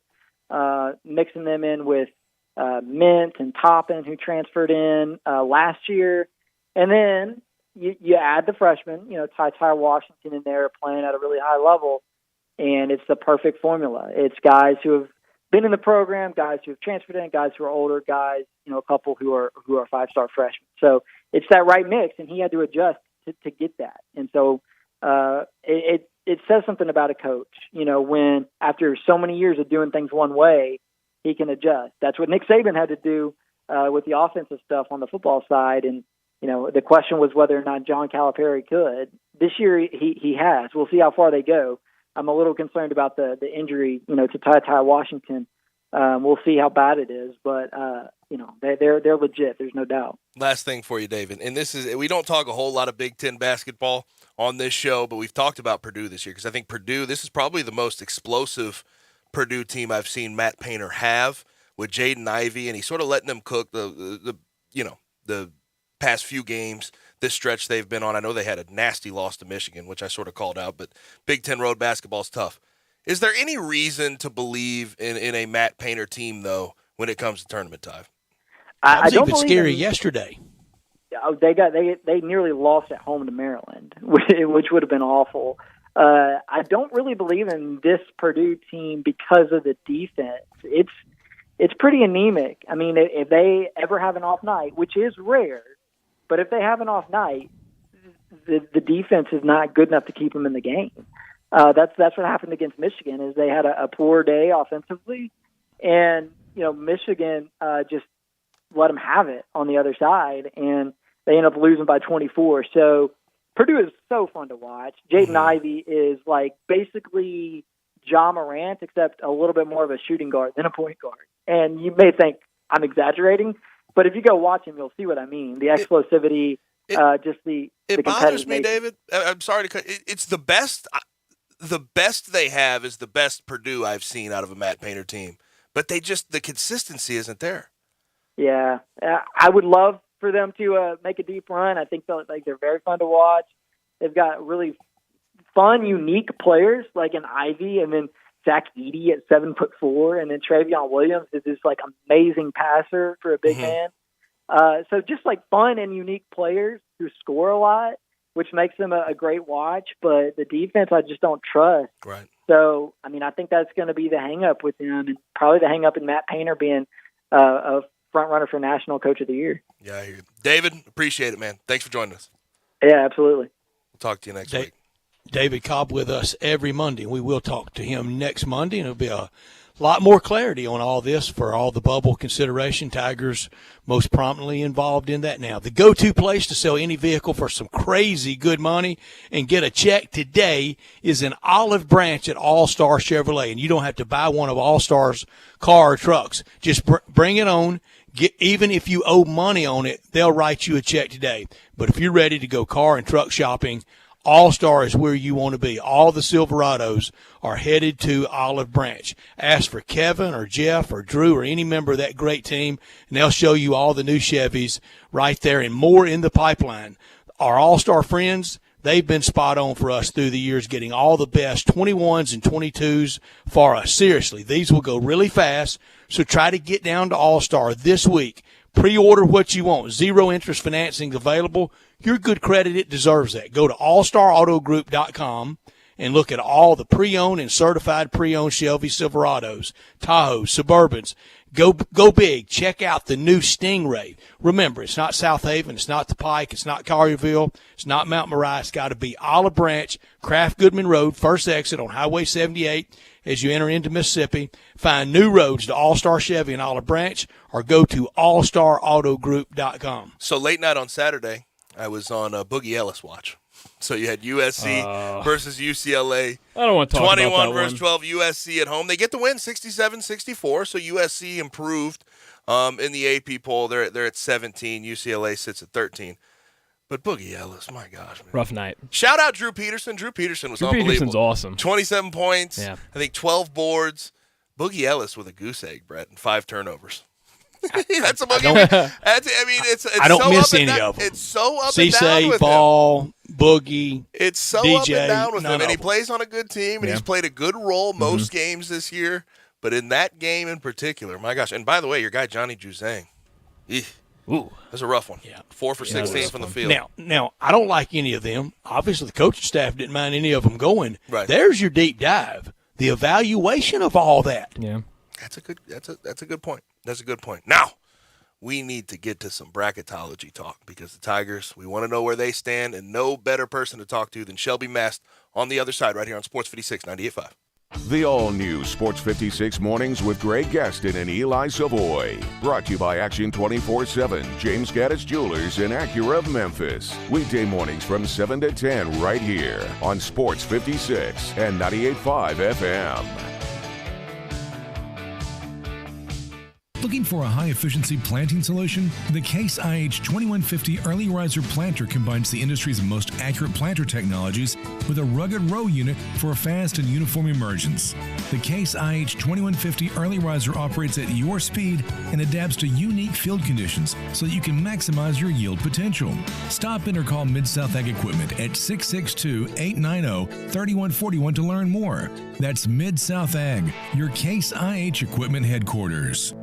S22: mixing them in with Mint and Toppin, who transferred in last year. And then you add the freshmen, Ty Washington in there playing at a really high level, and it's the perfect formula. It's guys who have been in the program, guys who have transferred in, guys who are older, guys, a couple who are 5-star freshmen. So it's that right mix, and he had to adjust to get that. And so it says something about a coach, when after so many years of doing things one way, he can adjust. That's what Nick Saban had to do with the offensive stuff on the football side. And, the question was whether or not John Calipari could. This year he has. We'll see how far they go. I'm a little concerned about the injury, to Ty Washington. We'll see how bad it is, but they're legit. There's no doubt.
S2: Last thing for you, David, and we don't talk a whole lot of Big Ten basketball on this show, but we've talked about Purdue this year because I think Purdue, this is probably the most explosive Purdue team I've seen Matt Painter have with Jaden Ivey, and he's sort of letting them cook the past few games, this stretch they've been on. I know they had a nasty loss to Michigan, which I sort of called out, but Big Ten road basketball is tough. Is there any reason to believe in a Matt Painter team, though, when it comes to tournament time?
S1: I was even scary yesterday.
S22: They nearly lost at home to Maryland, which would have been awful. I don't really believe in this Purdue team because of the defense. It's pretty anemic. I mean, if they ever have an off night, which is rare, but if they have an off night, the defense is not good enough to keep them in the game. That's what happened against Michigan. Is they had a poor day offensively, and Michigan just let them have it on the other side, and they end up losing by 24. So Purdue is so fun to watch. Jaden Ivey is like basically Ja Morant, except a little bit more of a shooting guard than a point guard. And you may think I'm exaggerating, but if you go watch him, you'll see what I mean. The explosivity, just the
S2: It bothers me, David. I'm sorry to cut. It's the best. The best they have is the best Purdue I've seen out of a Matt Painter team, but the consistency isn't there.
S22: Yeah, I would love for them to make a deep run. I think they're very fun to watch. They've got really fun, unique players like an Ivy, and then Zach Edey at 7'4", and then Travion Williams is this like amazing passer for a big man. So just like fun and unique players who score a lot, which makes them a great watch. But the defense, I just don't trust.
S2: Right.
S22: So I mean, I think that's going to be the hang up with them, and probably the hang up in Matt Painter being a front runner for National Coach of the Year.
S2: Yeah, I hear you. David, appreciate it, man. Thanks for joining us.
S22: Yeah, absolutely.
S2: We'll talk to you next week.
S1: David Cobb with us every Monday. We will talk to him next Monday, and it'll be a lot more clarity on all this for all the bubble consideration. Tigers most prominently involved in that now. The go-to place to sell any vehicle for some crazy good money and get a check today is in Olive Branch at All-Star Chevrolet, and you don't have to buy one of All-Star's car or trucks. Just bring it on. Even if you owe money on it, they'll write you a check today. But if you're ready to go car and truck shopping, All-Star is where you want to be. All the Silverados are headed to Olive Branch. Ask for Kevin or Jeff or Drew or any member of that great team, and they'll show you all the new Chevys right there and more in the pipeline. Our All-Star friends, they've been spot on for us through the years, getting all the best 21s and 22s for us. Seriously, these will go really fast, so try to get down to All-Star this week. Pre-order what you want. Zero interest financing available. Your good credit, it deserves that. Go to allstarautogroup.com and look at all the pre-owned and certified pre-owned Chevy Silverados, Tahoes, Suburbans. Go big. Check out the new Stingray. Remember, it's not South Haven. It's not the Pike. It's not Collierville. It's not Mount Moriah. It's got to be Olive Branch, Kraft Goodman Road, first exit on Highway 78 as you enter into Mississippi. Find new roads to All-Star Chevy in Olive Branch or go to allstarautogroup.com.
S2: So late night on Saturday, I was on Boogie Ellis watch. So you had USC versus UCLA.
S4: I don't want to talk
S2: 21
S4: about that
S2: versus 12, USC at home. They get the win 67-64, so USC improved in the AP poll. They're at 17. UCLA sits at 13. But Boogie Ellis, my gosh, man.
S4: Rough night.
S2: Shout out Drew Peterson. Drew Peterson was unbelievable.
S4: Peterson's awesome.
S2: 27 points.
S4: Yeah.
S2: I think 12 boards. Boogie Ellis with a goose egg, Brett, and 5 turnovers. That's a Boogie. It's
S1: I don't
S2: so
S1: miss
S2: up and
S1: any
S2: down.
S1: of them.
S2: It's so up
S1: Cisse,
S2: and down with
S1: Ball,
S2: him.
S1: Boogie,
S2: It's so
S1: DJ,
S2: up and down with
S1: none
S2: him, and he
S1: of them.
S2: plays on a good team, and he's played a good role most games this year. But in that game in particular, my gosh. And by the way, your guy Johnny Juzang, that's a rough one.
S1: Yeah.
S2: 4 for 16 from the field.
S1: Now, I don't like any of them. Obviously, the coaching staff didn't mind any of them going.
S2: Right.
S1: There's your deep dive, the evaluation of all that.
S4: Yeah.
S2: That's a good point. That's a good point. Now, we need to get to some bracketology talk because the Tigers, we want to know where they stand, and no better person to talk to than Shelby Mast on the other side right here on Sports 56 98.5.
S3: The all-new Sports 56 Mornings with Greg Gaston and Eli Savoy. Brought to you by Action 24/7, James Gaddis Jewelers, and Acura of Memphis. Weekday mornings from 7 to 10 right here on Sports 56 and 98.5 FM.
S9: Looking for a high-efficiency planting solution? The Case IH 2150 Early Riser Planter combines the industry's most accurate planter technologies with a rugged row unit for a fast and uniform emergence. The Case IH 2150 Early Riser operates at your speed and adapts to unique field conditions so that you can maximize your yield potential. Stop in or call Mid-South Ag Equipment at 662-890-3141 to learn more. That's Mid-South Ag, your Case IH Equipment headquarters.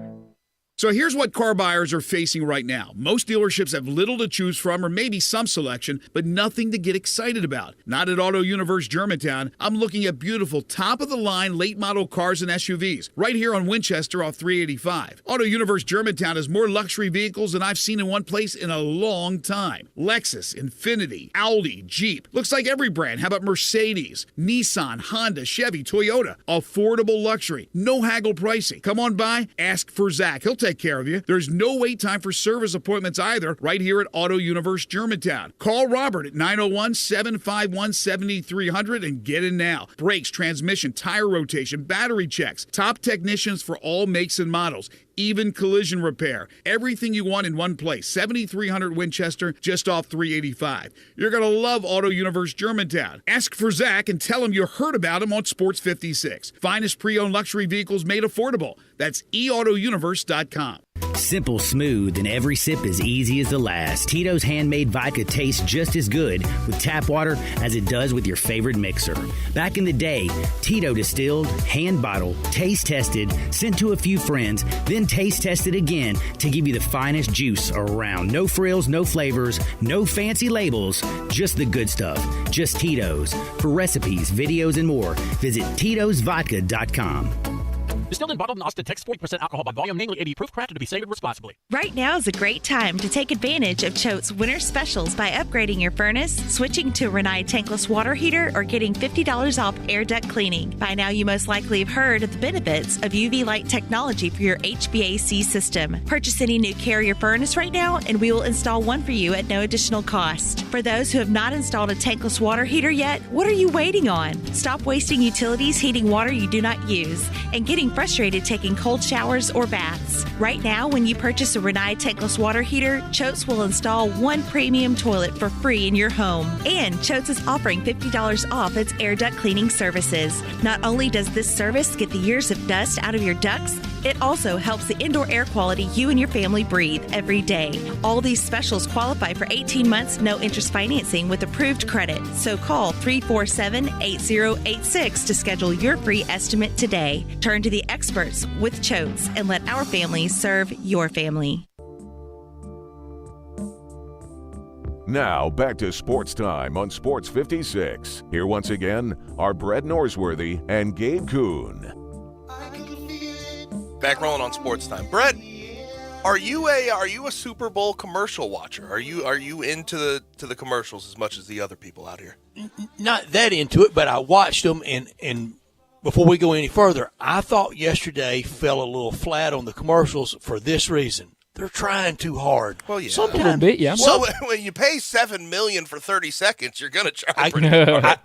S5: So here's what car buyers are facing right now. Most dealerships have little to choose from or maybe some selection, but nothing to get excited about. Not at Auto Universe Germantown. I'm looking at beautiful top-of-the-line late-model cars and SUVs right here on Winchester off 385. Auto Universe Germantown has more luxury vehicles than I've seen in one place in a long time. Lexus, Infiniti, Audi, Jeep. Looks like every brand. How about Mercedes, Nissan, Honda, Chevy, Toyota? Affordable luxury. No haggle pricing. Come on by, ask for Zach. He'll take care of you. There's no wait time for service appointments either right here at Auto Universe Germantown. Call Robert at 901-751-7300 and get in now. Brakes, transmission, tire rotation, battery checks. Top technicians for all makes and models. Even collision repair. Everything you want in one place. 7300 Winchester, just off 385. You're going to love Auto Universe Germantown. Ask for Zach and tell him you heard about him on Sports 56. Finest pre-owned luxury vehicles made affordable. That's eautouniverse.com.
S6: Simple, smooth, and every sip as easy as the last. Tito's handmade vodka tastes just as good with tap water as it does with your favorite mixer. Back in the day, Tito distilled, hand bottled, taste tested, sent to a few friends, then taste tested again to give you the finest juice around. No frills, no flavors, no fancy labels, just the good stuff. Just Tito's. For recipes, videos, and more, visit Tito'sVodka.com.
S12: Distilled and bottled in Austin, Texas, 40% alcohol by volume, namely 80 proof, crafted to be savored responsibly.
S14: Right now is a great time to take advantage of Choate's winter specials by upgrading your furnace, switching to a Rinnai tankless water heater, or getting $50 off air duct cleaning. By now, you most likely have heard of the benefits of UV light technology for your HVAC system. Purchase any new Carrier furnace right now, and we will install one for you at no additional cost. For those who have not installed a tankless water heater yet, what are you waiting on? Stop wasting utilities heating water you do not use and getting frustrated taking cold showers or baths. Right now, when you purchase a Rinnai tankless water heater, Choate's will install one premium toilet for free in your home. And Choate's is offering $50 off its air duct cleaning services. Not only does this service get the years of dust out of your ducts, it also helps the indoor air quality you and your family breathe every day. All these specials qualify for 18 months, no interest financing with approved credit. So call 347-8086 to schedule your free estimate today. Turn to the experts with Choate's and let our family serve your family.
S3: Now back to Sports Time on Sports 56. Here once again are Brett Norsworthy and Gabe Kuhn.
S2: Back rolling on Sports Time. Brett, are you a Super Bowl commercial watcher? Are you into the commercials as much as the other people out here?
S1: Not that into it, but I watched them, and before we go any further, I thought yesterday fell a little flat on the commercials for this reason. They're trying too hard.
S2: Well, yeah.
S1: Sometimes,
S4: a little bit, yeah.
S2: So when you pay $7 million for 30 seconds, you're going to try pretty hard.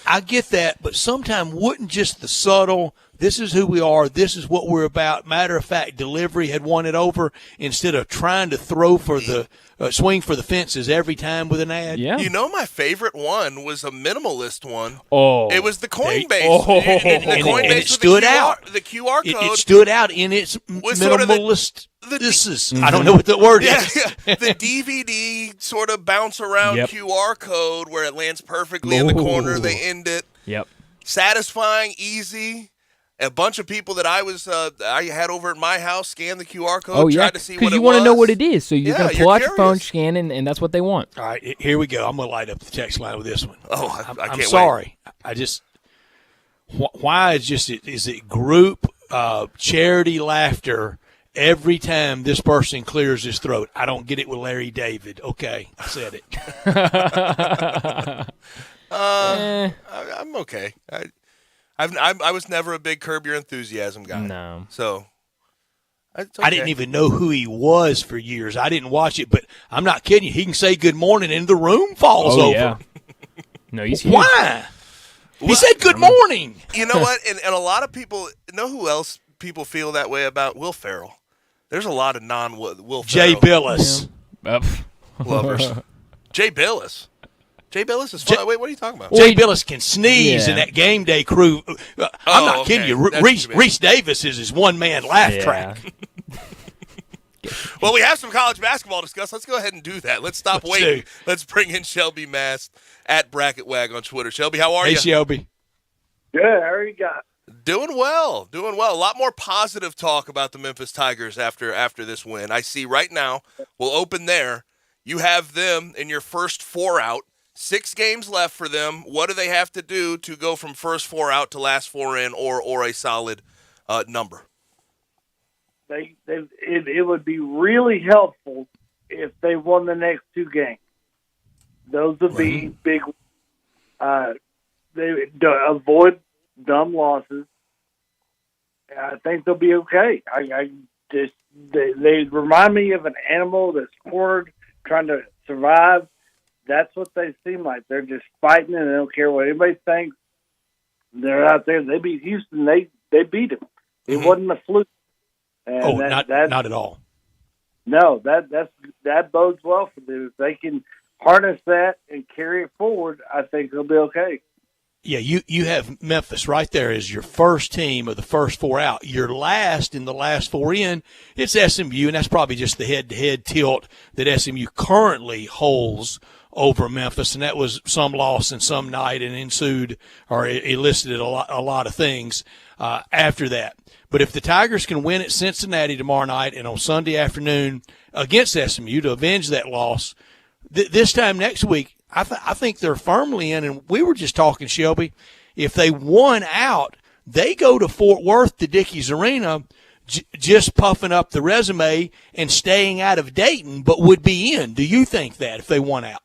S1: I get that, but sometimes wouldn't just the subtle, this is who we are, this is what we're about, matter of fact, delivery had won it over instead of trying to throw for the swing for the fences every time with an ad?
S4: Yeah.
S2: You know, my favorite one was a minimalist one.
S1: Oh.
S2: It was the Coinbase.
S1: The
S2: Coinbase
S1: and it stood out.
S2: The QR code.
S1: It stood out in its minimalist. I don't know what the word is.
S2: The DVD sort of bounce around QR code where it lands perfectly in the corner. They end it.
S4: Yep.
S2: Satisfying, easy. A bunch of people that I had over at my house scanned the QR code, tried to see what it was.
S4: because you want to know what it is. So you're going to pull out your phone,
S2: curious.
S4: scan, and that's what they want.
S1: All right, here we go. I'm going to light up the text line with this one.
S2: Oh, I can't
S1: I'm
S2: wait.
S1: sorry. I just why is it group charity laughter every time this person clears his throat? I don't get it with Larry David. Okay, I said it.
S2: I'm okay. I was never a big Curb Your Enthusiasm guy.
S4: No.
S2: So it's
S1: I didn't even know who he was for years. I didn't watch it, but I'm not kidding you. He can say good morning and the room falls over.
S4: Yeah. No, he's huge.
S1: Why? He said good morning.
S2: You know what? And a lot of people know who else people feel that way about? Will Ferrell. There's a lot of non-Will Ferrell.
S1: Jay Billis.
S2: Lovers. Jay Billis. Jay Billis is fun. Wait, what are you talking about?
S1: Jay Billis can sneeze, and that game day crew. I'm not kidding you. Reese Davis is his one-man laugh track.
S2: Well, we have some college basketball to discuss. Let's go ahead and do that. Let's stop waiting. Let's bring in Shelby Mast at Bracket Wag on Twitter. Shelby, how are you?
S1: Hey, Shelby.
S22: Good. How are you guys?
S2: Doing well. Doing well. A lot more positive talk about the Memphis Tigers after this win. I see right now, we'll open there. You have them in your first 4 out. 6 games left for them. What do they have to do to go from first 4 out to last 4 in or a solid number?
S22: It would be really helpful if they won the next 2 games. Those would be big. They avoid dumb losses. I think they'll be okay. They remind me of an animal that's cornered, trying to survive. That's what they seem like. They're just fighting, and they don't care what anybody thinks. They're out there. They beat Houston. They beat them. It wasn't a fluke. And
S1: not at all.
S22: No, that bodes well for them. If they can harness that and carry it forward, I think they'll be okay.
S1: Yeah, you have Memphis right there as your first team of the first 4 out. Your last in the last 4 in, it's SMU, and that's probably just the head-to-head tilt that SMU currently holds over Memphis, and that was some loss and some night and ensued or elicited a lot of things after that. But if the Tigers can win at Cincinnati tomorrow night and on Sunday afternoon against SMU to avenge that loss, this time next week, I think they're firmly in. And we were just talking, Shelby, if they won out, they go to Fort Worth to Dickies Arena just puffing up the resume and staying out of Dayton, but would be in. Do you think that if they won out?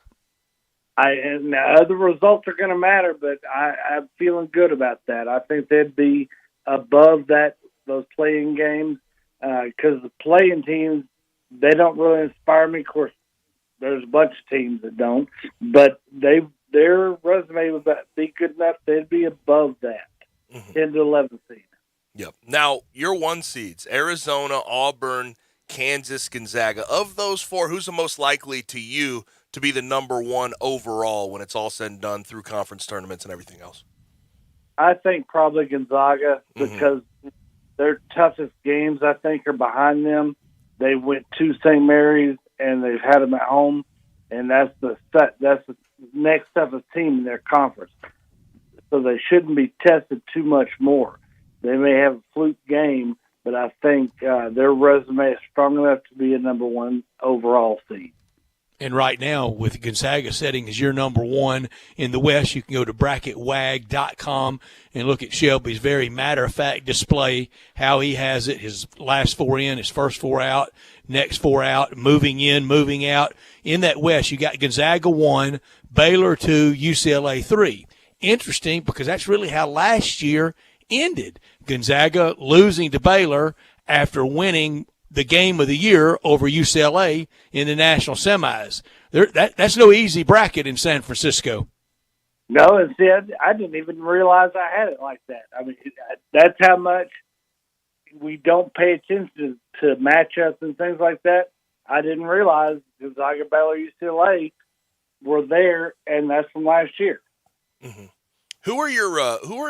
S22: The results are going to matter, but I'm feeling good about that. I think they'd be above those playing games because the playing teams, they don't really inspire me. Of course, there's a bunch of teams that don't, but their resume would be good enough. They'd be above that, 10 to 11 seed.
S2: Yep. Now, your 1 seeds, Arizona, Auburn, Kansas, Gonzaga. Of those 4, who's the most likely to you to be the number 1 overall when it's all said and done through conference tournaments and everything else?
S22: I think probably Gonzaga because their toughest games, I think, are behind them. They went to St. Mary's, and they've had them at home, and that's the next toughest team in their conference. So they shouldn't be tested too much more. They may have a fluke game, but I think their resume is strong enough to be a number 1 overall seed.
S1: And right now, with Gonzaga setting as your number 1 in the West, you can go to bracketwag.com and look at Shelby's very matter-of-fact display, how he has it, his last 4 in, his first 4 out, next 4 out, moving in, moving out. In that West, you got Gonzaga 1, Baylor 2, UCLA 3. Interesting because that's really how last year ended. Gonzaga losing to Baylor after winning the game of the year over UCLA in the national semis. That's no easy bracket in San Francisco.
S22: No, and see, I didn't even realize I had it like that. I mean, that's how much we don't pay attention to matchups and things like that. I didn't realize Gonzaga, Baylor, UCLA were there, and that's from last year.
S2: Mm-hmm. Who are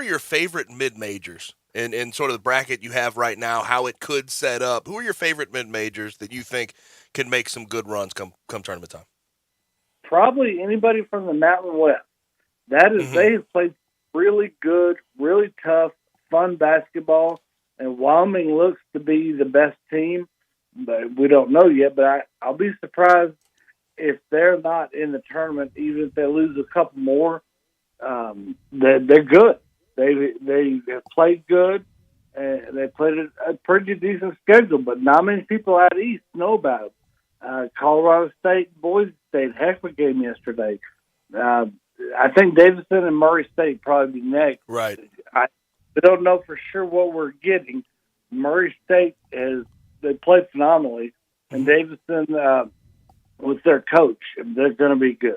S2: your favorite mid majors? In sort of the bracket you have right now, how it could set up, who are your favorite mid-majors that you think can make some good runs come tournament time?
S22: Probably anybody from the Mountain West. That is, they have played really good, really tough, fun
S7: fun basketball, and Wyoming looks to be the best team, but we don't know yet. But I'll be surprised if they're not in the tournament, even if they lose a couple more. They're good. They have played good, and they played a pretty decent schedule, but not many people out east know about it. Colorado State, Boise State, heck of a game yesterday. I think Davidson and Murray State probably be next.
S2: Right.
S7: I don't know for sure what we're getting. Murray State they played phenomenally, and Davidson with their coach, they're going to be good.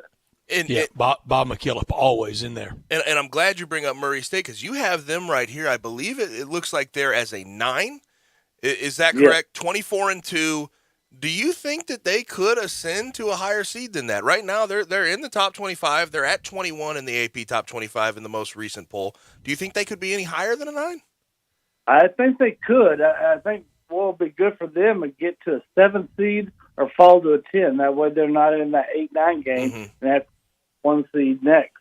S1: Bob McKillop always in there.
S2: And I'm glad you bring up Murray State because you have them right here. I believe it looks like they're as a 9. Is that correct? 24-2. Do you think that they could ascend to a higher seed than that? Right now, they're in the top 25. They're at 21 in the AP top 25 in the most recent poll. Do you think they could be any higher than a 9?
S7: I think they could. I think what will be good for them is get to a 7 seed or fall to a 10. That way they're not in that 8-9 game, and that's 1 seed next.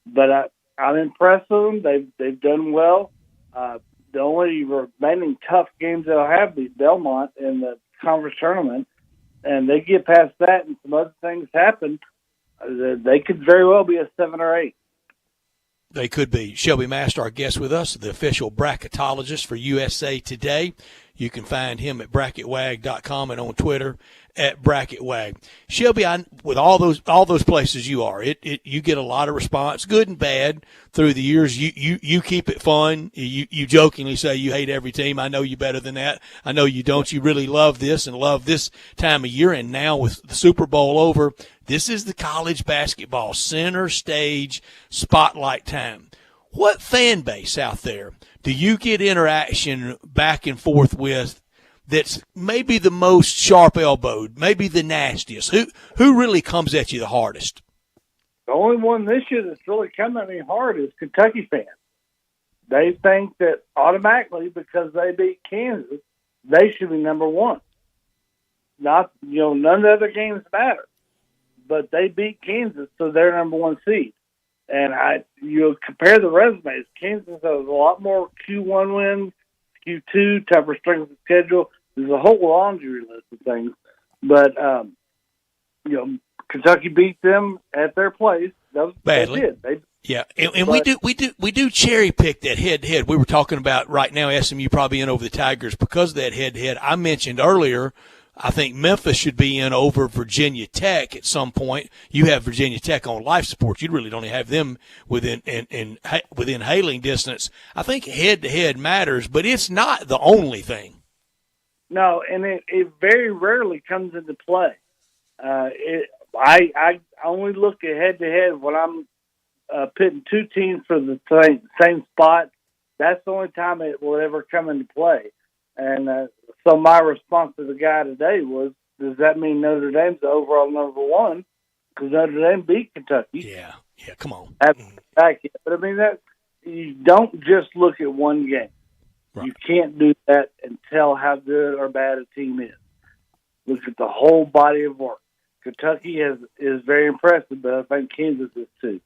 S7: But I'm impressed with them. They've done well. The only remaining tough games they'll have is Belmont in the conference tournament, and they get past that and some other things happen, they could very well be a 7 or 8.
S1: They could be. Shelby Master, our guest with us, the official bracketologist for USA Today. You can find him at bracketwag.com and on Twitter at bracketwag. Shelby, with all those places you are, you get a lot of response, good and bad, through the years. You keep it fun. You jokingly say you hate every team. I know you better than that. I know you don't. You really love this and love this time of year. And now with the Super Bowl over, this is the college basketball center stage spotlight time. What fan base out there do you get interaction back and forth with that's maybe the most sharp-elbowed, maybe the nastiest? Who really comes at you the hardest?
S7: The only one this year that's really come at me hard is Kentucky fans. They think that automatically because they beat Kansas, they should be number 1. None of the other games matter, but they beat Kansas, so they're number 1 seed. And you compare the resumes. Kansas has a lot more Q1 wins, Q2, tougher strength of schedule. There's a whole laundry list of things. But, Kentucky beat them at their place.
S1: Badly.
S7: They did.
S1: Yeah, and we do cherry pick that head-to-head. We were talking about right now SMU probably in over the Tigers because of that head-to-head. I mentioned earlier, I think Memphis should be in over Virginia Tech at some point. You have Virginia Tech on life support. You really don't have them within hailing distance. I think head-to-head matters, but it's not the only thing.
S7: No, and it very rarely comes into play. I only look at head-to-head when I'm pitting 2 teams for the same spot. That's the only time it will ever come into play. And so my response to the guy today was, does that mean Notre Dame's the overall number 1? Because Notre Dame beat Kentucky.
S1: Yeah, come on.
S7: But I mean, you don't just look at one game. Right. You can't do that and tell how good or bad a team is. Look at the whole body of work. Kentucky is very impressive, but I think Kansas is too.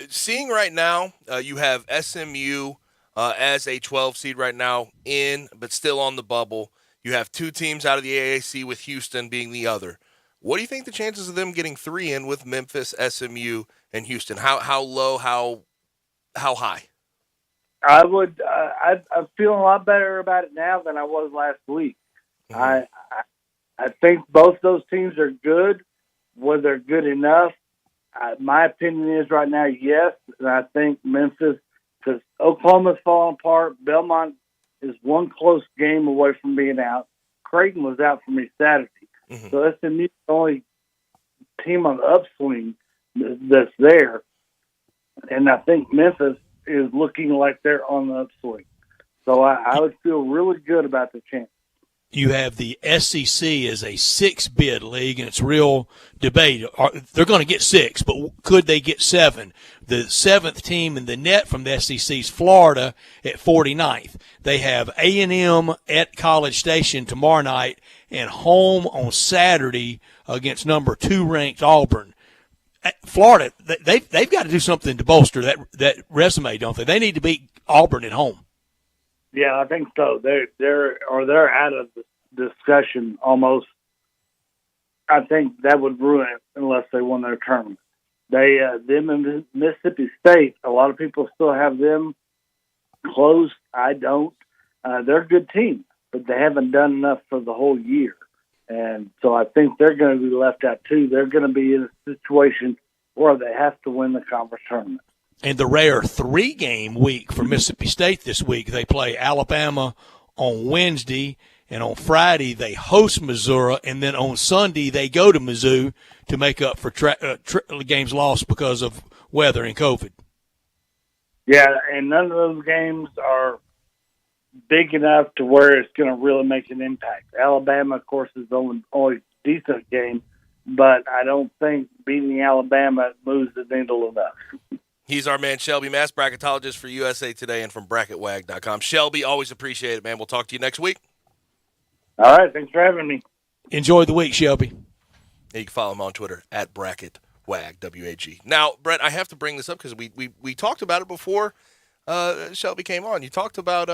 S2: Seeing right now, you have SMU as a 12 seed right now but still on the bubble. You have 2 teams out of the AAC with Houston being the other. What do you think the chances of them getting 3 in with Memphis, SMU, and Houston? How low, how high?
S7: I would. I'm feeling a lot better about it now than I was last week. Mm-hmm. I think both those teams are good. Whether they're good enough, my opinion is right now, yes. And I think Memphis, because Oklahoma's falling apart. Belmont is 1 close game away from being out. Creighton was out for me Saturday. Mm-hmm. So SMU's the only team on the upswing that's there. And I think Memphis is looking like they're on the upswing. So I would feel really good about the chance.
S1: You have the SEC as a 6-bid league, and it's real debate. They're going to get 6, but could they get 7? The 7th team in the net from the SEC is Florida at 49th. They have A&M at College Station tomorrow night and home on Saturday against number 2 ranked Auburn. Florida, they've got to do something to bolster that resume, don't they? They need to beat Auburn at home.
S7: Yeah, I think so. They're out of the discussion almost. I think that would ruin it unless they won their tournament. Them in Mississippi State, a lot of people still have them close. I don't. They're a good team, but they haven't done enough for the whole year. And so I think they're going to be left out too. They're going to be in a situation where they have to win the conference tournament.
S1: And the rare 3-game week for Mississippi State this week, they play Alabama on Wednesday, and on Friday they host Missouri, and then on Sunday they go to Mizzou to make up for games lost because of weather and COVID.
S7: Yeah, and none of those games are big enough to where it's going to really make an impact. Alabama, of course, is the only decent game, but I don't think beating Alabama moves the needle enough.
S2: He's our man, Shelby Mass, bracketologist for USA Today and from bracketwag.com. Shelby, always appreciate it, man. We'll talk to you next week.
S7: All right, thanks for having me.
S1: Enjoy the week, Shelby.
S2: You can follow him on Twitter at bracketwag, WAG. Now, Brett, I have to bring this up because we talked about it before Shelby came on. You talked about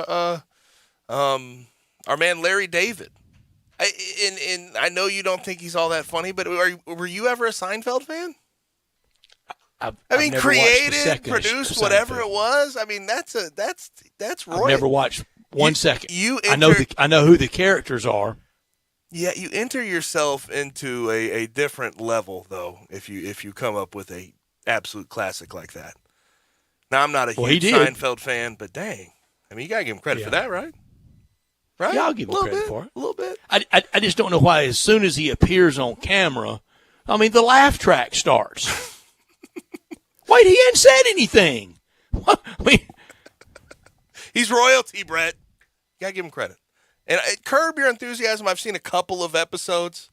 S2: our man Larry David. I know you don't think he's all that funny, but were you ever a Seinfeld fan?
S1: I've
S2: created, produced, whatever it was. I mean, that's Roy.
S1: I've never watched one second. I know who the characters are.
S2: Yeah, you enter yourself into a different level, though, if you come up with a absolute classic like that. Now, I'm not a huge Seinfeld fan, but dang, I mean, you gotta give him credit for that, right? Right?
S1: Yeah, I'll give him credit for it.
S2: A little bit.
S1: I just don't know why. As soon as he appears on camera, I mean, the laugh track starts. Wait, he hadn't said anything. What? I mean,
S2: he's royalty, Brett. You gotta give him credit. And Curb Your Enthusiasm, I've seen a couple of episodes,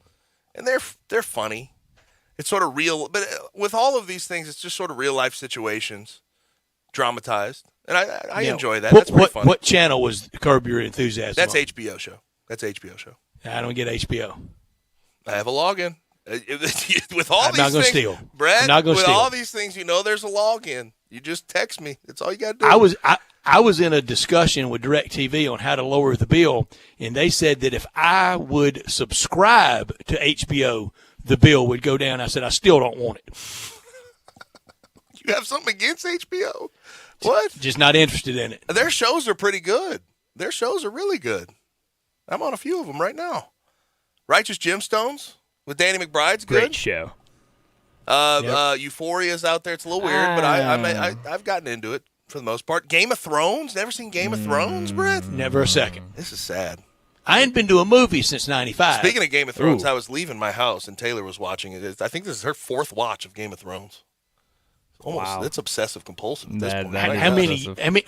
S2: and they're funny. It's sort of real, but with all of these things, it's just sort of real life situations, dramatized, and I enjoy that. That's pretty funny.
S1: What channel was Curb Your Enthusiasm?
S2: That's
S1: on?
S2: HBO show. That's HBO show.
S1: I don't get HBO.
S2: I have a login. With all
S1: I'm
S2: these
S1: not gonna
S2: things,
S1: steal.
S2: Brett,
S1: I'm not gonna
S2: with
S1: steal.
S2: all these things, there's a login. You just text me. That's all you got to do.
S1: I was in a discussion with DirecTV on how to lower the bill, and they said that if I would subscribe to HBO, the bill would go down. I said, I still don't want it.
S2: You have something against HBO? What?
S1: Just not interested in it.
S2: Their shows are pretty good. Their shows are really good. I'm on a few of them right now. Righteous Gemstones with Danny McBride's good.
S4: Great show.
S2: Euphoria's out there. It's a little weird, but I've gotten into it for the most part. Game of Thrones? Never seen Game of Thrones, Brett?
S1: Never a second.
S2: This is sad.
S1: I ain't been to a movie since 95.
S2: Speaking of Game of Thrones, I was leaving my house and Taylor was watching it. I think this is her 4th watch of Game of Thrones. Almost, it's obsessive compulsive at this point.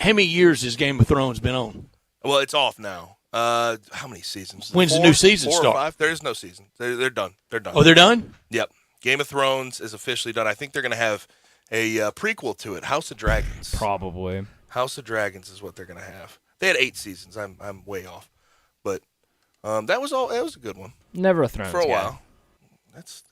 S1: How many years has Game of Thrones been on?
S2: Well, it's off now. How many seasons?
S1: When's the new season
S2: 4
S1: start?
S2: or 5? There is no season. They're done. They're done.
S1: Oh, they're done?
S2: Yep. Game of Thrones is officially done. I think they're going to have a prequel to it, House of Dragons.
S4: Probably.
S2: House of Dragons is what they're going to have. They had 8 seasons. I'm way off, but that was all. That was a good one.
S4: Never a Thrones
S2: for a
S4: guy.
S2: while. That's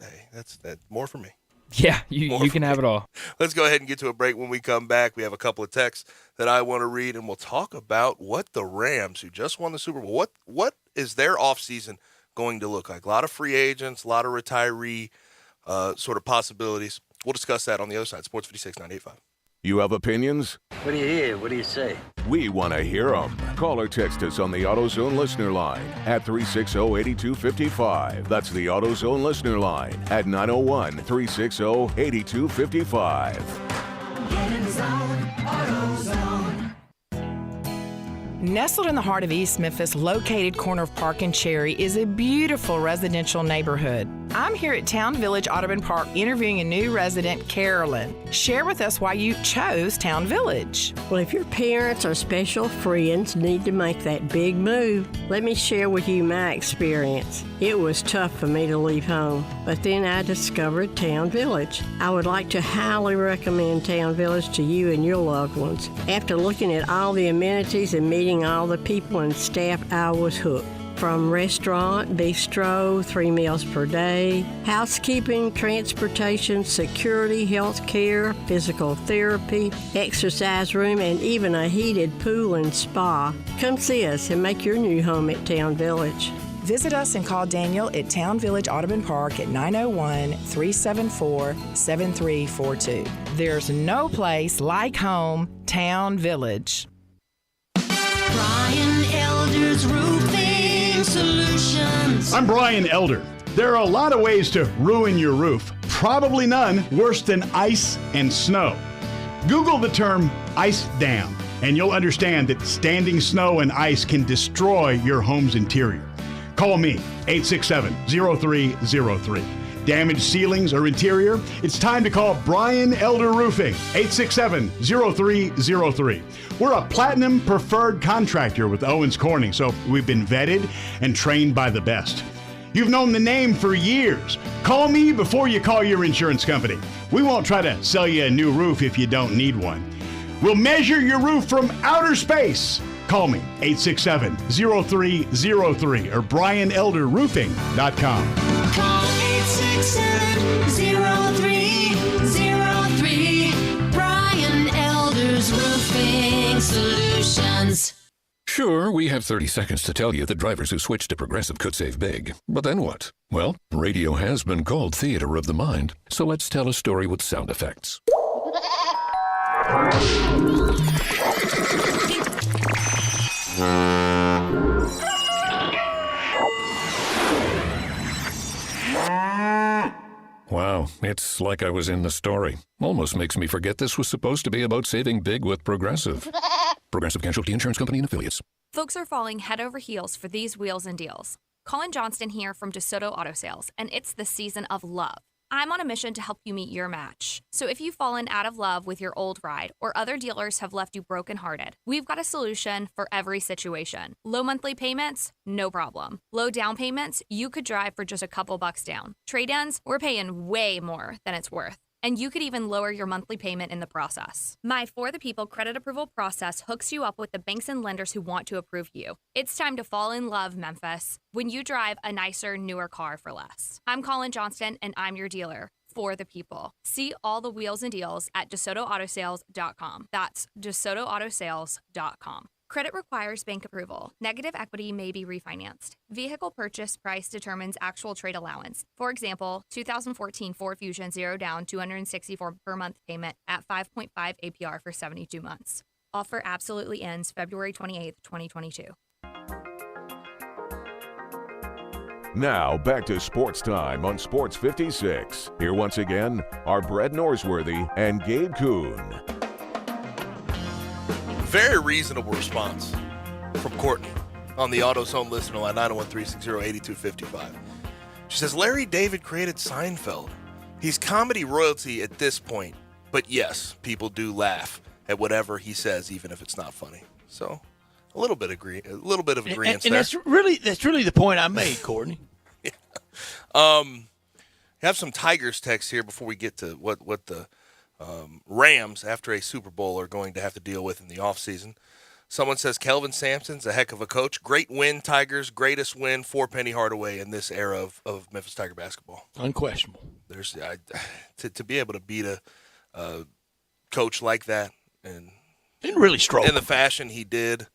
S2: more for me.
S4: Yeah, you can have it all.
S2: Let's go ahead and get to a break. When we come back, we have a couple of texts that I want to read, and we'll talk about what the Rams, who just won the Super Bowl, what is their offseason going to look like? A lot of free agents, a lot of retiree sort of possibilities. We'll discuss that on the other side. Sports 56 98.5.
S3: You have opinions?
S8: What do you hear? What do you say?
S3: We want to hear them. Call or text us on the AutoZone listener line at 360-8255. That's the AutoZone listener line at 901-360-8255.
S10: Get in the zone, AutoZone.
S23: Nestled in the heart of East Memphis, located corner of Park and Cherry, is a beautiful residential neighborhood. I'm here at Town Village Audubon Park interviewing a new resident, Carolyn. Share with us why you chose Town Village.
S24: Well, if your parents or special friends need to make that big move, let me share with you my experience. It was tough for me to leave home, but then I discovered Town Village. I would like to highly recommend Town Village to you and your loved ones. After looking at all the amenities and meeting all the people and staff, I was hooked. From restaurant, bistro, 3 meals per day, housekeeping, transportation, security, health care, physical therapy, exercise room, and even a heated pool and spa. Come see us and make your new home at Town Village.
S23: Visit us and call Daniel at Town Village Audubon Park at 901-374-7342. There's no place like home, Town Village.
S10: Brian Elder's Roofing Solutions.
S8: I'm Brian Elder. There are a lot of ways to ruin your roof. Probably none worse than ice and snow. Google the term ice dam, and you'll understand that standing snow and ice can destroy your home's interior. Call me, 867-0303. Damaged ceilings or interior? It's time to call Brian Elder Roofing, 867-0303. We're a platinum preferred contractor with Owens Corning, so we've been vetted and trained by the best. You've known the name for years. Call me before you call your insurance company. We won't try to sell you a new roof if you don't need one. We'll measure your roof from outer space. Call me, 867-0303 or BrianElderRoofing.com.
S10: Call 867-0303. Brian Elder's Roofing Solutions.
S15: Sure, we have 30 seconds to tell you that drivers who switch to Progressive could save big. But then what? Well, radio has been called theater of the mind, so let's tell a story with sound effects. Wow, it's like I was in the story. Almost makes me forget this was supposed to be about saving big with Progressive. Progressive Casualty Insurance Company and Affiliates.
S11: Folks are falling head over heels for these wheels and deals. Colin Johnston here from DeSoto Auto Sales, and it's the season of love. I'm on a mission to help you meet your match. So if you've fallen out of love with your old ride or other dealers have left you brokenhearted, we've got a solution for every situation. Low monthly payments? No problem. Low down payments? You could drive for just a couple bucks down. Trade-ins? We're paying way more than it's worth. And you could even lower your monthly payment in the process. My For the People credit approval process hooks you up with the banks and lenders who want to approve you. It's time to fall in love, Memphis, when you drive a nicer, newer car for less. I'm Colin Johnston, and I'm your dealer. For the People. See all the wheels and deals at DeSotoAutosales.com. That's DeSotoAutosales.com. Credit requires bank approval. Negative equity may be refinanced. Vehicle purchase price determines actual trade allowance. For example, 2014 Ford Fusion 0 down, $264 per month payment at 5.5 APR for 72 months. Offer absolutely ends February 28th, 2022.
S3: Now, back to Sports Time on Sports 56. Here once again are Brett Norsworthy and Gabe Kuhn.
S2: Very reasonable response from Courtney on the AutoZone listener line, 901-360-8255. She says, Larry David created Seinfeld. He's comedy royalty at this point, but yes, people do laugh at whatever he says, even if it's not funny. So, a little bit of agreement
S1: and
S2: there.
S1: that's really the point I made, Courtney.
S2: Yeah. Have some Tigers text here before we get to what the Rams, after a Super Bowl, are going to have to deal with in the offseason. Someone says Kelvin Sampson's a heck of a coach. Great win, Tigers. Greatest win for Penny Hardaway in this era of Memphis Tiger basketball.
S1: Unquestionable.
S2: To be able to beat a coach like that and
S1: really strong
S2: in the fashion he did,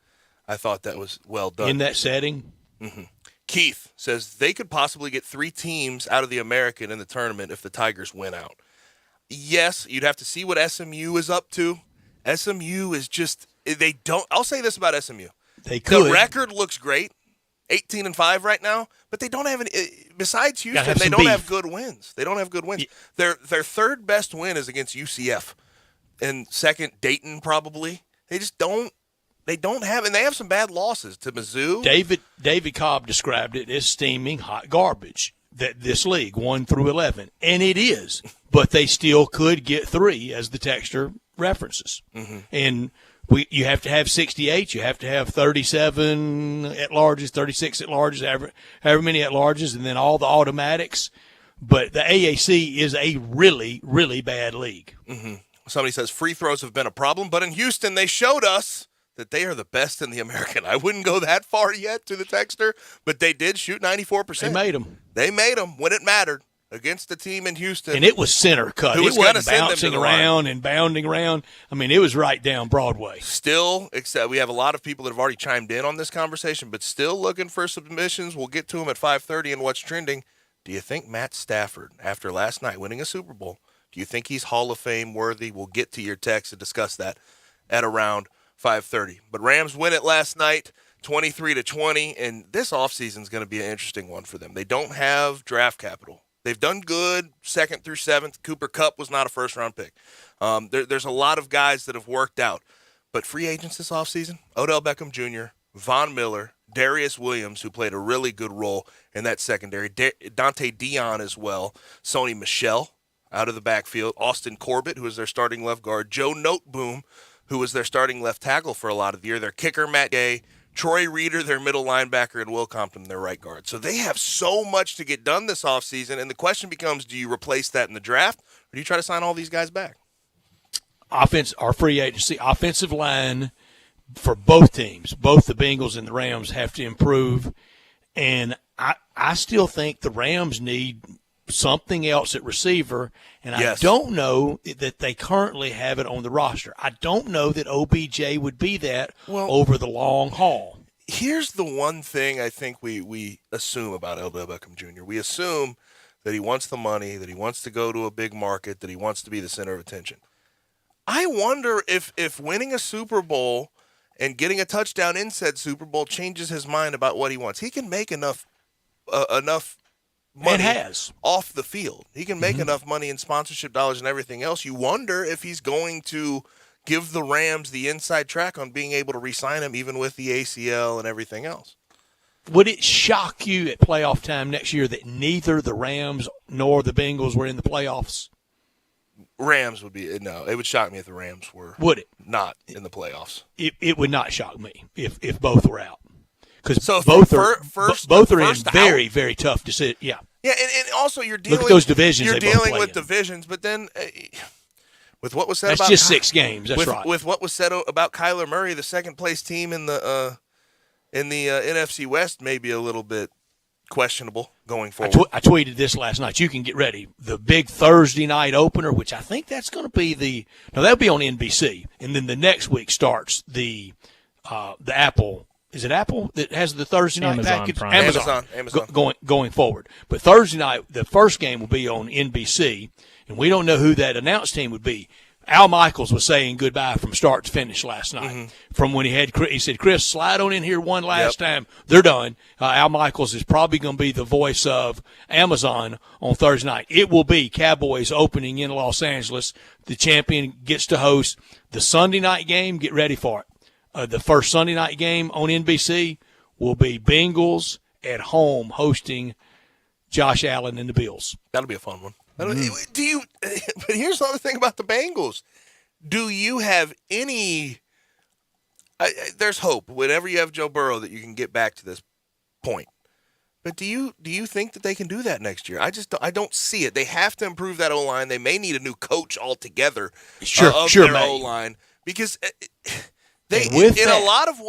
S2: I thought that was well done.
S1: In that setting?
S2: Mm-hmm. Keith says they could possibly get 3 teams out of the American in the tournament if the Tigers win out. Yes, you'd have to see what SMU is up to. SMU is just they don't. I'll say this about SMU:
S1: they could.
S2: The record looks great, 18-5 right now, but they don't have any. Besides Houston,
S1: have
S2: they don't
S1: beef.
S2: have good wins. They don't have good wins.
S1: Yeah.
S2: Their third best win is against UCF, and second Dayton probably. They just don't. They don't have, and they have some bad losses to Mizzou.
S1: David Cobb described it as steaming hot garbage. That this league 1 through 11, and it is, but they still could get 3, as the texter references.
S2: Mm-hmm.
S1: And you have to have 68, you have to have 37 at larges, 36 at larges, however many at larges, and then all the automatics. But the AAC is a really, really bad league.
S2: Mm-hmm. Somebody says free throws have been a problem, but in Houston they showed us that they are the best in the American. I wouldn't go that far yet to the texter, but they did shoot 94%.
S1: They made them.
S2: They made them when it mattered against the team in Houston.
S1: And it was center cut.
S2: It
S1: wasn't bouncing around and bounding around. I mean, it was right down Broadway.
S2: Still, except we have a lot of people that have already chimed in on this conversation, but still looking for submissions. We'll get to them at 5:30 and what's trending. Do you think Matt Stafford, after last night winning a Super Bowl, do you think he's Hall of Fame worthy? We'll get to your text and discuss that at around 5:30. But Rams win it last night, 23-20, and this offseason is going to be an interesting one for them. They don't have draft capital. They've done good 2nd through 7th. Cooper Kupp was not a first-round pick. There's a lot of guys that have worked out. But free agents this offseason, Odell Beckham Jr., Von Miller, Darius Williams, who played a really good role in that secondary, Dante Dion as well, Sony Michel out of the backfield, Austin Corbett, who is their starting left guard, Joe Noteboom, who was their starting left tackle for a lot of the year, their kicker, Matt Gay, Troy Reeder, their middle linebacker, and Will Compton, their right guard. So they have so much to get done this offseason, and the question becomes, do you replace that in the draft, or do you try to sign all these guys back?
S1: Our free agency, offensive line for both teams, both the Bengals and the Rams, have to improve. And I still think the Rams need something else at receiver, and I don't know that they currently have it on the roster. I don't know that OBJ would be that over the long haul.
S2: Here's the one thing I think we assume about Odell Beckham Jr. We assume that he wants the money, that he wants to go to a big market, that he wants to be the center of attention. I wonder if winning a Super Bowl and getting a touchdown in said Super Bowl changes his mind about what he wants. He can make enough money off the field. He can make enough money in sponsorship dollars and everything else. You wonder if he's going to give the Rams the inside track on being able to re-sign him even with the ACL and everything else.
S1: Would it shock you at playoff time next year that neither the Rams nor the Bengals were in the playoffs?
S2: Rams would be – no, it would shock me if the Rams were not in the playoffs.
S1: It would not shock me if both were out. Because
S2: so
S1: both are in very, very tough decisions. Yeah.
S2: Yeah, and also you're dealing –
S1: look at those divisions.
S2: You're dealing with divisions, but then with what was said
S1: that's
S2: about –
S1: just 6 games. That's right.
S2: With what was said about Kyler Murray, the second-place team in the NFC West may be a little bit questionable going forward.
S1: I tweeted this last night. You can get ready. The big Thursday night opener, which I think that's going to be that'll be on NBC. And then the next week starts the Apple. Is it Apple that has the Thursday night package?
S4: Prime.
S2: Amazon.
S1: Going forward. But Thursday night, the first game will be on NBC, and we don't know who that announced team would be. Al Michaels was saying goodbye from start to finish last night. From when he said, Chris, slide on in here one last time. They're done. Al Michaels is probably going to be the voice of Amazon on Thursday night. It will be Cowboys opening in Los Angeles. The champion gets to host the Sunday night game. Get ready for it. The first Sunday night game on NBC will be Bengals at home hosting Josh Allen and the Bills.
S2: That'll be a fun one. But here's the other thing about the Bengals. Do you have any there's hope whenever you have Joe Burrow that you can get back to this point. But do you think that they can do that next year? I don't see it. They have to improve that O-line. They may need a new coach altogether of their O-line because in a lot of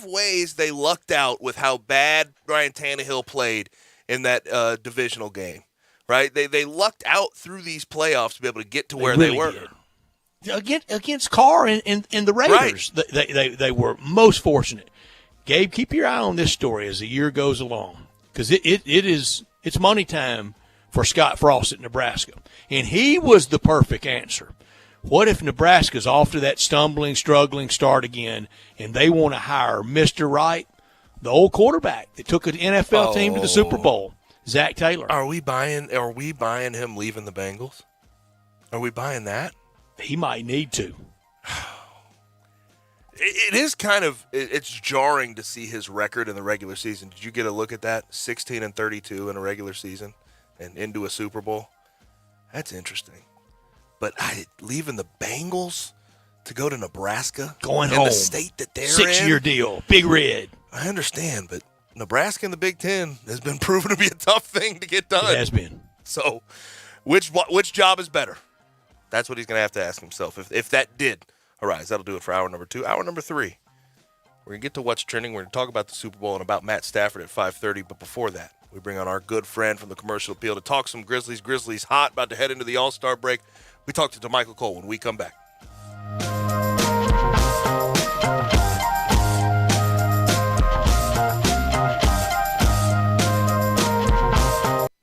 S2: ways they lucked out with how bad Ryan Tannehill played in that divisional game. Right? They lucked out through these playoffs to be able to get to where they were.
S1: Against Carr and the Raiders, right. They were most fortunate. Gabe, keep your eye on this story as the year goes along because it's money time for Scott Frost at Nebraska. And he was the perfect answer. What if Nebraska's off to that stumbling, struggling start again and they want to hire Mr. Wright, the old quarterback that took an NFL team to the Super Bowl? Zach Taylor.
S2: Are we buying him leaving the Bengals? Are we buying that?
S1: He might need to.
S2: It is kind of it's jarring to see his record in the regular season. Did you get a look at that? 16-32 in a regular season and into a Super Bowl. That's interesting. But leaving the Bengals to go to Nebraska,
S1: going home,
S2: the state that they're
S1: 6-year deal, Big Red.
S2: I understand, but Nebraska in the Big Ten has been proven to be a tough thing to get done.
S1: It has been.
S2: So, which job is better? That's what he's going to have to ask himself if that did arise. That'll do it for hour number 2. Hour number 3, we're going to get to what's trending. We're going to talk about the Super Bowl and about Matt Stafford at 5:30. But before that, we bring on our good friend from the Commercial Appeal to talk some Grizzlies. Grizzlies hot, about to head into the All-Star break. We talk to DeMichael Cole when we come back.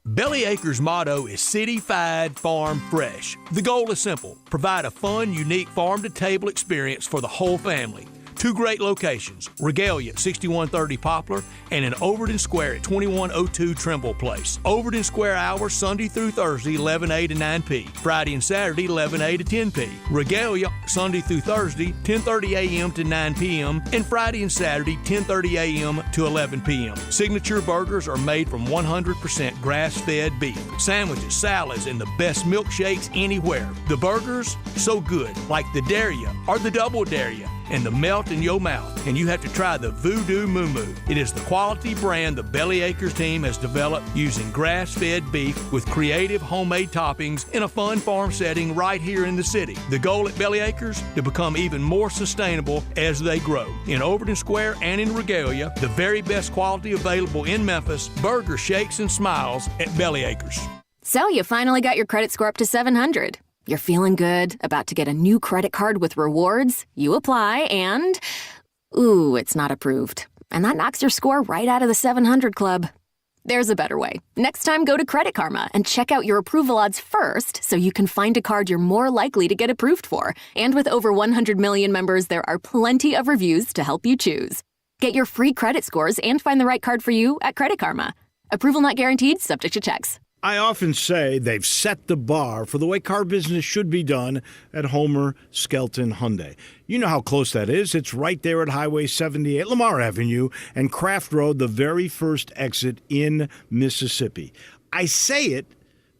S1: Belly Acres' motto is City-Fied Farm Fresh. The goal is simple: provide a fun, unique farm-to-table experience for the whole family. 2 great locations, Regalia at 6130 Poplar and in Overton Square at 2102 Trimble Place. Overton Square hours Sunday through Thursday, 11A to 9P. Friday and Saturday, 11A to 10P. Regalia, Sunday through Thursday, 10:30 a.m. to 9 p.m. and Friday and Saturday, 10:30 a.m. to 11 p.m. Signature burgers are made from 100% grass-fed beef. Sandwiches, salads, and the best milkshakes anywhere. The burgers, so good, like the Dare Ya or the Double Dare Ya, and the melt in your mouth. And you have to try the Voodoo Moo Moo. It is the quality brand the Belly Acres team has developed using grass-fed beef with creative homemade toppings in a fun farm setting right here in the city. The goal at Belly Acres, to become even more sustainable as they grow. In Overton Square and in Regalia, the very best quality available in Memphis, burger shakes and smiles at Belly Acres.
S13: So you finally got your credit score up to 700. You're feeling good, about to get a new credit card with rewards. You apply and, ooh, it's not approved. And that knocks your score right out of the 700 club. There's a better way. Next time, go to Credit Karma and check out your approval odds first so you can find a card you're more likely to get approved for. And with over 100 million members, there are plenty of reviews to help you choose. Get your free credit scores and find the right card for you at Credit Karma. Approval not guaranteed, subject to checks.
S17: I often say they've set the bar for the way car business should be done at Homer Skelton Hyundai. You know how close that is. It's right there at Highway 78, Lamar Avenue, and Craft Road, the very first exit in Mississippi. I say it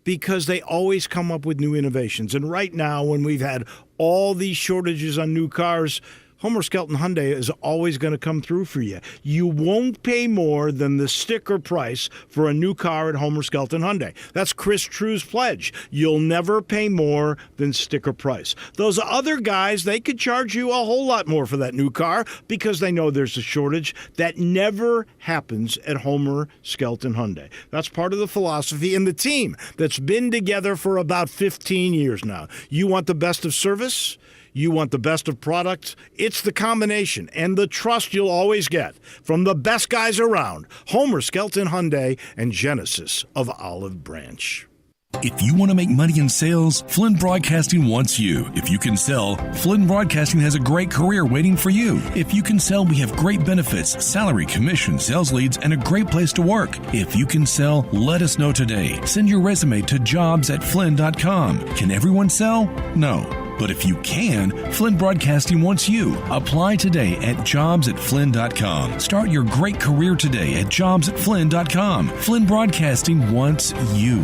S17: because they always come up with new innovations. And right now, when we've had all these shortages on new cars, Homer Skelton Hyundai is always going to come through for you. You won't pay more than the sticker price for a new car at Homer Skelton Hyundai. That's Chris True's pledge. You'll never pay more than sticker price. Those other guys, they could charge you a whole lot more for that new car because they know there's a shortage. That never happens at Homer Skelton Hyundai. That's part of the philosophy and the team that's been together for about 15 years now. You want the best of service? You want the best of products? It's the combination and the trust you'll always get from the best guys around. Homer Skelton Hyundai and Genesis of Olive Branch.
S9: If you want to make money in sales, Flynn Broadcasting wants you. If you can sell, Flynn Broadcasting has a great career waiting for you. If you can sell, we have great benefits, salary, commission, sales leads, and a great place to work. If you can sell, let us know today. Send your resume to jobs@flynn.com. Can everyone sell? No. But if you can, Flynn Broadcasting wants you. Apply today at jobs@flynn.com. Start your great career today at jobs@flynn.com. Flynn Broadcasting wants you.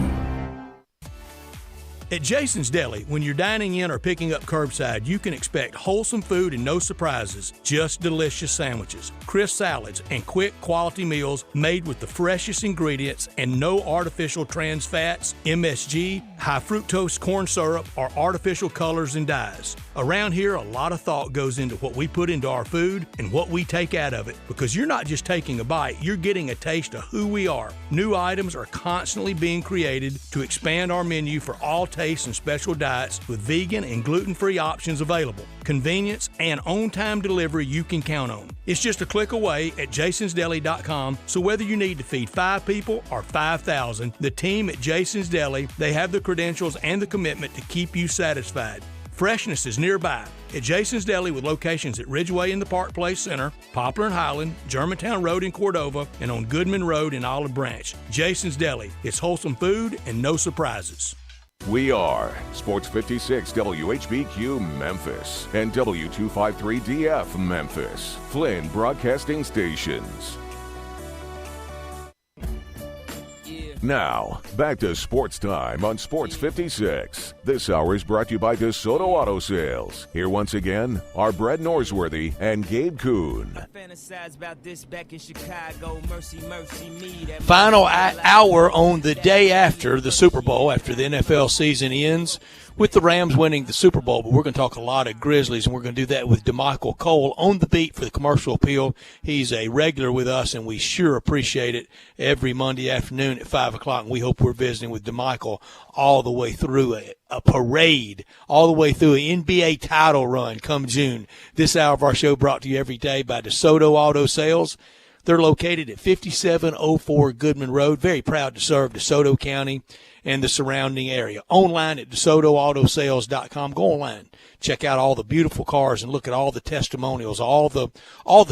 S1: At Jason's Deli, when you're dining in or picking up curbside, you can expect wholesome food and no surprises, just delicious sandwiches, crisp salads, and quick quality meals made with the freshest ingredients and no artificial trans fats, MSG, high fructose corn syrup, or artificial colors and dyes. Around here, a lot of thought goes into what we put into our food and what we take out of it, because you're not just taking a bite, you're getting a taste of who we are. New items are constantly being created to expand our menu for all tastes and special diets with vegan and gluten-free options available. Convenience and on-time delivery you can count on. It's just a click away at jasonsdeli.com, so whether you need to feed 5 people or 5,000, the team at Jason's Deli, they have the credentials and the commitment to keep you satisfied. Freshness is nearby at Jason's Deli with locations at Ridgeway in the Park Place Center, Poplar and Highland, Germantown Road in Cordova, and on Goodman Road in Olive Branch. Jason's Deli. It's wholesome food and no surprises.
S3: We are Sports 56 WHBQ Memphis and W253DF Memphis, Flynn Broadcasting Stations. Now, back to Sports Time on Sports 56. This hour is brought to you by DeSoto Auto Sales. Here once again are Brett Norsworthy and Gabe Kuhn.
S1: Final hour on the day after the Super Bowl, after the NFL season ends. with the Rams winning the Super Bowl, but we're going to talk a lot of Grizzlies, and we're going to do that with DeMichael Cole on the beat for the Commercial Appeal. He's a regular with us, and we sure appreciate it every Monday afternoon at 5 o'clock, and we hope we're visiting with DeMichael all the way through a parade, all the way through an NBA title run come June. This hour of our show brought to you every day by DeSoto Auto Sales. They're located at 5704 Goodman Road. Very proud to serve DeSoto County and the surrounding area. Online at DeSotoAutoSales.com. Go online. Check out all the beautiful cars and look at all the testimonials, all the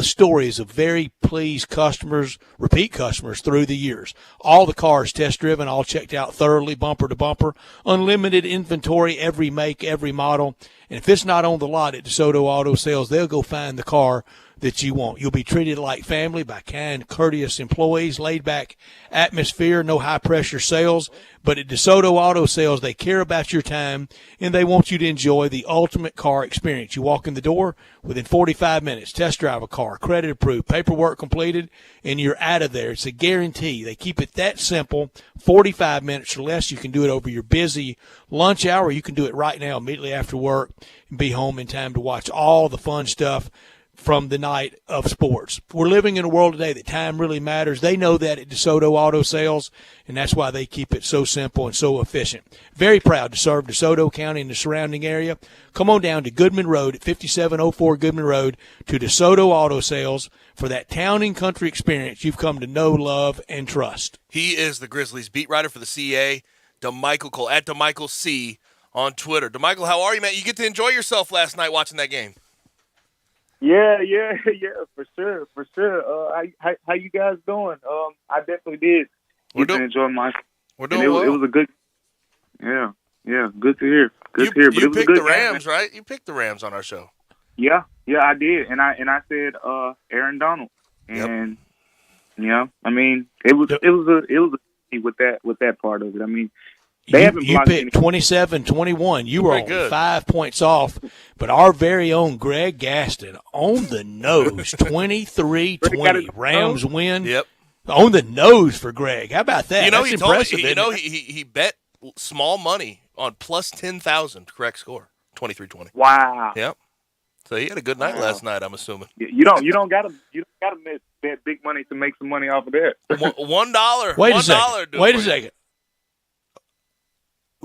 S1: stories of very pleased customers, repeat customers through the years. All the cars test driven, all checked out thoroughly, bumper to bumper. Unlimited inventory, every make, every model. And if it's not on the lot at DeSoto Auto Sales, they'll go find the car that you want. You'll be treated like family by kind, courteous employees, laid-back atmosphere, no high-pressure sales. But at DeSoto Auto Sales, they care about your time, and they want you to enjoy the ultimate car experience. You walk in the door, within 45 minutes, test drive a car, credit approved, paperwork completed, and you're out of there. It's a guarantee. They keep it that simple, 45 minutes or less. You can do it over your busy lunch hour. You can do it right now, immediately after work, and be home in time to watch all the fun stuff from the night of sports. We're living in a world today that time really matters. They know that at DeSoto Auto Sales, and that's why they keep it so simple and so efficient. Very proud to serve DeSoto County and the surrounding area. Come on down to Goodman Road at 5704 Goodman Road to DeSoto Auto Sales for that town and country experience you've come to know, love, and trust.
S2: He is the Grizzlies beat writer for the CA, DeMichael Cole, at DeMichael C on Twitter. DeMichael, how are you, man? You get to enjoy yourself last night watching that game.
S16: Yeah, for sure. How you guys doing? I definitely did. Enjoy myself.
S2: We're doing well.
S16: It was a good. Yeah, good to hear. Good to hear. But
S2: you
S16: it was
S2: picked
S16: a good
S2: the Rams,
S16: game.
S2: right? You picked the Rams on our show.
S16: Yeah, I did, and I said Aaron Donald, and I mean it was a with that part of it. I mean.
S1: You picked 27-21. You were only 5 points off, but our very own Greg Gaston on the nose, 23-20. Rams win.
S2: Yep.
S1: On the nose for Greg. How about that?
S2: That's
S1: impressive.
S2: He bet small money on plus 10,000 correct score, 23-20.
S16: Wow.
S2: Yep. So he had a good night last night, I'm assuming.
S16: You don't gotta bet big money to make some money off of that.
S2: $1.
S1: Wait a second.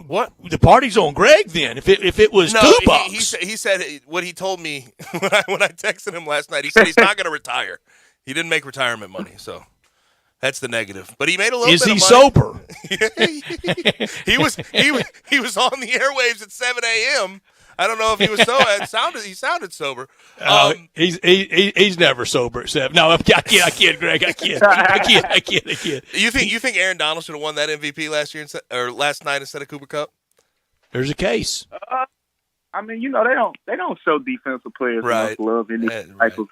S2: What?
S1: The party's on Greg then. If it was $2.
S2: He said what he told me when I texted him last night. He said he's not going to retire. He didn't make retirement money, so that's the negative. But he made a little.
S1: Is
S2: bit
S1: he
S2: of money.
S1: sober?
S2: he was on the airwaves at 7 a.m. I don't know if he was he sounded sober.
S1: He's never sober at 7. No, I can't, Greg. I can't.
S2: You think Aaron Donald should have won that MVP last night instead of Cooper Kupp?
S1: There's a case.
S16: I mean, they don't show defensive players enough love in these type of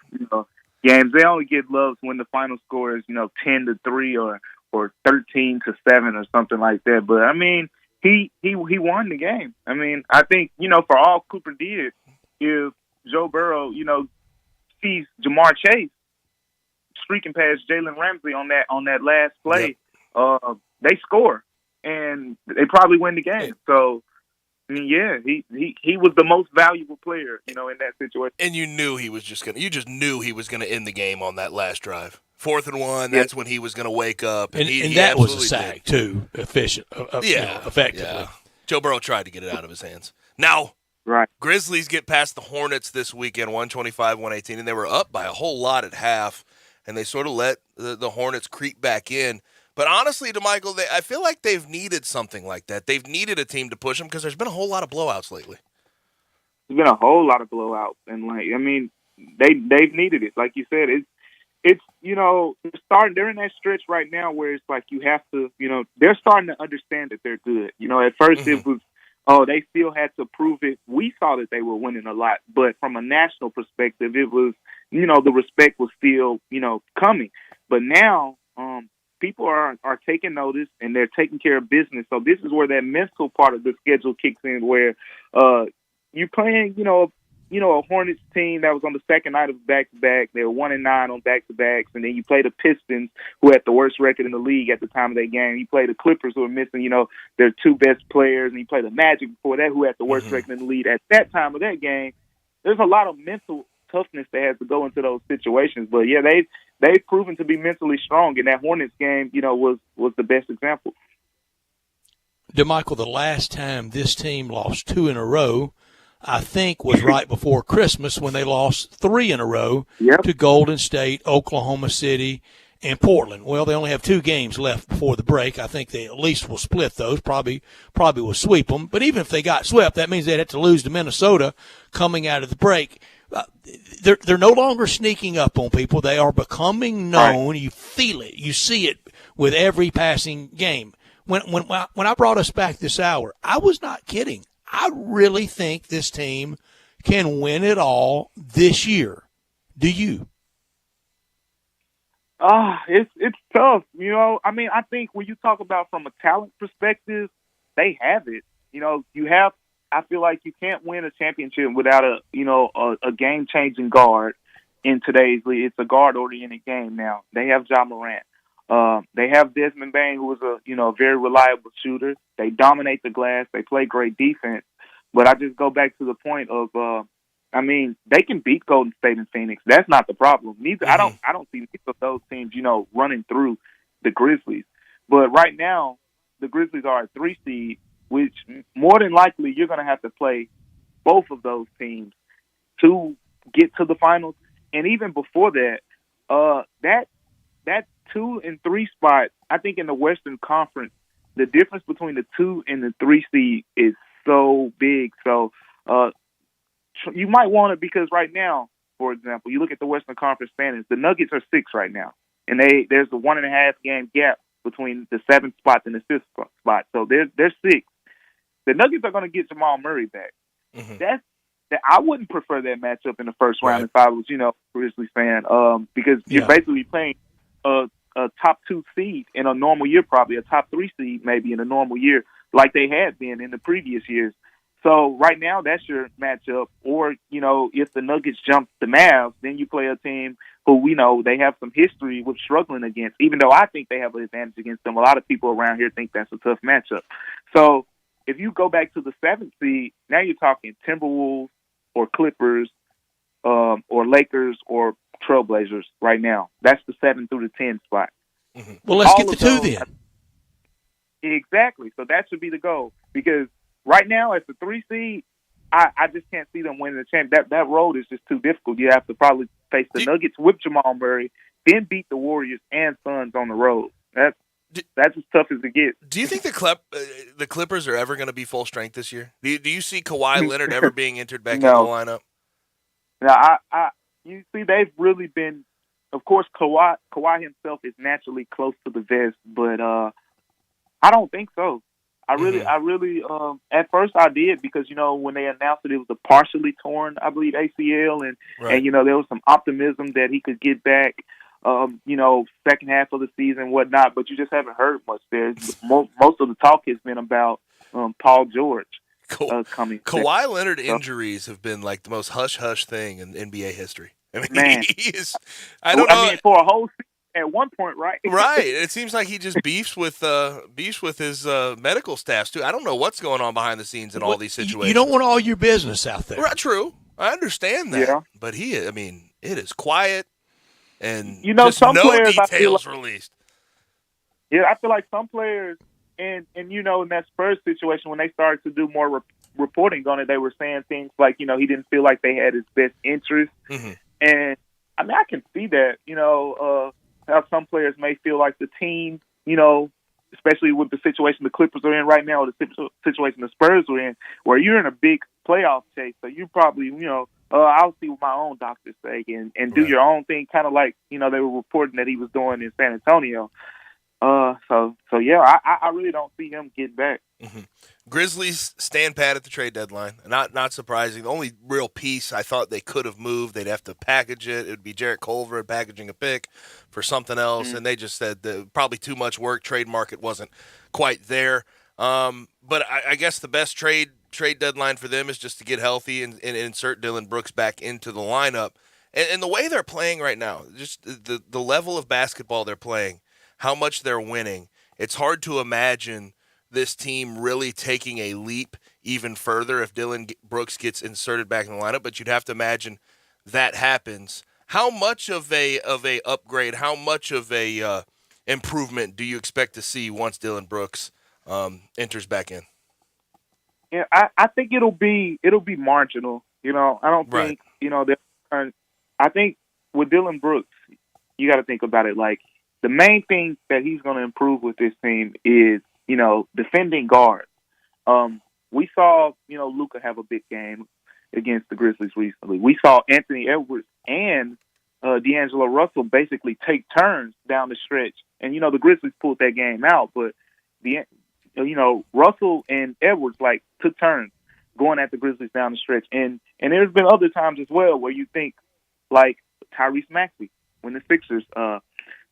S16: games. They only get love when the final score is 10-3 or 13-7 or something like that. But I mean. He won the game. I mean, I think, for all Cooper did, if Joe Burrow, sees Jamar Chase streaking past Jalen Ramsey on that last play, they score and they probably win the game. So, I mean, he was the most valuable player, in that situation.
S2: And you knew he was just knew he was gonna end the game on that last drive. 4th and 1, that's when he was going to wake up. And
S1: that was a sack, too, effectively.
S2: Yeah. Joe Burrow tried to get it out of his hands. Now, Grizzlies get past the Hornets this weekend, 125-118, and they were up by a whole lot at half, and they sort of let the Hornets creep back in. But honestly, DeMichael, I feel like they've needed something like that. They've needed a team to push them because there's been a whole lot of blowouts lately.
S16: There's been a whole lot of blowouts, and, they've needed it. Like you said, it's they're in that stretch right now where it's like you have to, they're starting to understand that they're good. At first it was, they still had to prove it. We saw that they were winning a lot, but from a national perspective, it was, the respect was still, coming. But now, people are taking notice and they're taking care of business. So this is where that mental part of the schedule kicks in, where you're playing, a Hornets team that was on the second night of back-to-back. They were 1-9 on back-to-backs, and then you play the Pistons, who had the worst record in the league at the time of that game. You play the Clippers, who were missing, their two best players, and you play the Magic before that, who had the worst record in the league. At that time of that game, there's a lot of mental toughness that has to go into those situations. But yeah, they've proven to be mentally strong, and that Hornets game, was the best example.
S1: DeMichael, the last time this team lost 2 in a row, I think, was right before Christmas when they lost 3 in a row to Golden State, Oklahoma City, and Portland. Well, they only have 2 games left before the break. I think they at least will split those, probably will sweep them. But even if they got swept, that means they'd have to lose to Minnesota coming out of the break. They're no longer sneaking up on people. They are becoming known. Right. You feel it. You see it with every passing game. When I brought us back this hour, I was not kidding. I really think this team can win it all this year. Do you?
S16: It's tough. I think when you talk about from a talent perspective, they have it. I feel like you can't win a championship without a game-changing guard in today's league. It's a guard-oriented game now. They have Ja Morant. They have Desmond Bain, who is a very reliable shooter. They dominate the glass. They play great defense. But I just go back to the point of, they can beat Golden State and Phoenix. That's not the problem. Neither I don't see neither of those teams, running through the Grizzlies. But right now, the Grizzlies are a 3 seed, which more than likely you're going to have to play both of those teams to get to the finals. And even before that, that 2 and 3 spot, I think in the Western Conference, the difference between the 2 and the 3 seed is so big. So you might want to, because right now, for example, you look at the Western Conference standings, the Nuggets are 6 right now. And there's a 1.5 game gap between the 7th spot and the 5th spot. So they're 6. The Nuggets are going to get Jamal Murray back. I wouldn't prefer that matchup in the first round if I was, a Grizzlies fan, because you're basically playing a top 2 seed in a normal year, probably a top 3 seed maybe in a normal year, like they had been in the previous years. So right now, that's your matchup. Or, if the Nuggets jump the Mavs, then you play a team who we know they have some history with struggling against, even though I think they have an advantage against them. A lot of people around here think that's a tough matchup. So if you go back to the 7th seed, now you're talking Timberwolves or Clippers or Lakers or Trailblazers right now. That's the 7 through the 10 spot.
S1: Well, let's get the 2 then.
S16: Exactly. So that should be the goal, because right now, as the 3 seed, I just can't see them winning the championship. That road is just too difficult. You have to probably face the Nuggets with Jamal Murray, then beat the Warriors and Suns on the road. That's as tough as it gets.
S2: Do you think the Clippers are ever going to be full strength this year? Do you see Kawhi Leonard ever being entered back into the lineup?
S16: Now, you see, they've really been. Of course, Kawhi himself is naturally close to the vest, but I don't think so. I really, at first I did, because, when they announced that it was a partially torn, I believe, ACL, and there was some optimism that he could get back, second half of the season, whatnot, but you just haven't heard much there. Most of the talk has been about Paul George coming.
S2: Kawhi Leonard injuries have been like the most hush-hush thing in NBA history. I mean,
S16: man,
S2: he is, I don't know.
S16: I mean, for a whole season at one point, right?
S2: Right. It seems like he just beefs with his medical staffs too. I don't know what's going on behind the scenes in all these situations.
S1: You don't want all your business out there.
S2: Right, true. I understand that. But it is quiet and just
S16: some
S2: no
S16: players,
S2: details released.
S16: Yeah, I feel like some players, and in that Spurs situation, when they started to do more reporting on it, they were saying things like, he didn't feel like they had his best interest. And I mean, I can see that, how some players may feel like the team, especially with the situation the Clippers are in right now, or the situation the Spurs are in, where you're in a big playoff chase. So you probably, I'll see what my own doctors say and do your own thing, kind of like, they were reporting that he was doing in San Antonio. So yeah, I really don't see him getting back.
S2: Grizzlies stand pat at the trade deadline. Not surprising. The only real piece I thought they could have moved, they'd have to package it. It would be Jarrett Culver packaging a pick for something else, and they just said probably too much work. Trade market wasn't quite there. But I guess the best trade trade deadline for them is just to get healthy and insert Dillon Brooks back into the lineup. And the way they're playing right now, just the level of basketball they're playing, how much they're winning, it's hard to imagine this team really taking a leap even further if Dillon Brooks gets inserted back in the lineup. But you'd have to imagine that happens. How much of a upgrade, how much of a improvement do you expect to see once Dillon Brooks enters back in?
S16: Yeah, I think it'll be marginal. I don't think I think with Dillon Brooks, you got to think about it like the main thing that he's going to improve with this team is defending guards. We saw Luka have a big game against the Grizzlies recently. We saw Anthony Edwards and D'Angelo Russell basically take turns down the stretch, and the Grizzlies pulled that game out, but Russell and Edwards took turns going at the Grizzlies down the stretch, and there's been other times as well where you think like Tyrese Maxey when the Sixers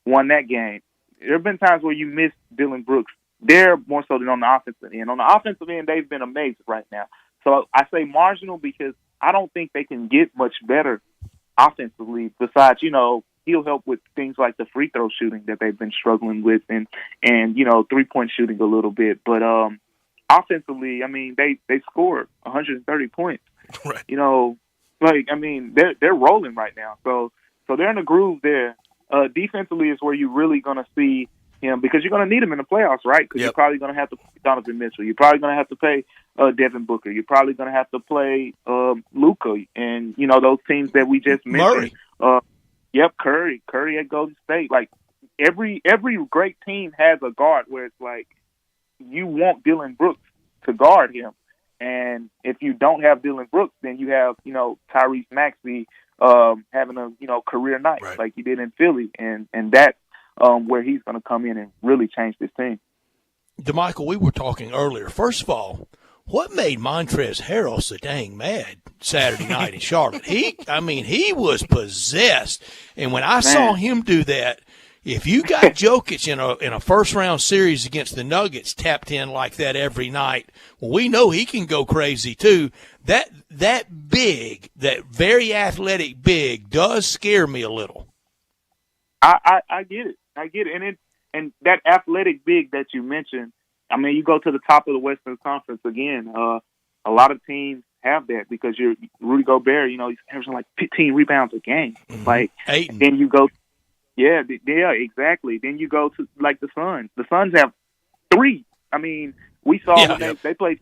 S16: won that game. There have been times where you miss Dillon Brooks there more so than on the offensive end. On the offensive end, they've been amazing right now. So I say marginal because I don't think they can get much better offensively. Besides, he'll help with things like the free throw shooting that they've been struggling with, and 3-point shooting a little bit. But offensively, I mean, they scored 130 points.
S2: Right.
S16: They're rolling right now. So they're in a groove there. Defensively is where you're really going to see him because you're going to need him in the playoffs, right? Because you're probably going to have to play Donovan Mitchell. You're probably going to have to play Devin Booker. You're probably going to have to play Luka and, those teams that we just mentioned. Curry at Golden State. Like every great team has a guard where it's like you want Dillon Brooks to guard him. And if you don't have Dillon Brooks, then you have, Tyrese Maxey having a career night like he did in Philly. And that's where he's going to come in and really change this team.
S1: DeMichael, we were talking earlier. First of all, what made Montrezl Harrell so dang mad Saturday night in Charlotte? He was possessed. And when I saw him do that, if you got Jokic in a first-round series against the Nuggets tapped in like that every night, well, we know he can go crazy too. That big, that very athletic big does scare me a little.
S16: I get it. And that athletic big that you mentioned, I mean, you go to the top of the Western Conference again. A lot of teams have that because you're Rudy Gobert. He's averaging like 15 rebounds a game.
S1: Mm-hmm.
S16: Like,
S1: Ayton.
S16: Then you go, exactly. Then you go to like the Suns. The Suns have 3. I mean, we saw when they played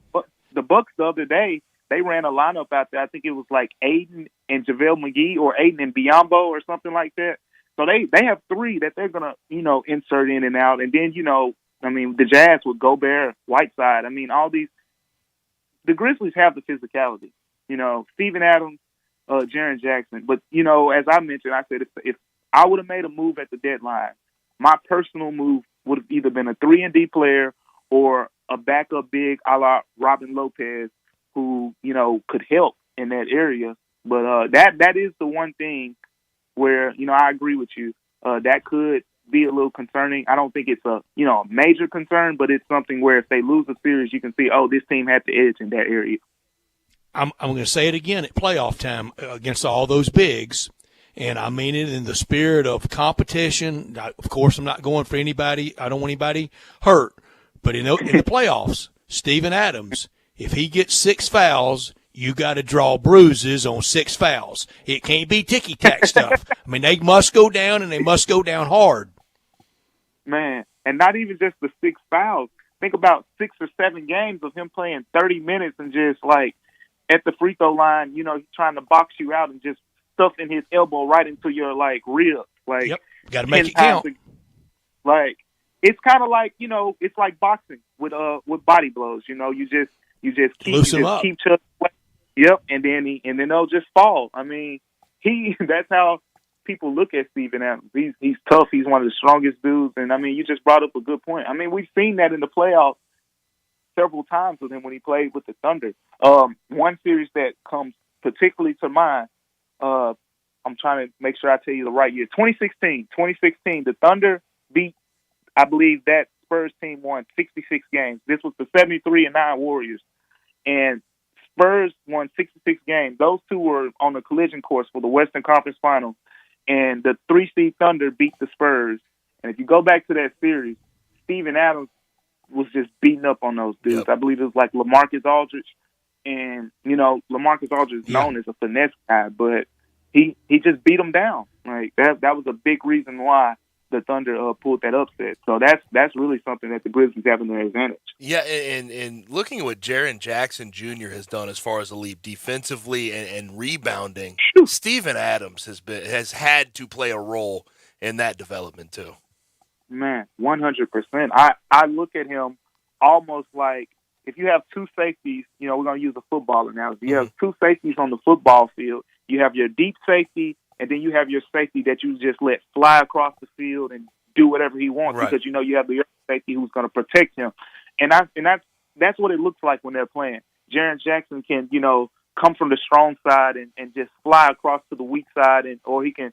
S16: the Bucks the other day. They ran a lineup out there. I think it was like Ayton and JaVale McGee or Ayton and Biyombo or something like that. So they have 3 that they're gonna insert in and out, and then the Jazz with Gobert, Whiteside. I mean, all these. The Grizzlies have the physicality. Steven Adams, Jaren Jackson. But as I mentioned, I said if I would have made a move at the deadline, my personal move would have either been a 3-and-D player or a backup big a la Robin Lopez, who could help in that area. But that is the one thing where I agree with you. That could be a little concerning. I don't think it's a major concern, but it's something where if they lose a series, you can see, this team had the edge in that area.
S1: I'm going to say it again at playoff time against all those bigs, and I mean it in the spirit of competition. Of course, I'm not going for anybody. I don't want anybody hurt. But in the playoffs, Steven Adams, if he gets 6 fouls, you got to draw bruises on 6 fouls. It can't be ticky-tack stuff. I mean, they must go down, and they must go down hard.
S16: Man, and not even just the 6 fouls. Think about 6 or 7 games of him playing 30 minutes and just, like, at the free throw line, he's trying to box you out and just stuffing his elbow right into your, like, ribs. Like,
S1: yep, got to make it count.
S16: Like, it's kind of like, it's like boxing with body blows. You just keep chucking away. Yep, and then they'll just fall. I mean, that's how people look at Steven Adams. He's tough. He's one of the strongest dudes. And I mean, you just brought up a good point. I mean, we've seen that in the playoffs several times with him when he played with the Thunder. One series that comes particularly to mind. I'm trying to make sure I tell you the right year. 2016, the Thunder beat, I believe that Spurs team won 66 games. This was the 73-9 Warriors. And Spurs won 66 games. Those two were on the collision course for the Western Conference Finals, and the 3-seed Thunder beat the Spurs. And if you go back to that series, Steven Adams was just beating up on those dudes. I believe it was like LaMarcus Aldridge. And, LaMarcus Aldridge is known as a finesse guy, but he just beat him down. Like that was a big reason why the Thunder pulled that upset. So that's really something that the Grizzlies have in their advantage.
S2: Yeah, and looking at what Jaren Jackson Jr. has done as far as the leap defensively and rebounding, Steven Adams has had to play a role in that development too.
S16: Man, 100%. I look at him almost like if you have two safeties, we're going to use a football analogy. You have two safeties on the football field. You have your deep safety, and then you have your safety that you just let fly across the field and do whatever he wants because you have the other safety who's going to protect him. And that's what it looks like when they're playing. Jaren Jackson can, come from the strong side and just fly across to the weak side, or he can,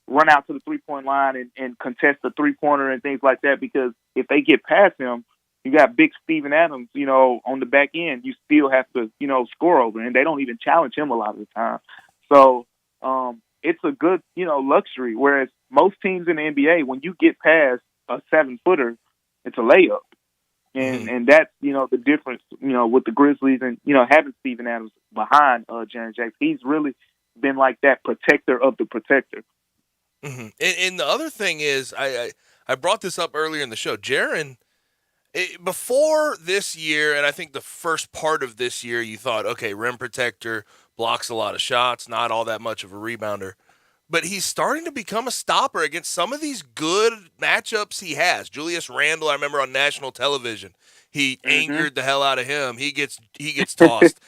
S16: run out to the three-point line and contest the three-pointer and things like that, because if they get past him, you got big Steven Adams, on the back end. You still have to, score over, and they don't even challenge him a lot of the time. So it's a good, luxury, whereas most teams in the NBA, when you get past a 7-footer, it's a layup. And that's, the difference, with the Grizzlies and, having Steven Adams behind Jaren Jackson. He's really been like that protector of the protector.
S2: Mm-hmm. And the other thing is, I brought this up earlier in the show. Jaren, before this year, and I think the first part of this year, you thought, okay, rim protector, blocks a lot of shots, not all that much of a rebounder. But he's starting to become a stopper against some of these good matchups he has. Julius Randle, I remember on national television, he angered the hell out of him. He gets tossed.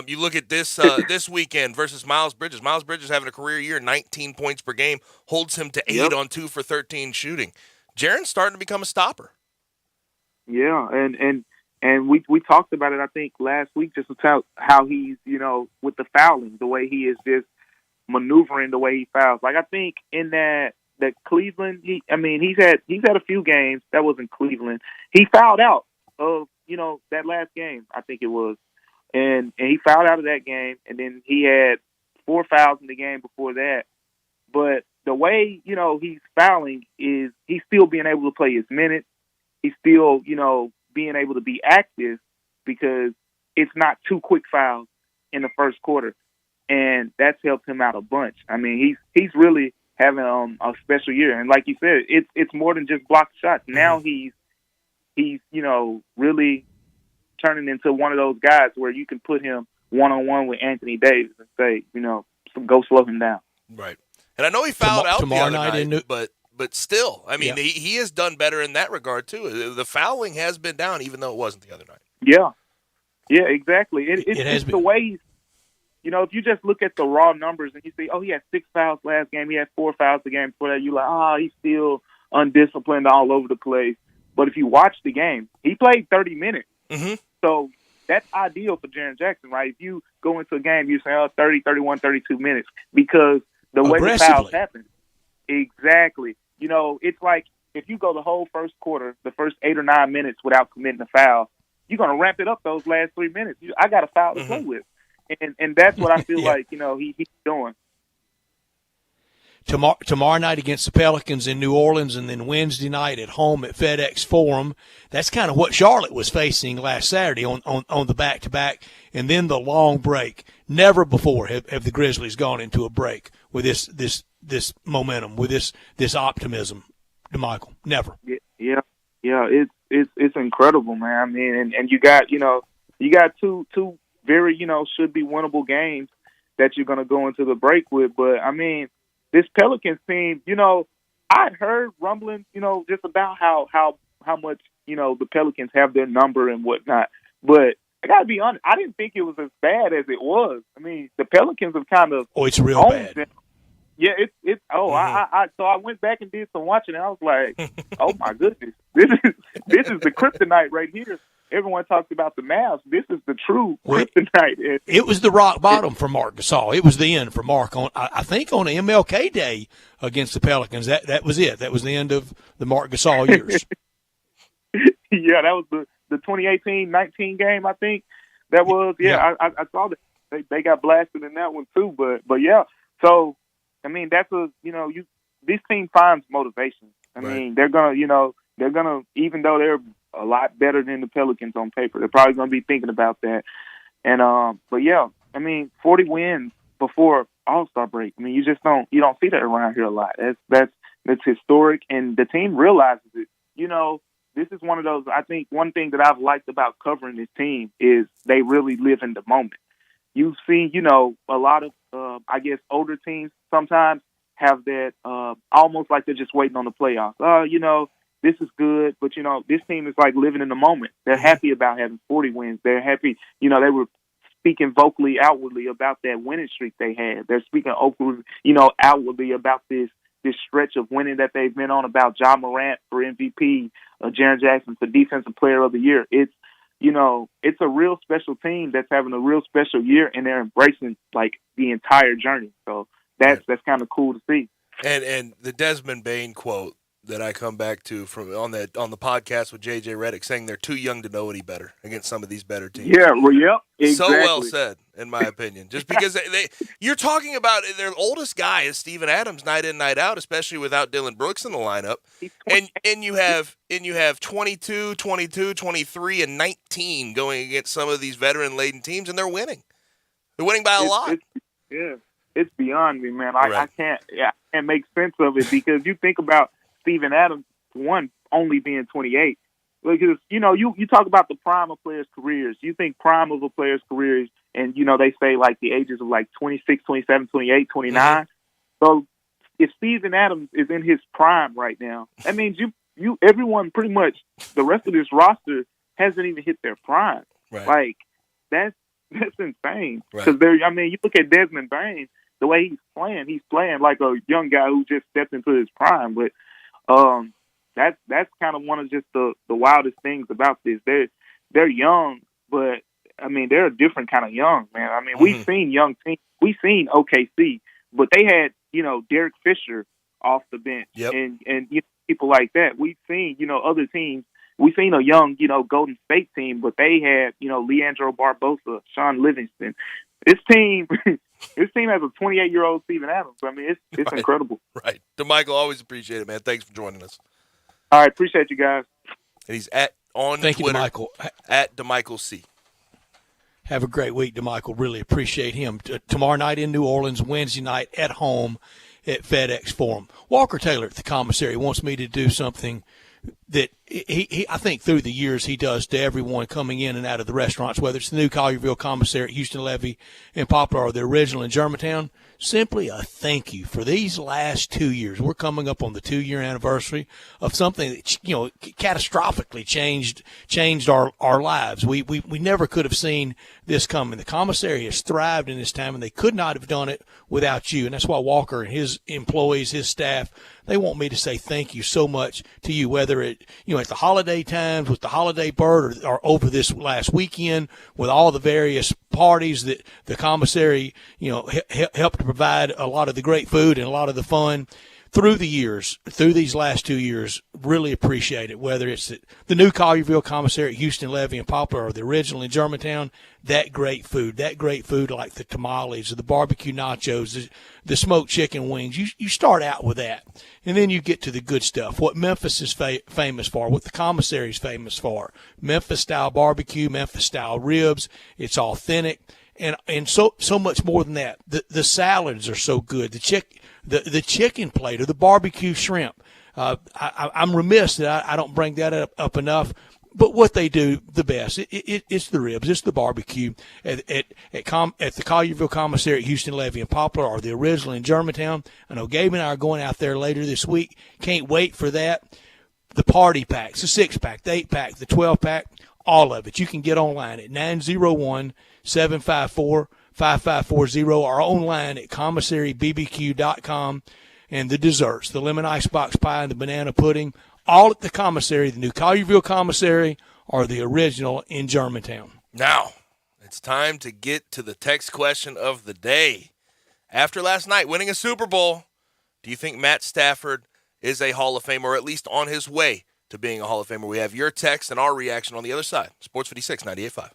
S2: You look at this weekend versus Miles Bridges. Miles Bridges having a career year, 19 points per game, holds him to 8 on 2 for 13 shooting. Jaren's starting to become a stopper.
S16: Yeah, and we talked about it, I think, last week, just about how he's, with the fouling, the way he is just maneuvering the way he fouls. Like, I think in that Cleveland, he's had a few games. That was in Cleveland. He fouled out of, that last game, I think it was. And he fouled out of that game, and then he had 4 fouls in the game before that. But the way, he's fouling is he's still being able to play his minutes. He's still, being able to be active because it's not 2 quick fouls in the first quarter. And that's helped him out a bunch. I mean, he's really having a special year. And like you said, it's more than just blocked shots. Now he's really turning into one of those guys where you can put him one-on-one with Anthony Davis and say, go slow him down.
S2: Right. And I know he fouled out the other night, but still, I mean, he has done better in that regard, too. The fouling has been down, even though it wasn't the other night.
S16: Yeah. Yeah, exactly. It's the way he's, if you just look at the raw numbers and you see, he had 6 fouls last game, he had 4 fouls the game before that, you're like, he's still undisciplined all over the place. But if you watch the game, he played 30 minutes.
S2: Mm-hmm.
S16: So that's ideal for Jaren Jackson, right? If you go into a game, you say, 30, 31, 32 minutes, because the way the fouls happen. Exactly. It's like if you go the whole first quarter, the first 8 or 9 minutes without committing a foul, you're going to ramp it up those last 3 minutes. I got a foul to play with. And that's what I feel like, he's doing.
S1: Tomorrow night against the Pelicans in New Orleans, and then Wednesday night at home at FedEx Forum. That's kind of what Charlotte was facing last Saturday on the back-to-back, and then the long break. Never before have the Grizzlies gone into a break with this momentum, with this optimism, DeMichael. Never.
S16: Yeah. It's incredible, man. I mean, and you got two very should be winnable games that you're going to go into the break with. But I mean, this Pelicans team, I'd heard rumblings, just about how much the Pelicans have their number and whatnot. But I gotta be honest, I didn't think it was as bad as it was. I mean, the Pelicans have kind of
S1: it's real bad.
S16: Them. Yeah, it's so I went back and did some watching, and I was like, oh my goodness, this is the kryptonite right here. Everyone talks about the Mavs. This is the true kryptonite.
S1: It was the rock bottom for Marc Gasol. It was the end for Mark I think on MLK Day against the Pelicans. That was it. That was the end of the Marc Gasol years.
S16: Yeah, that was the 2018-19 game, I think. That was I saw that they got blasted in that one too. But yeah, so I mean that's this team finds motivation. I mean they're gonna even though they're a lot better than the Pelicans on paper, they're probably gonna be thinking about that. And but yeah, I mean 40 wins before All-Star break. I mean you don't see that around here a lot. That's historic, and the team realizes it. This is one of those. I think one thing that I've liked about covering this team is they really live in the moment. You see, a lot of, I guess, older teams sometimes have that almost like they're just waiting on the playoffs. This is good, but, this team is like living in the moment. They're happy about having 40 wins. They're happy. They were speaking vocally, outwardly about that winning streak they had. They're speaking openly, outwardly about this stretch of winning that they've been on, about Ja Morant for MVP, Jaren Jackson for Defensive Player of the Year. It's a real special team that's having a real special year, and they're embracing like the entire journey. So that's kind of cool to see.
S2: And the Desmond Bain quote that I come back to from on the podcast with JJ Redick, saying they're too young to know any better against some of these better teams.
S16: Yeah, well, yep, exactly.
S2: So well said, in my opinion. Just because you're talking about their oldest guy is Steven Adams night in, night out, especially without Dylan Brooks in the lineup. And you have 22, 22, 23, and 19 going against some of these veteran-laden teams, and they're winning. They're winning by a lot.
S16: It's beyond me, man. I can't make sense of it, because you think about Steven Adams, only being 28. Because, you talk about the prime of players' careers. You think prime of a player's career is, and, they say, like, the ages of, like, 26, 27, 28, 29. So if Steven Adams is in his prime right now, that means everyone pretty much, the rest of this roster hasn't even hit their prime.
S2: Right.
S16: Like, that's insane. Because you look at Desmond Bain, the way he's playing like a young guy who just stepped into his prime. But that's kind of one of just the wildest things about this. They're young, but I mean they're a different kind of young, man. I mean we've seen young teams, we've seen OKC, but they had Derek Fisher off the bench, and people like that. We've seen other teams. We've seen a young Golden State team, but they had Leandro Barbosa, Sean Livingston. This team has a 28-year-old Steven Adams. I mean, it's incredible.
S2: Right. DeMichael, always appreciate it, man. Thanks for joining us.
S16: All right. Appreciate you guys.
S2: And he's on
S1: Thank
S2: Twitter,
S1: you, DeMichael.
S2: at DeMichael C.
S1: Have a great week, DeMichael. Really appreciate him. Tomorrow night in New Orleans, Wednesday night at home at FedEx Forum. Walker Taylor at the commissary wants me to do something that he I think through the years he does to everyone coming in and out of the restaurants, whether it's the new Collierville commissary, Houston Levy, and Poplar, or the original in Germantown. Simply a thank you for these last 2 years. We're coming up on the 2-year anniversary of something that catastrophically changed our lives. We never could have seen this coming. The commissary has thrived in this time, and they could not have done it without you. And that's why Walker and his employees, his staff, they want me to say thank you so much to you, whether it at the holiday times with the holiday bird, or over this last weekend with all the various parties that the commissary helped to provide a lot of the great food and a lot of the fun through the years, through these last 2 years. Really appreciate it, whether it's the new Collierville commissary at Houston Levy and Poplar, or the original in Germantown. That great food like the tamales, or the barbecue nachos, the smoked chicken wings. You start out with that, and then you get to the good stuff. What Memphis is famous for, what the commissary is famous for: Memphis-style barbecue, Memphis-style ribs. It's authentic, and so much more than that. The salads are so good. The chicken plate, or the barbecue shrimp. I'm remiss that I don't bring that up enough. But what they do the best, it's the ribs, it's the barbecue at the Collierville commissary at Houston Levy and Poplar, or the original in Germantown. I know Gabe and I are going out there later this week. Can't wait for that. The party packs, the 6-pack, the 8-pack, the 12-pack, all of it. You can get online at 901-754-5540, or online at commissarybbq.com. And the desserts, the lemon icebox pie and the banana pudding, all at the commissary, the new Collierville commissary, or the original in Germantown.
S2: Now, it's time to get to the text question of the day. After last night winning a Super Bowl, do you think Matt Stafford is a Hall of Famer, or at least on his way to being a Hall of Famer? We have your text and our reaction on the other side. Sports 56, 98.5.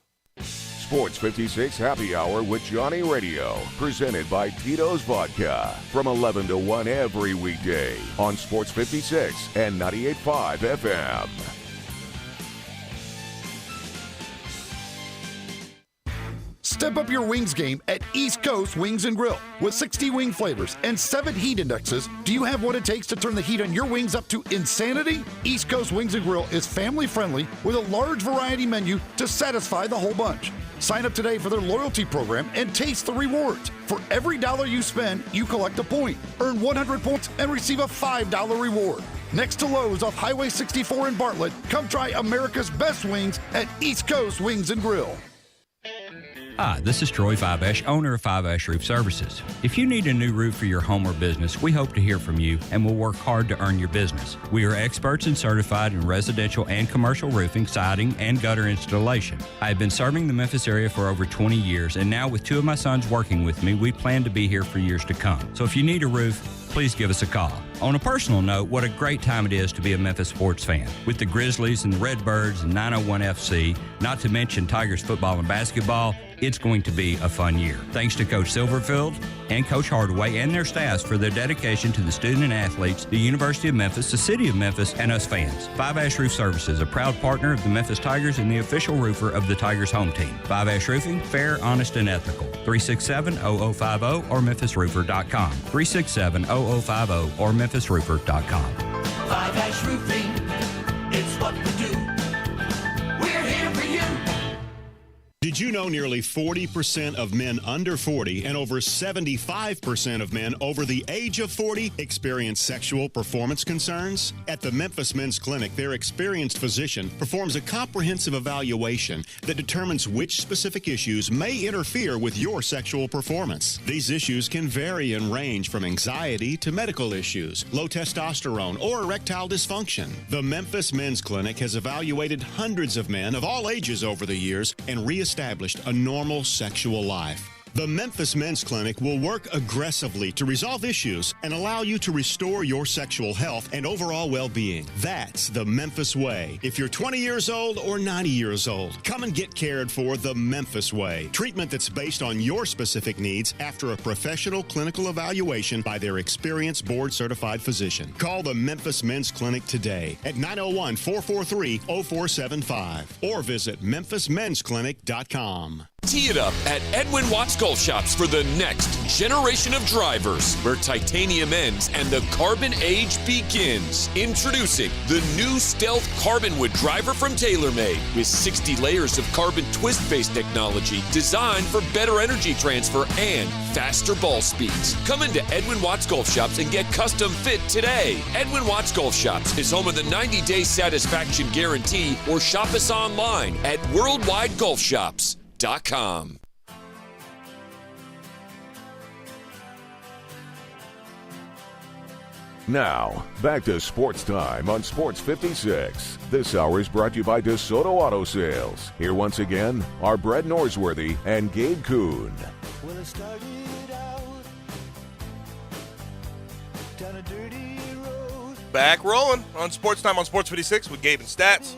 S3: Sports 56 Happy Hour with Johnny Radio, presented by Tito's Vodka, from 11 to 1 every weekday on Sports 56 and 98.5 FM.
S18: Step up your wings game at East Coast Wings and Grill. With 60 wing flavors and 7 heat indexes, do you have what it takes to turn the heat on your wings up to insanity? East Coast Wings and Grill is family friendly with a large variety menu to satisfy the whole bunch. Sign up today for their loyalty program and taste the rewards. For every $1 you spend, you collect a point. Earn 100 points and receive a $5 reward. Next to Lowe's off Highway 64 in Bartlett, come try America's best wings at East Coast Wings and Grill.
S19: Hi, this is Troy Fiveash, owner of Fiveash Roof Services. If you need a new roof for your home or business, we hope to hear from you and will work hard to earn your business. We are experts and certified in residential and commercial roofing, siding, and gutter installation. I have been serving the Memphis area for over 20 years, and now with 2 of my sons working with me, we plan to be here for years to come. So if you need a roof, please give us a call. On a personal note, what a great time it is to be a Memphis sports fan. With the Grizzlies and the Redbirds and 901 FC, not to mention Tigers football and basketball, it's going to be a fun year. Thanks to Coach Silverfield and Coach Hardaway and their staffs for their dedication to the student and athletes, the University of Memphis, the City of Memphis, and us fans. Five Ash Roof Services, a proud partner of the Memphis Tigers and the official roofer of the Tigers home team. Five Ash Roofing, fair, honest, and ethical. 367-0050 or memphisroofer.com. 367-0050 or memphisroofer.com.
S10: Five Ash Roofing, it's what we do. We're here for you.
S20: Did you know nearly 40% of men under 40 and over 75% of men over the age of 40 experience sexual performance concerns? At the Memphis Men's Clinic, their experienced physician performs a comprehensive evaluation that determines which specific issues may interfere with your sexual performance. These issues can vary and range from anxiety to medical issues, low testosterone, or erectile dysfunction. The Memphis Men's Clinic has evaluated hundreds of men of all ages over the years and reestablished a normal sexual life. The Memphis Men's Clinic will work aggressively to resolve issues and allow you to restore your sexual health and overall well-being. That's the Memphis way. If you're 20 years old or 90 years old, come and get cared for the Memphis way. Treatment that's based on your specific needs after a professional clinical evaluation by their experienced board-certified physician. Call the Memphis Men's Clinic today at 901-443-0475 or visit memphismensclinic.com.
S21: Tee it up at Edwin Watts Golf Shops for the next generation of drivers, where titanium ends and the carbon age begins. Introducing the new Stealth Carbon Wood driver from TaylorMade, with 60 layers of carbon twist face technology designed for better energy transfer and faster ball speeds. Come into Edwin Watts Golf Shops and get custom fit today. Edwin Watts Golf Shops is home of the 90-day satisfaction guarantee, or shop us online at worldwidegolfshops.com.
S3: Now, back to Sports Time on Sports 56. This hour is brought to you by DeSoto Auto Sales. Here once again are Brett Norsworthy and Gabe Kuhn.
S10: Well, it started out down a dirty road.
S2: Back rolling on Sports Time on Sports 56 with Gabe and Stats.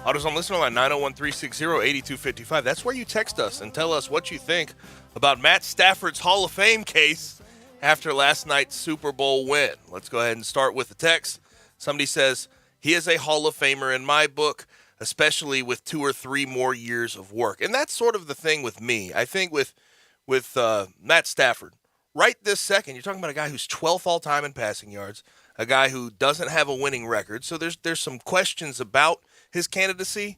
S2: AutoZone listener line 901-360-8255. That's where you text us and tell us what you think about Matt Stafford's Hall of Fame case after last night's Super Bowl win. Let's go ahead and start with the text. Somebody says, he is a Hall of Famer in my book, especially with 2 or 3 more years of work. And that's sort of the thing with me. I think with Matt Stafford, right this second, you're talking about a guy who's 12th all-time in passing yards, a guy who doesn't have a winning record. So there's some questions about his candidacy,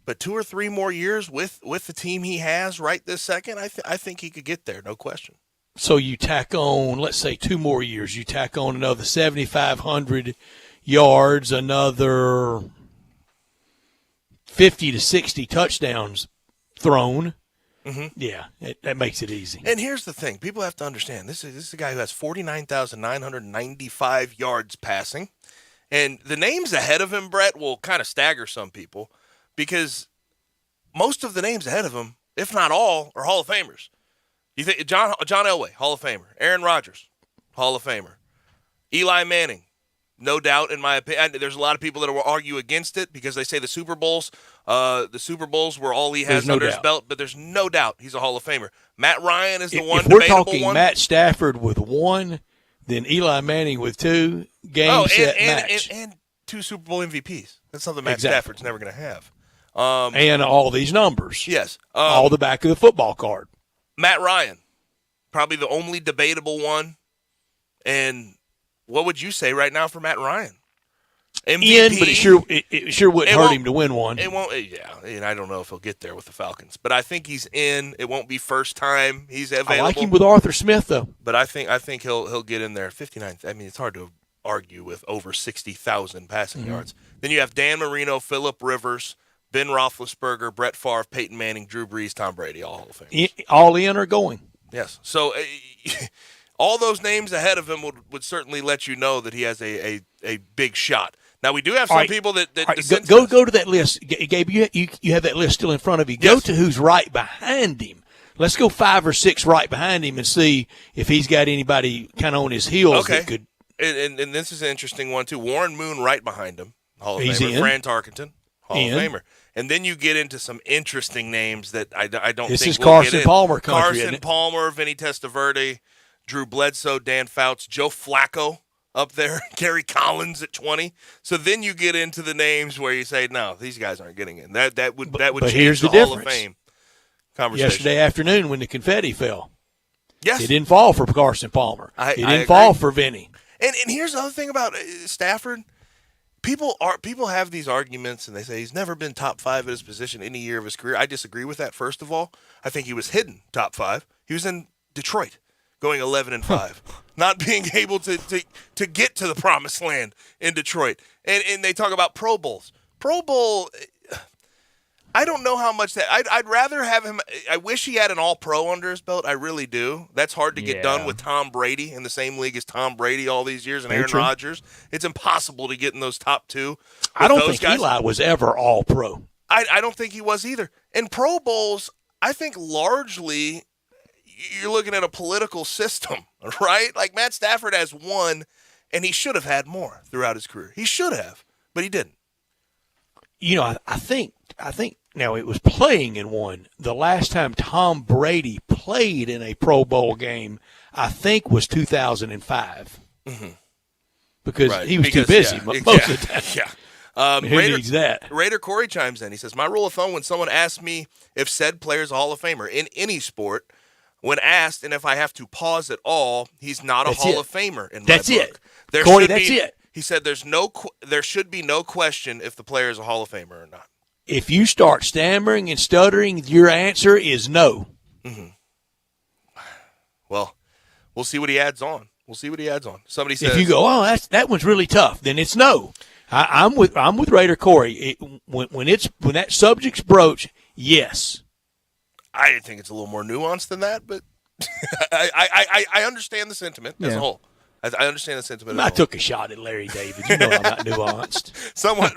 S2: but 2 or 3 more years with the team he has right this second, I think he could get there, no question.
S1: So you tack on, let's say 2 more years, you tack on another 7,500 yards, another 50 to 60 touchdowns thrown.
S2: Mm-hmm.
S1: Yeah, that makes it easy.
S2: And here's the thing. People have to understand, this is a guy who has 49,995 yards passing. And the names ahead of him, Brett, will kind of stagger some people because most of the names ahead of him, if not all, are Hall of Famers. You think John Elway, Hall of Famer. Aaron Rodgers, Hall of Famer. Eli Manning, no doubt, in my opinion. There's a lot of people that will argue against it because they say the Super Bowls were all he has under his belt, but there's no doubt he's a Hall of Famer. Matt Ryan is the one
S1: If we're
S2: debatable
S1: talking
S2: one.
S1: Matt Stafford with 1, then Eli Manning with 2, match.
S2: And 2 Super Bowl MVPs. That's something Matt Stafford's never going to have.
S1: And all these numbers.
S2: Yes.
S1: All the back of the football card.
S2: Matt Ryan, probably the only debatable one. And what would you say right now for Matt Ryan? MVP,
S1: But it sure wouldn't hurt him to win one.
S2: It won't. Yeah, and I don't know if he'll get there with the Falcons, but I think he's in. It won't be first time he's available.
S1: I like him with Arthur Smith though.
S2: But I think he'll get in there. 59. I mean, it's hard to argue with over 60,000 passing yards. Then you have Dan Marino, Phillip Rivers, Ben Roethlisberger, Brett Favre, Peyton Manning, Drew Brees, Tom Brady, all Hall of Fame.
S1: All in or going?
S2: Yes. So all those names ahead of him would certainly let you know that he has a big shot. Now, we do have some people that
S1: go to that list. Gabe, you have that list still in front of you. Go to who's right behind him. Let's go 5 or 6 right behind him and see if he's got anybody kind of on his heels that could.
S2: And this is an interesting one, too. Warren Moon right behind him, Hall of
S1: He's
S2: Famer.
S1: in.
S2: Fran Tarkenton, Hall of Famer. And then you get into some interesting names that I don't
S1: This
S2: think
S1: is
S2: we'll
S1: Carson
S2: get in.
S1: Palmer country, isn't
S2: Carson
S1: it?
S2: Palmer, Vinny Testaverde, Drew Bledsoe, Dan Fouts, Joe Flacco up there, Gary Collins at 20. So then you get into the names where you say, no, these guys aren't getting in. That would
S1: But
S2: change
S1: here's
S2: the
S1: the
S2: Hall of
S1: difference.
S2: Fame conversation.
S1: Yesterday afternoon when the confetti fell.
S2: Yes.
S1: It didn't fall for Carson Palmer.
S2: I
S1: It didn't
S2: agree.
S1: fall for Vinny.
S2: And here's the other thing about Stafford. People have these arguments, and they say he's never been top 5 at his position any year of his career. I disagree with that, first of all. I think he was hidden top 5. He was in Detroit going 11-5, not being able to get to the promised land in Detroit. And they talk about Pro Bowls. Pro Bowl, I don't know how much that – I'd rather have him – I wish he had an all-pro under his belt. I really do. That's hard to get done with Tom Brady in the same league as Tom Brady all these years and Aaron Rodgers. It's impossible to get in those top 2.
S1: I don't think Eli was ever all-pro.
S2: I don't think he was either. And Pro Bowls, I think largely you're looking at a political system, right? Like Matt Stafford has 1, and he should have had more throughout his career. He should have, but he didn't.
S1: You know, I think now it was playing in one. The last time Tom Brady played in a Pro Bowl game, I think, was 2005.
S2: Mm-hmm.
S1: Because he was too busy most of the time.
S2: Yeah.
S1: Who needs that?
S2: Raider Corey chimes in. He says, my rule of thumb when someone asks me if said player's a Hall of Famer in any sport, when asked and if I have to pause at all, he's not a Hall of Famer in my book.
S1: Corey, that's it.
S2: He said there should be no question if the player is a Hall of Famer or not.
S1: If you start stammering and stuttering, your answer is no.
S2: Mm-hmm. Well, we'll see what he adds on. Somebody says
S1: if you go, oh, that one's really tough, then it's no. I'm with Raider Corey. When that subject's broached, yes.
S2: I think it's a little more nuanced than that, but I understand the sentiment as a whole. I understand the sentiment.
S1: I took a shot at Larry David. You know I'm not nuanced.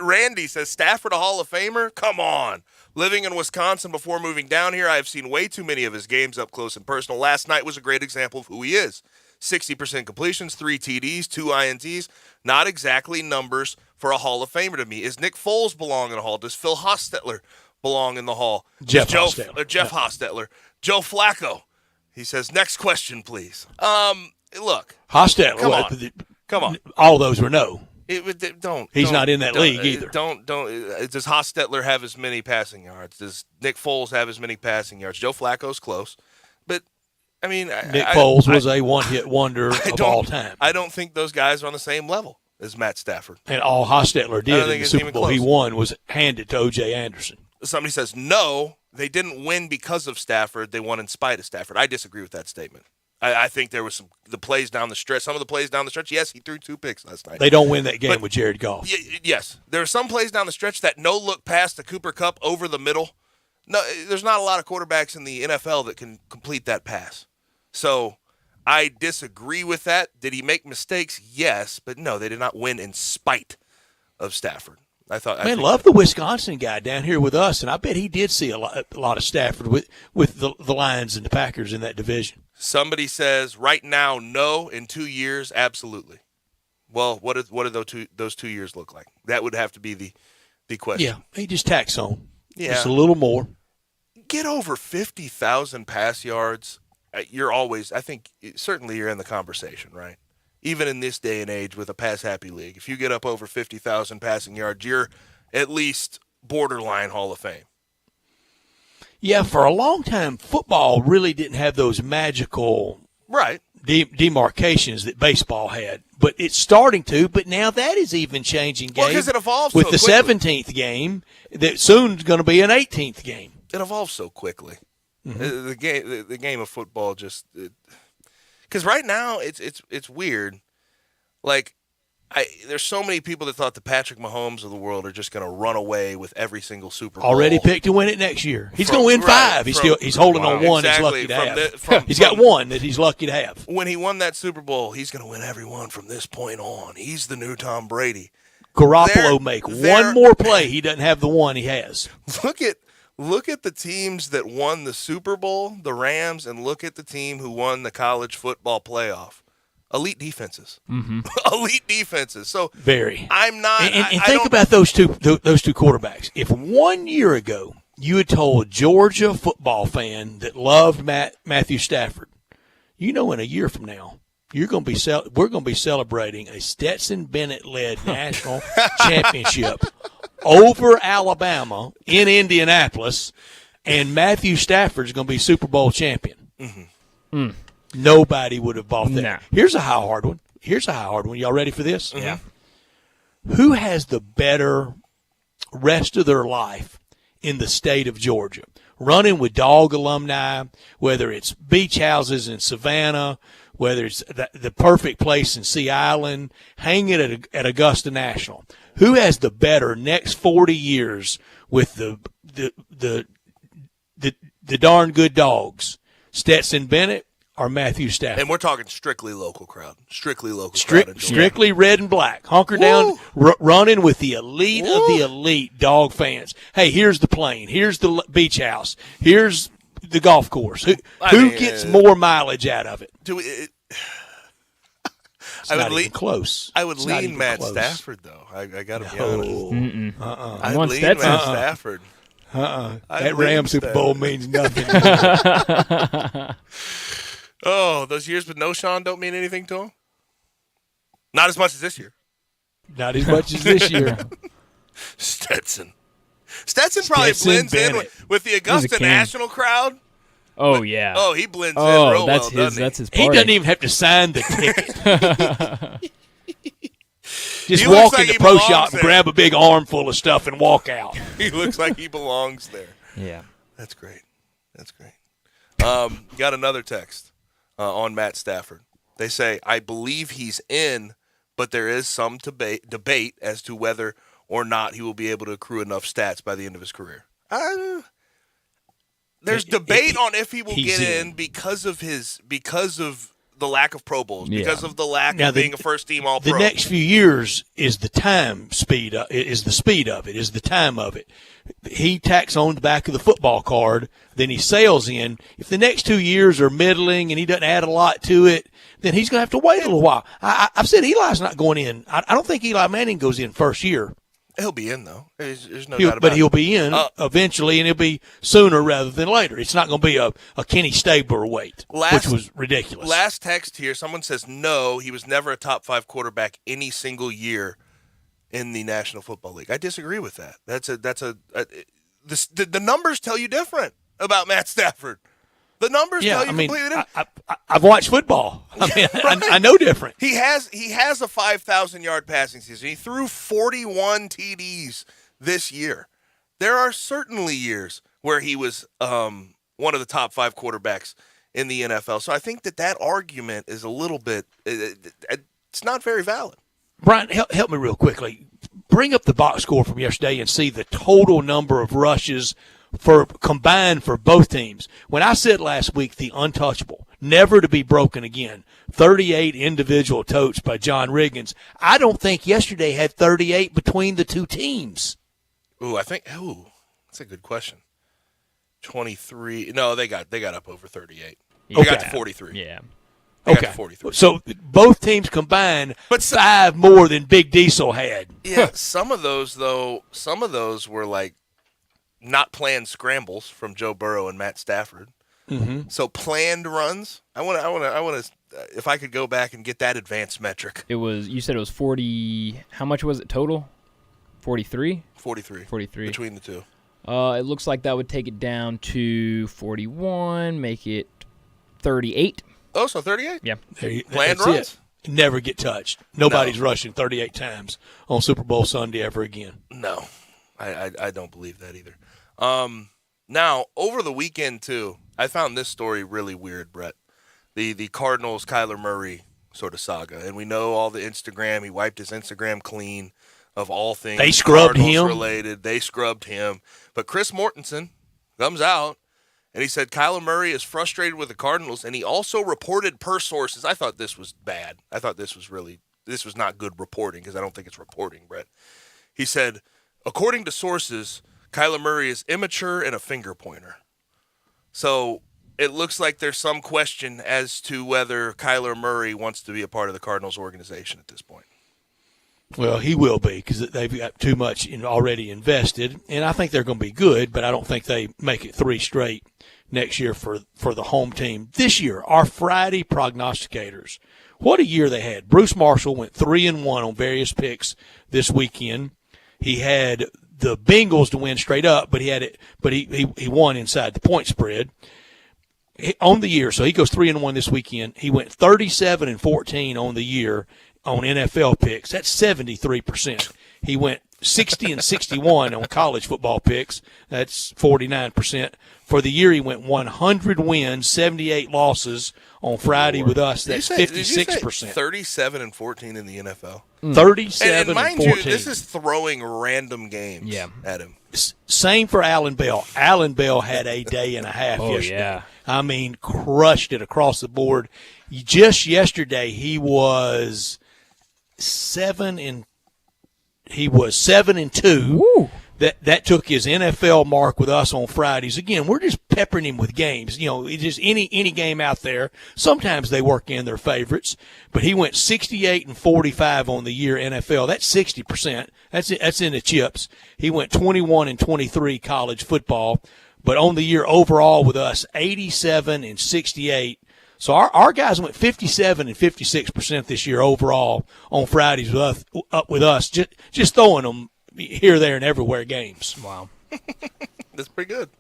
S2: Randy says, Stafford a Hall of Famer? Come on. Living in Wisconsin before moving down here, I have seen way too many of his games up close and personal. Last night was a great example of who he is. 60% completions, 3 TDs, 2 INTs. Not exactly numbers for a Hall of Famer to me. Is Nick Foles belong in the Hall? Does Phil Hostetler belong in the Hall? Jeff Hostetler. Joe Flacco. He says, next question, please. Look.
S1: Hostetler.
S2: Come on.
S1: All those were no.
S2: He's
S1: not in that league either.
S2: Does Hostetler have as many passing yards? Does Nick Foles have as many passing yards? Joe Flacco's close. But, I mean.
S1: Nick Foles was a one-hit wonder of all time.
S2: I don't think those guys are on the same level as Matt Stafford.
S1: And all Hostetler did in the Super Bowl he won was handed to O.J. Anderson.
S2: Somebody says, no, they didn't win because of Stafford. They won in spite of Stafford. I disagree with that statement. I think there was some of the plays down the stretch. Yes, he threw 2 picks last night.
S1: They don't win that game with Jared Goff.
S2: Yes. There are some plays down the stretch that no-look pass to Cooper Kupp over the middle. No, there's not a lot of quarterbacks in the NFL that can complete that pass. So I disagree with that. Did he make mistakes? Yes. But no, they did not win in spite of Stafford.
S1: Love the Wisconsin guy down here with us, and I bet he did see a lot of Stafford with the Lions and the Packers in that division.
S2: Somebody says right now, no. In 2 years, absolutely. Well, what do those 2 years look like? That would have to be the question.
S1: Yeah, he just tacks on.
S2: Yeah.
S1: Just a little more.
S2: Get over 50,000 pass yards. You're always, I think, certainly you're in the conversation, right? Even in this day and age with a pass-happy league. If you get up over 50,000 passing yards, you're at least borderline Hall of Fame.
S1: Yeah, for a long time, football really didn't have those magical demarcations that baseball had. But it's starting to, but now that is even changing, Gabe.
S2: Well, because it evolves
S1: with
S2: so
S1: the
S2: quickly.
S1: 17th game, that soon's going to be an 18th game.
S2: It evolves so quickly.
S1: Mm-hmm.
S2: The game of football just because right now it's weird. Like there's so many people that thought the Patrick Mahomes of the world are just going to run away with every single Super Bowl.
S1: Already picked to win it next year. He's going to win 5. He's holding on one.
S2: Exactly.
S1: He's lucky to have. He's got one that he's lucky to have.
S2: When he won that Super Bowl, he's going to win every one from this point on. He's the new Tom Brady.
S1: Garoppolo make one more play. He doesn't have the one he has.
S2: Look at the teams that won the Super Bowl, the Rams, and look at the team who won the college football playoff. Elite defenses.
S4: Mm-hmm.
S2: Elite defenses. So
S1: very.
S2: I'm not.
S1: And think about those two quarterbacks. If 1 year ago you had told a Georgia football fan that loved Matthew Stafford, in a year from now we're going to be celebrating a Stetson Bennett-led national championship over Alabama in Indianapolis, and Matthew Stafford's going to be Super Bowl champion.
S2: Mm-hmm.
S1: Nobody would have bought that.
S4: Nah.
S1: Here's a high hard one. Y'all ready for this?
S4: Yeah.
S1: Who has the better rest of their life in the state of Georgia? Running with dog alumni, whether it's beach houses in Savannah, whether it's the perfect place in Sea Island, hanging at Augusta National. Who has the better next 40 years with the darn good dogs? Stetson Bennett or Matthew Stafford?
S2: And we're talking strictly local crowd. Strictly local crowd. In Georgia.
S1: Strictly red and black. Hunker down, running with the elite of the elite dog fans. Hey, here's the plane. Here's the beach house. Here's the golf course. Who gets more mileage out of it?
S2: I would lean
S1: close.
S2: I would lean Matt Stafford, though. I got to be honest. I'd lean Matt Stafford.
S1: That Rams Super Bowl means nothing.
S2: Oh, those years with no Sean don't mean anything to him? Not as much as this year.
S1: Not as much as this year.
S2: Stetson probably blends in with the Augusta National crowd.
S4: Oh, yeah.
S2: Oh, he blends in real
S4: that's
S2: well,
S4: his,
S2: doesn't
S4: that's
S2: he?
S4: his party.
S1: He doesn't even have to sign the ticket. Just
S2: He
S1: walk
S2: looks like
S1: in the
S2: he
S1: pro
S2: belongs
S1: shop and
S2: there.
S1: grab a big armful of stuff and walk out.
S2: He looks like he belongs there.
S4: Yeah.
S2: That's great. Got another text on Matt Stafford. They say, I believe he's in, but there is some debate as to whether or not he will be able to accrue enough stats by the end of his career. There's debate on if he will get in because of the lack of Pro Bowls, because of the lack of being a first-team All-Pro.
S1: The next few years is the time is the time of it. He tacks on the back of the football card, then he sails in. If the next 2 years are middling and he doesn't add a lot to it, then he's going to have to wait a little while. I've said Eli's not going in. I don't think Eli Manning goes in first year.
S2: He'll be in, though. There's no doubt about it.
S1: But he'll be in eventually, and it'll be sooner rather than later. It's not going to be a Kenny Stabler wait, which was ridiculous.
S2: Last text here, someone says, no, he was never a top 5 quarterback any single year in the National Football League. I disagree with that. The numbers tell you different about Matt Stafford. The numbers tell you completely different.
S1: I've watched football. I know different.
S2: He has a 5,000-yard passing season. He threw 41 TDs this year. There are certainly years where he was one of the top 5 quarterbacks in the NFL. So I think that argument is a little bit it's not very valid.
S1: Brian, help me real quickly. Bring up the box score from yesterday and see the total number of rushes combined for both teams. When I said last week the untouchable, never to be broken again, 38 individual totes by John Riggins, I don't think yesterday had 38 between the two teams.
S2: That's a good question. 23. No, they got up over 38. They got to 43.
S4: Yeah.
S1: Okay.
S2: 43.
S1: So both teams combined, but 5 more than Big Diesel had.
S2: Yeah, some of those were like not planned scrambles from Joe Burrow and Matt Stafford.
S1: Mm-hmm.
S2: So planned runs. I want to. If I could go back and get that advanced metric.
S4: You said it was 40. How much was it total? 43.
S2: 43 between the two.
S4: It looks like that would take it down to 41, make it 38.
S2: Oh, so 38?
S4: Yeah.
S2: Planned runs?
S1: Never get touched. Nobody's rushing 38 times on Super Bowl Sunday ever again.
S2: No, I don't believe that either. Now, over the weekend, too, I found this story really weird, Brett. The Cardinals, Kyler Murray sort of saga. And we know all the Instagram. He wiped his Instagram clean of all things
S1: they scrubbed him.
S2: related. They scrubbed him. But Chris Mortensen comes out, and he said Kyler Murray is frustrated with the Cardinals, and he also reported per sources. I thought this was bad. I thought this was not good reporting because I don't think it's reporting, Brett. He said, according to sources, Kyler Murray is immature and a finger pointer. So it looks like there's some question as to whether Kyler Murray wants to be a part of the Cardinals organization at this point.
S1: Well, he will be because they've got too much already invested, and I think they're going to be good, but I don't think they make it 3 straight next year for the home team. This year, our Friday prognosticators, what a year they had. Bruce Marshall went 3-1 on various picks this weekend. He had the Bengals to win straight up, but he won inside the point spread. On the year, so he goes 3-1 this weekend. He went 37-14 on the year on NFL picks. That's 73%. He went 60-61 on college football picks. That's 49%. For the year, he went 100 wins, 78 losses on Friday with us. That's 56%.
S2: Did you say 37-14 in the NFL?
S1: 37
S2: and mind
S1: 14.
S2: you, this is throwing random games at him.
S1: Same for Alan Bell. Alan Bell had a day and a half yesterday.
S4: Yeah.
S1: I mean, crushed it across the board. Just yesterday, he was 7-2.
S4: Woo.
S1: That took his NFL mark with us on Fridays. Again, we're just peppering him with games. It's just any game out there. Sometimes they work in their favorites, but he went 68-45 on the year NFL. That's 60%. That's in the chips. He went 21-23 college football, but on the year overall with us, 87-68. So our guys went 57-56% this year overall on Fridays with us, just throwing them here, there, and everywhere games.
S4: Wow.
S2: That's pretty good.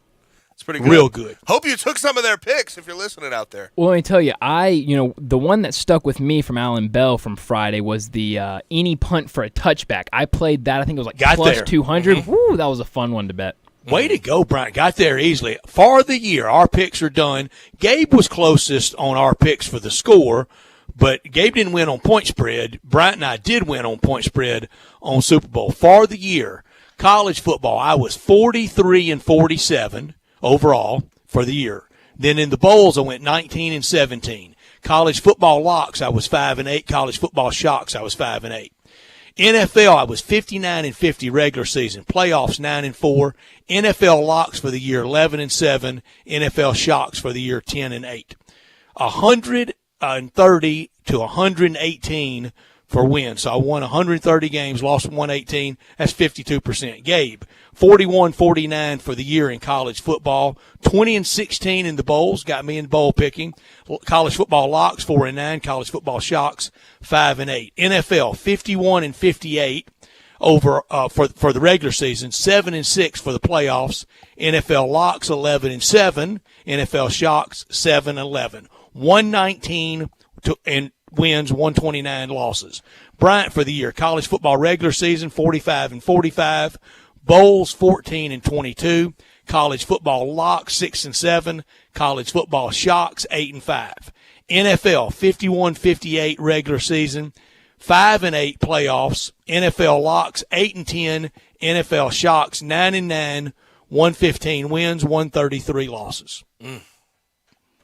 S2: It's pretty good.
S1: Real good.
S2: Hope you took some of their picks if you're listening out there.
S4: Well, let me tell you, the one that stuck with me from Alan Bell from Friday was the any punt for a touchback. I played that. I think it was like plus 200. Mm-hmm. Woo, that was a fun one to bet.
S1: Way to go, Bryant. Got there easily. For the year, our picks are done. Gabe was closest on our picks for the score, but Gabe didn't win on point spread. Bryant and I did win on point spread on Super Bowl. For the year, college football, I was 43-47 overall for the year. Then in the bowls, I went 19-17. College football locks, I was 5-8. College football shocks, I was 5-8. NFL, I was 59-50 regular season. Playoffs, 9-4. NFL locks for the year, 11-7. NFL shocks for the year, 10-8. 130-118 for wins. So I won 130 games, lost 118. That's 52%. Gabe, 41-49 for the year in college football. 20-16 in the bowls, got me in bowl picking. College football locks, 4-9. College football shocks, 5-8. NFL, 51-58 over for the regular season, 7-6 for the playoffs. NFL locks, 11-7. NFL shocks, 7-11. 119 and wins, 129 losses. Bryant for the year, college football regular season, 45-45. Bowls, 14-22. College football locks, 6-7. College football shocks, 8-5. NFL, 51-58 regular season, 5-8 playoffs. NFL locks, 8-10. NFL shocks, 9-9. 115 wins, 133 losses.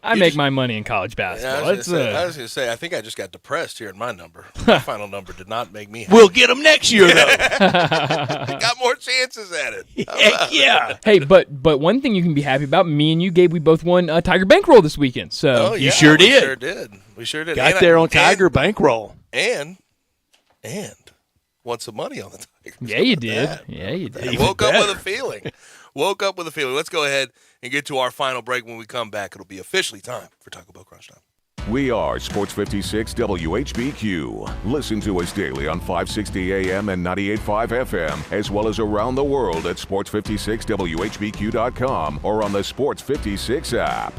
S4: I make my money in college basketball.
S2: I was going to say, I think I just got depressed hearing my number. My final number did not make me happy.
S1: We'll get them next year, though.
S2: Got more chances at it.
S1: Heck yeah.
S4: Hey, but one thing you can be happy about, me and you, Gabe, we both won Tiger Bankroll this weekend. So
S1: you sure did.
S2: We sure did.
S1: Got there on Tiger Bankroll.
S2: And won some money on the Tigers.
S4: Yeah, you did. Yeah, you did.
S2: Woke up with a feeling. Let's go ahead and get to our final break. When we come back, it'll be officially time for Taco Bell Crunch Time.
S3: We are Sports 56 WHBQ. Listen to us daily on 560 AM and 98.5 FM, as well as around the world at sports56whbq.com or on the Sports 56 app.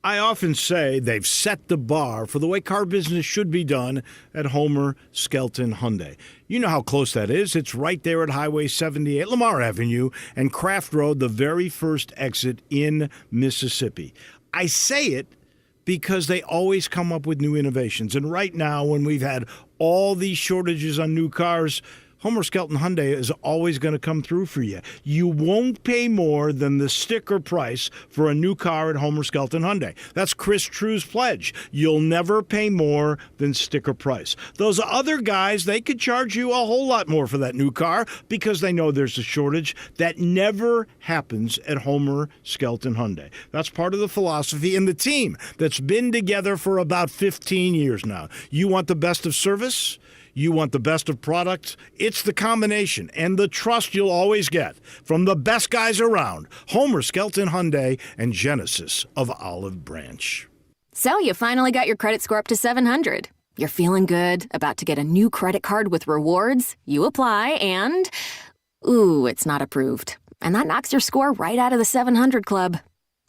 S17: I often say they've set the bar for the way car business should be done at Homer Skelton Hyundai. You know how close that is. It's right there at Highway 78, Lamar Avenue, and Craft Road, the very first exit in Mississippi. I say it because they always come up with new innovations. And right now, when we've had all these shortages on new cars, Homer Skelton Hyundai is always going to come through for you. You won't pay more than the sticker price for a new car at Homer Skelton Hyundai. That's Chris True's pledge. You'll never pay more than sticker price. Those other guys, they could charge you a whole lot more for that new car because they know there's a shortage. That never happens at Homer Skelton Hyundai. That's part of the philosophy and the team that's been together for about 15 years now. You want the best of service? You want the best of products? It's the combination and the trust you'll always get from the best guys around. Homer Skelton Hyundai and Genesis of Olive Branch.
S13: So you finally got your credit score up to 700. You're feeling good, about to get a new credit card with rewards. You apply and, ooh, it's not approved. And that knocks your score right out of the 700 club.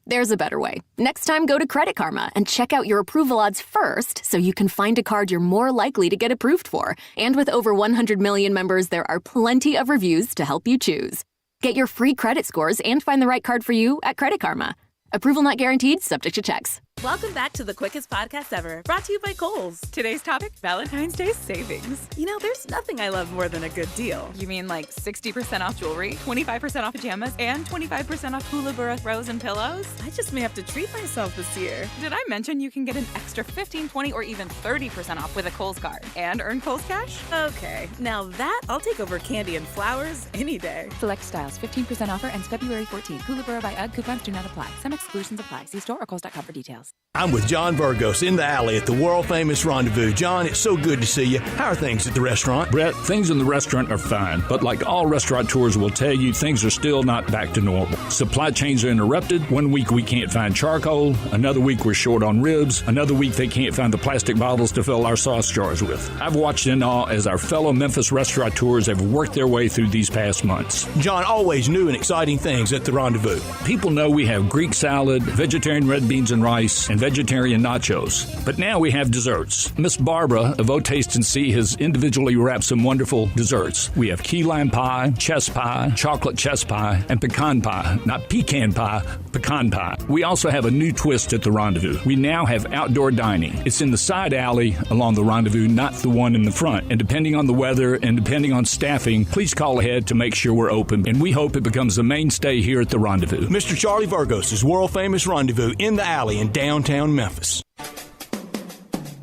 S13: There's a better way. Next time, go to Credit Karma and check out your approval odds first so you can find a card you're more likely to get approved for. And with over 100 million members, there are plenty of reviews to help you choose. Get your free credit scores and find the right card for you at Credit Karma. Approval not guaranteed, subject to checks.
S5: Welcome back to the quickest podcast ever, brought to you by Kohl's. Today's topic, Valentine's Day savings. You know, there's nothing I love more than a good deal. You mean like 60% off jewelry, 25% off pajamas, and 25% off Hula throws and pillows? I just may have to treat myself this year. Did I mention you can get an extra 15, 20, or even 30% off with a Kohl's card and earn Kohl's cash? Okay, now that I'll take over candy and flowers any day.
S6: Select styles, 15% offer ends February 14th. Hula by UGG. Coupons do not apply. Some exclusions apply. See store or Kohl's.com for details.
S12: I'm with John Burgos in the alley at the world-famous Rendezvous. John, it's so good to see you. How are things at the restaurant?
S14: Brett, things in the restaurant are fine, but like all restaurateurs will tell you, things are still not back to normal. Supply chains are interrupted. One week we can't find charcoal. Another week we're short on ribs. Another week they can't find the plastic bottles to fill our sauce jars with. I've watched in awe as our fellow Memphis restaurateurs have worked their way through these past months.
S12: John, always new and exciting things at the Rendezvous.
S14: People know we have Greek salad, vegetarian red beans and rice, and vegetarian nachos. But now we have desserts. Miss Barbara of O Taste and See has individually wrapped some wonderful desserts. We have key lime pie, chess pie, chocolate chess pie, and pecan pie. Not pecan pie, pecan pie. We also have a new twist at the Rendezvous. We now have outdoor dining. It's in the side alley along the Rendezvous, not the one in the front. And depending on the weather and depending on staffing, please call ahead to make sure we're open. And we hope it becomes the mainstay here at the Rendezvous.
S12: Mr. Charlie Burgos' world-famous Rendezvous in the alley in downtown Memphis.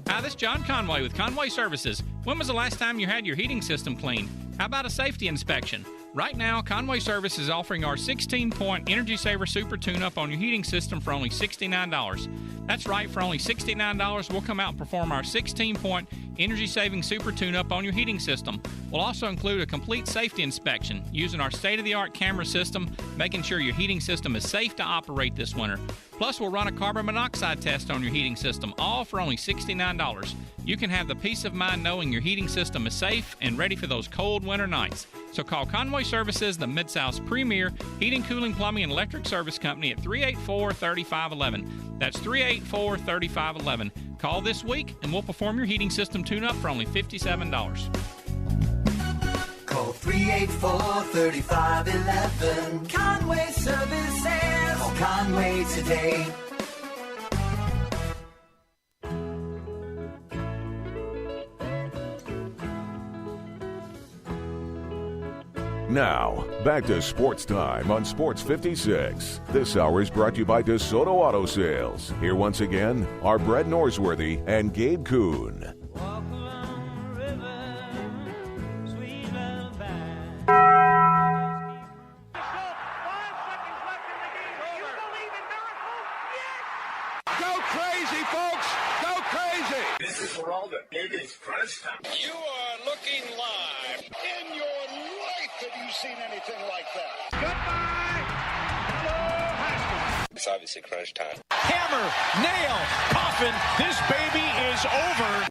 S25: Hi, this is John Conway with Conway Services. When was the last time you had your heating system cleaned? How about a safety inspection? Right now, Conway Service is offering our 16-point Energy Saver Super Tune-Up on your heating system for only $69. That's right, for only $69, we'll come out and perform our 16-point energy-saving Super Tune-Up on your heating system. We'll also include a complete safety inspection using our state-of-the-art camera system, making sure your heating system is safe to operate this winter. Plus, we'll run a carbon monoxide test on your heating system, all for only $69. You can have the peace of mind knowing your heating system is safe and ready for those cold winter nights. So call Conway Services, the Mid-South's premier heating, cooling, plumbing, and electric service company at 384-3511. That's 384-3511. Call this week, and we'll perform your heating system tune-up for only $57.
S10: Call 384-3511. Conway Services. Call Conway today.
S3: Now, back to Sports Time on Sports 56. This hour is brought to you by DeSoto Auto Sales. Here once again are Brett Norsworthy and Gabe Kuhn.
S10: Go crazy, folks! Go crazy! This is for all the biggest crunch time. You are looking live. In your life have you seen anything like that? Goodbye! Hello, Haskins. It's obviously crunch time.
S7: Hammer, nail, coffin. This baby is over.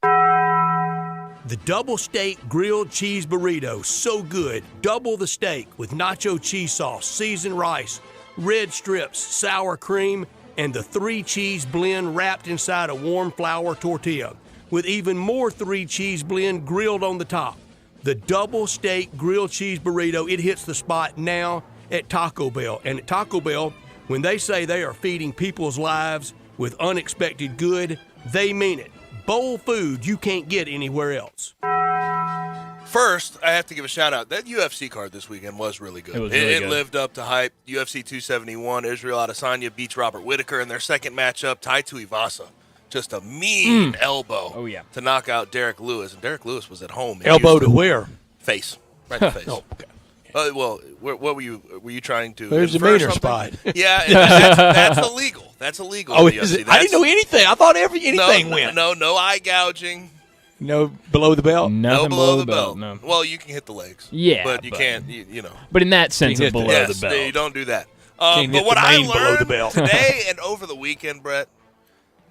S12: The double steak grilled cheese burrito, so good. Double the steak with nacho cheese sauce, seasoned rice, red strips, sour cream, and the 3-cheese blend wrapped inside a warm flour tortilla, with even more 3-cheese blend grilled on the top. The double steak grilled cheese burrito, it hits the spot now at Taco Bell. And at Taco Bell, when they say they are feeding people's lives with unexpected good, they mean it. Bowl food you can't get anywhere else.
S2: First, I have to give a shout-out. That UFC card this weekend was really good. It lived up to hype. UFC 271, Israel Adesanya beats Robert Whittaker in their second matchup. Tai Tuivasa, just a mean elbow to knock out Derek Lewis. And Derek Lewis was at home.
S1: Elbow to where?
S2: Face. Right in the face.
S1: Oh, okay.
S2: Well, what were you trying to?
S1: There's the meter spot.
S2: Yeah, that's illegal. That's illegal.
S1: Oh, is it? I didn't know anything. I thought anything went.
S2: No eye gouging.
S1: No below the belt?
S4: Nothing
S2: below the
S4: belt.
S2: belt.
S4: No.
S2: Well, you can hit the legs.
S4: Yeah.
S2: But you can't, you know.
S4: But in that sense of below
S2: yes,
S4: the belt.
S2: You don't do that.
S1: Can't
S2: But
S1: hit
S2: what
S1: the
S2: I
S1: main below the
S2: learned
S1: belt.
S2: today and over the weekend, Brett,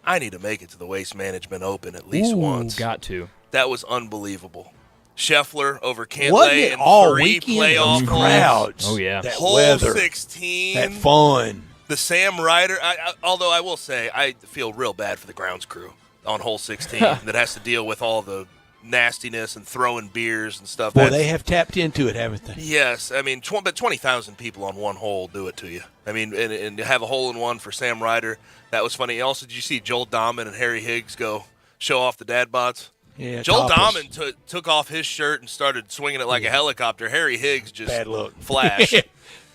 S2: I need to make it to the Waste Management Open at least once.
S4: Got to.
S2: That was unbelievable. Scheffler over
S1: Wasn't
S2: Cantlay
S1: it
S2: in
S1: all
S2: 3
S1: weekend?
S2: playoff
S1: Those
S2: holes.
S1: crowds.
S4: Oh, yeah.
S1: That
S2: Hole
S1: weather.
S2: 16.
S1: That fun.
S2: The Sam Ryder. Although I will say, I feel real bad for the grounds crew on hole 16 that has to deal with all the nastiness and throwing beers and stuff.
S1: Boy, they have tapped into it, haven't they?
S2: Yes, I mean, but 20,000 people on one hole do it to you. I mean, and to have a hole-in-one for Sam Ryder, that was funny. Also, did you see Joel Dahman and Harry Higgs go show off the dad bods?
S1: Yeah,
S2: Joel
S1: topless.
S2: Dahman took off his shirt and started swinging it like a helicopter. Harry Higgs just
S1: Bad look.
S2: flashed.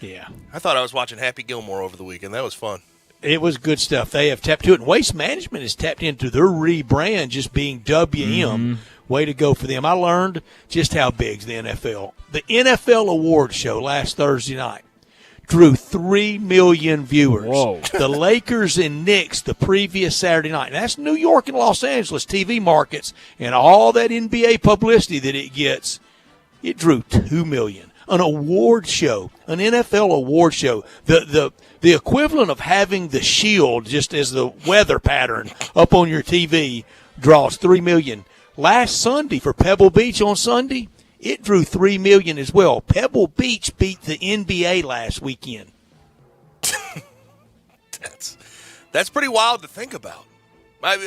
S1: Yeah.
S2: I thought I was watching Happy Gilmore over the weekend. That was fun.
S1: It was good stuff. They have tapped to it. And Waste Management has tapped into their rebrand just being WM. Way to go for them. I learned just how big's the NFL. The NFL Awards show last Thursday night drew 3 million viewers.
S4: Whoa.
S1: The Lakers and Knicks the previous Saturday night. And that's New York and Los Angeles TV markets and all that NBA publicity that it gets. It drew 2 million. An award show, an NFL award show. The equivalent of having the Shield just as the weather pattern up on your TV draws 3 million. Last Sunday for Pebble Beach on Sunday, it drew 3 million as well. Pebble Beach beat the NBA last weekend.
S2: That's pretty wild to think about. I mean,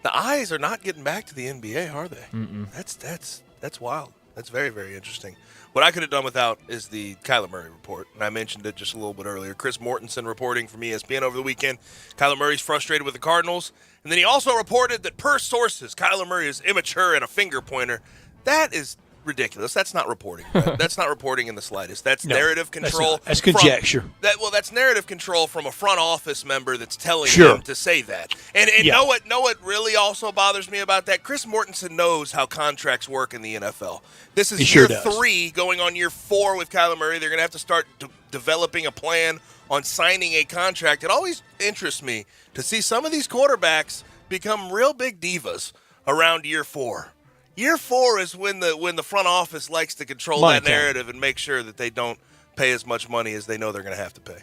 S2: the eyes are not getting back to the NBA, are they? That's wild. That's very, very interesting. What I could have done without is the Kyler Murray report, and I mentioned it just a little bit earlier. Chris Mortensen reporting from ESPN over the weekend. Kyler Murray's frustrated with the Cardinals, and then he also reported that per sources, Kyler Murray is immature and a finger pointer. That is ridiculous. That's not reporting. Right? That's not reporting in the slightest. That's narrative control.
S1: That's conjecture.
S2: That's narrative control from a front office member that's telling
S1: Sure.
S2: him to say that. And know what really also bothers me about that? Chris Mortensen knows how contracts work in the NFL. This is
S1: He
S2: year
S1: sure does.
S2: 3, going on year 4 with Kyler Murray. They're going to have to start developing a plan on signing a contract. It always interests me to see some of these quarterbacks become real big divas around year 4. Year 4 is when the front office likes to control
S1: Money
S2: that
S1: time.
S2: narrative and make sure that they don't pay as much money as they know they're going to have to pay.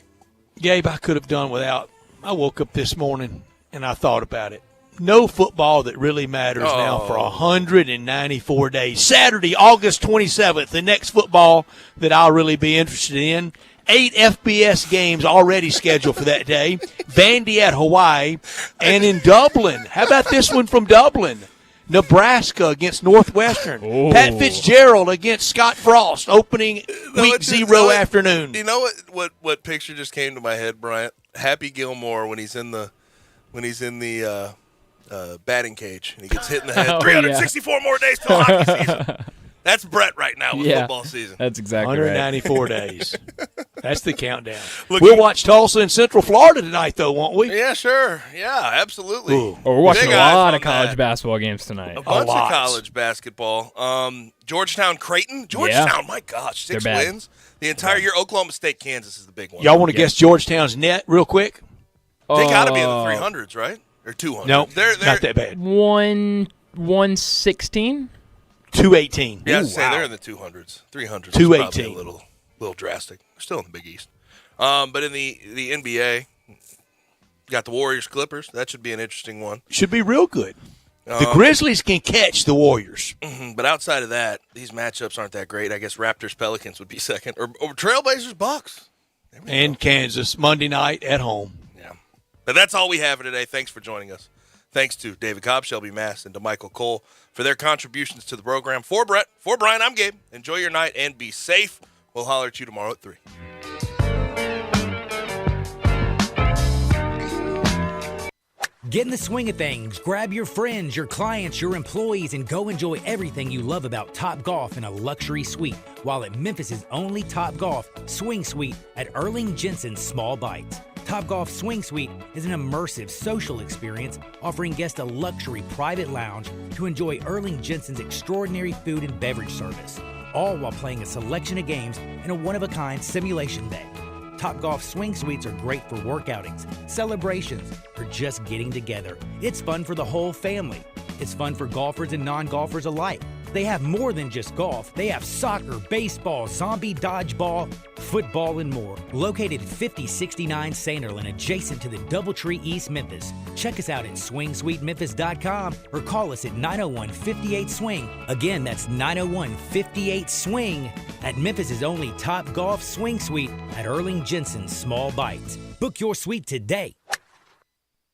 S1: Gabe, I could have done without. I woke up this morning and I thought about it. No football that really matters now for 194 days. Saturday, August 27th, the next football that I'll really be interested in. 8 FBS games already scheduled for that day. Vandy at Hawaii and in Dublin. How about this one from Dublin? Nebraska against Northwestern. Pat Fitzgerald against Scott Frost, opening week 0 afternoon.
S2: You know what picture just came to my head, Bryant? Happy Gilmore when he's in the batting cage and he gets hit in the head. 364 more days till hockey season. That's Brett right now with football season.
S4: That's exactly
S1: 194 days. That's the countdown. We'll watch Tulsa and Central Florida tonight, though, won't we?
S2: Yeah, sure. Yeah, absolutely.
S4: Oh, we're watching a lot of college basketball games tonight.
S2: A bunch of college basketball. Georgetown, Creighton. Georgetown, my gosh, 6 wins. The entire year. Oklahoma State, Kansas is the big one.
S1: Y'all want to guess Georgetown's net real quick?
S2: They got to be in the 300s, right? Or 200?
S1: No, they're not that bad.
S4: 116?
S1: 218.
S2: Yeah, I'd say they're in the 200s. 300s
S1: 218.
S2: A little drastic. They're still in the Big East. But in the NBA, got the Warriors Clippers. That should be an interesting one.
S1: Should be real good. The Grizzlies can catch the Warriors.
S2: But outside of that, these matchups aren't that great. I guess Raptors Pelicans would be second. Or Trailblazers Bucks.
S1: And Kansas, Monday night at home.
S2: Yeah. But that's all we have for today. Thanks for joining us. Thanks to David Cobb, Shelby Mass, and to Michael Cole for their contributions to the program. For Brett, for Brian, I'm Gabe. Enjoy your night and be safe. We'll holler at you tomorrow at 3.
S8: Get in the swing of things. Grab your friends, your clients, your employees, and go enjoy everything you love about Topgolf in a luxury suite while at Memphis' only Topgolf Swing Suite at Erling Jensen's Small Bites. Topgolf Swing Suite is an immersive social experience offering guests a luxury private lounge to enjoy Erling Jensen's extraordinary food and beverage service, all while playing a selection of games in a one-of-a-kind simulation bay. Topgolf Swing Suites are great for workoutings, celebrations, or just getting together. It's fun for the whole family. It's fun for golfers and non-golfers alike. They have more than just golf. They have soccer, baseball, zombie dodgeball, football, and more. Located at 5069 Sanderlin, adjacent to the Doubletree East Memphis. Check us out at swingsuitememphis.com or call us at 901-58-SWING. Again, that's 901-58-SWING at Memphis' only Topgolf Swing Suite at Erling Jensen's Small Bites. Book your suite today.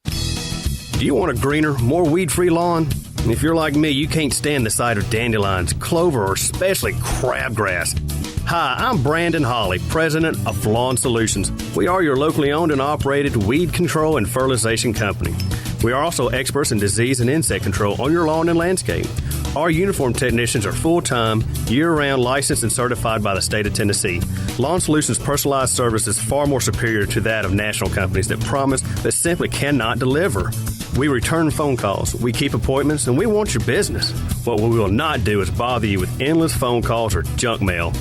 S15: Do you want a greener, more weed-free lawn? If you're like me, you can't stand the sight of dandelions, clover, or especially crabgrass. Hi, I'm Brandon Hawley, president of Lawn Solutions. We are your locally owned and operated weed control and fertilization company. We are also experts in disease and insect control on your lawn and landscape. Our uniformed technicians are full-time, year-round licensed and certified by the state of Tennessee. Lawn Solutions' personalized service is far more superior to that of national companies that promise but simply cannot deliver. We return phone calls, we keep appointments, and we want your business. What we will not do is bother you with endless phone calls or junk mail.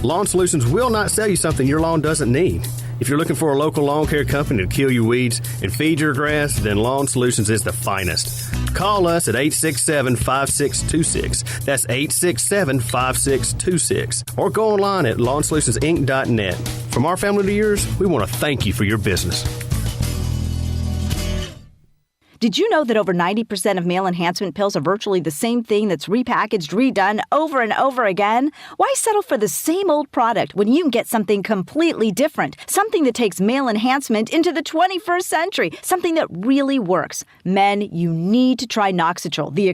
S15: Lawn Solutions will not sell you something your lawn doesn't need. If you're looking for a local lawn care company to kill your weeds and feed your grass, then Lawn Solutions is the finest. Call us at 867-5626. That's 867-5626. Or go online at LawnSolutionsInc.net. From our family to yours, we want to thank you for your business.
S22: Did you know that over 90% of male enhancement pills are virtually the same thing that's repackaged, redone over and over again? Why settle for the same old product when you can get something completely different? Something that takes male enhancement into the 21st century. Something that really works. Men, you need to try Noxitrol, the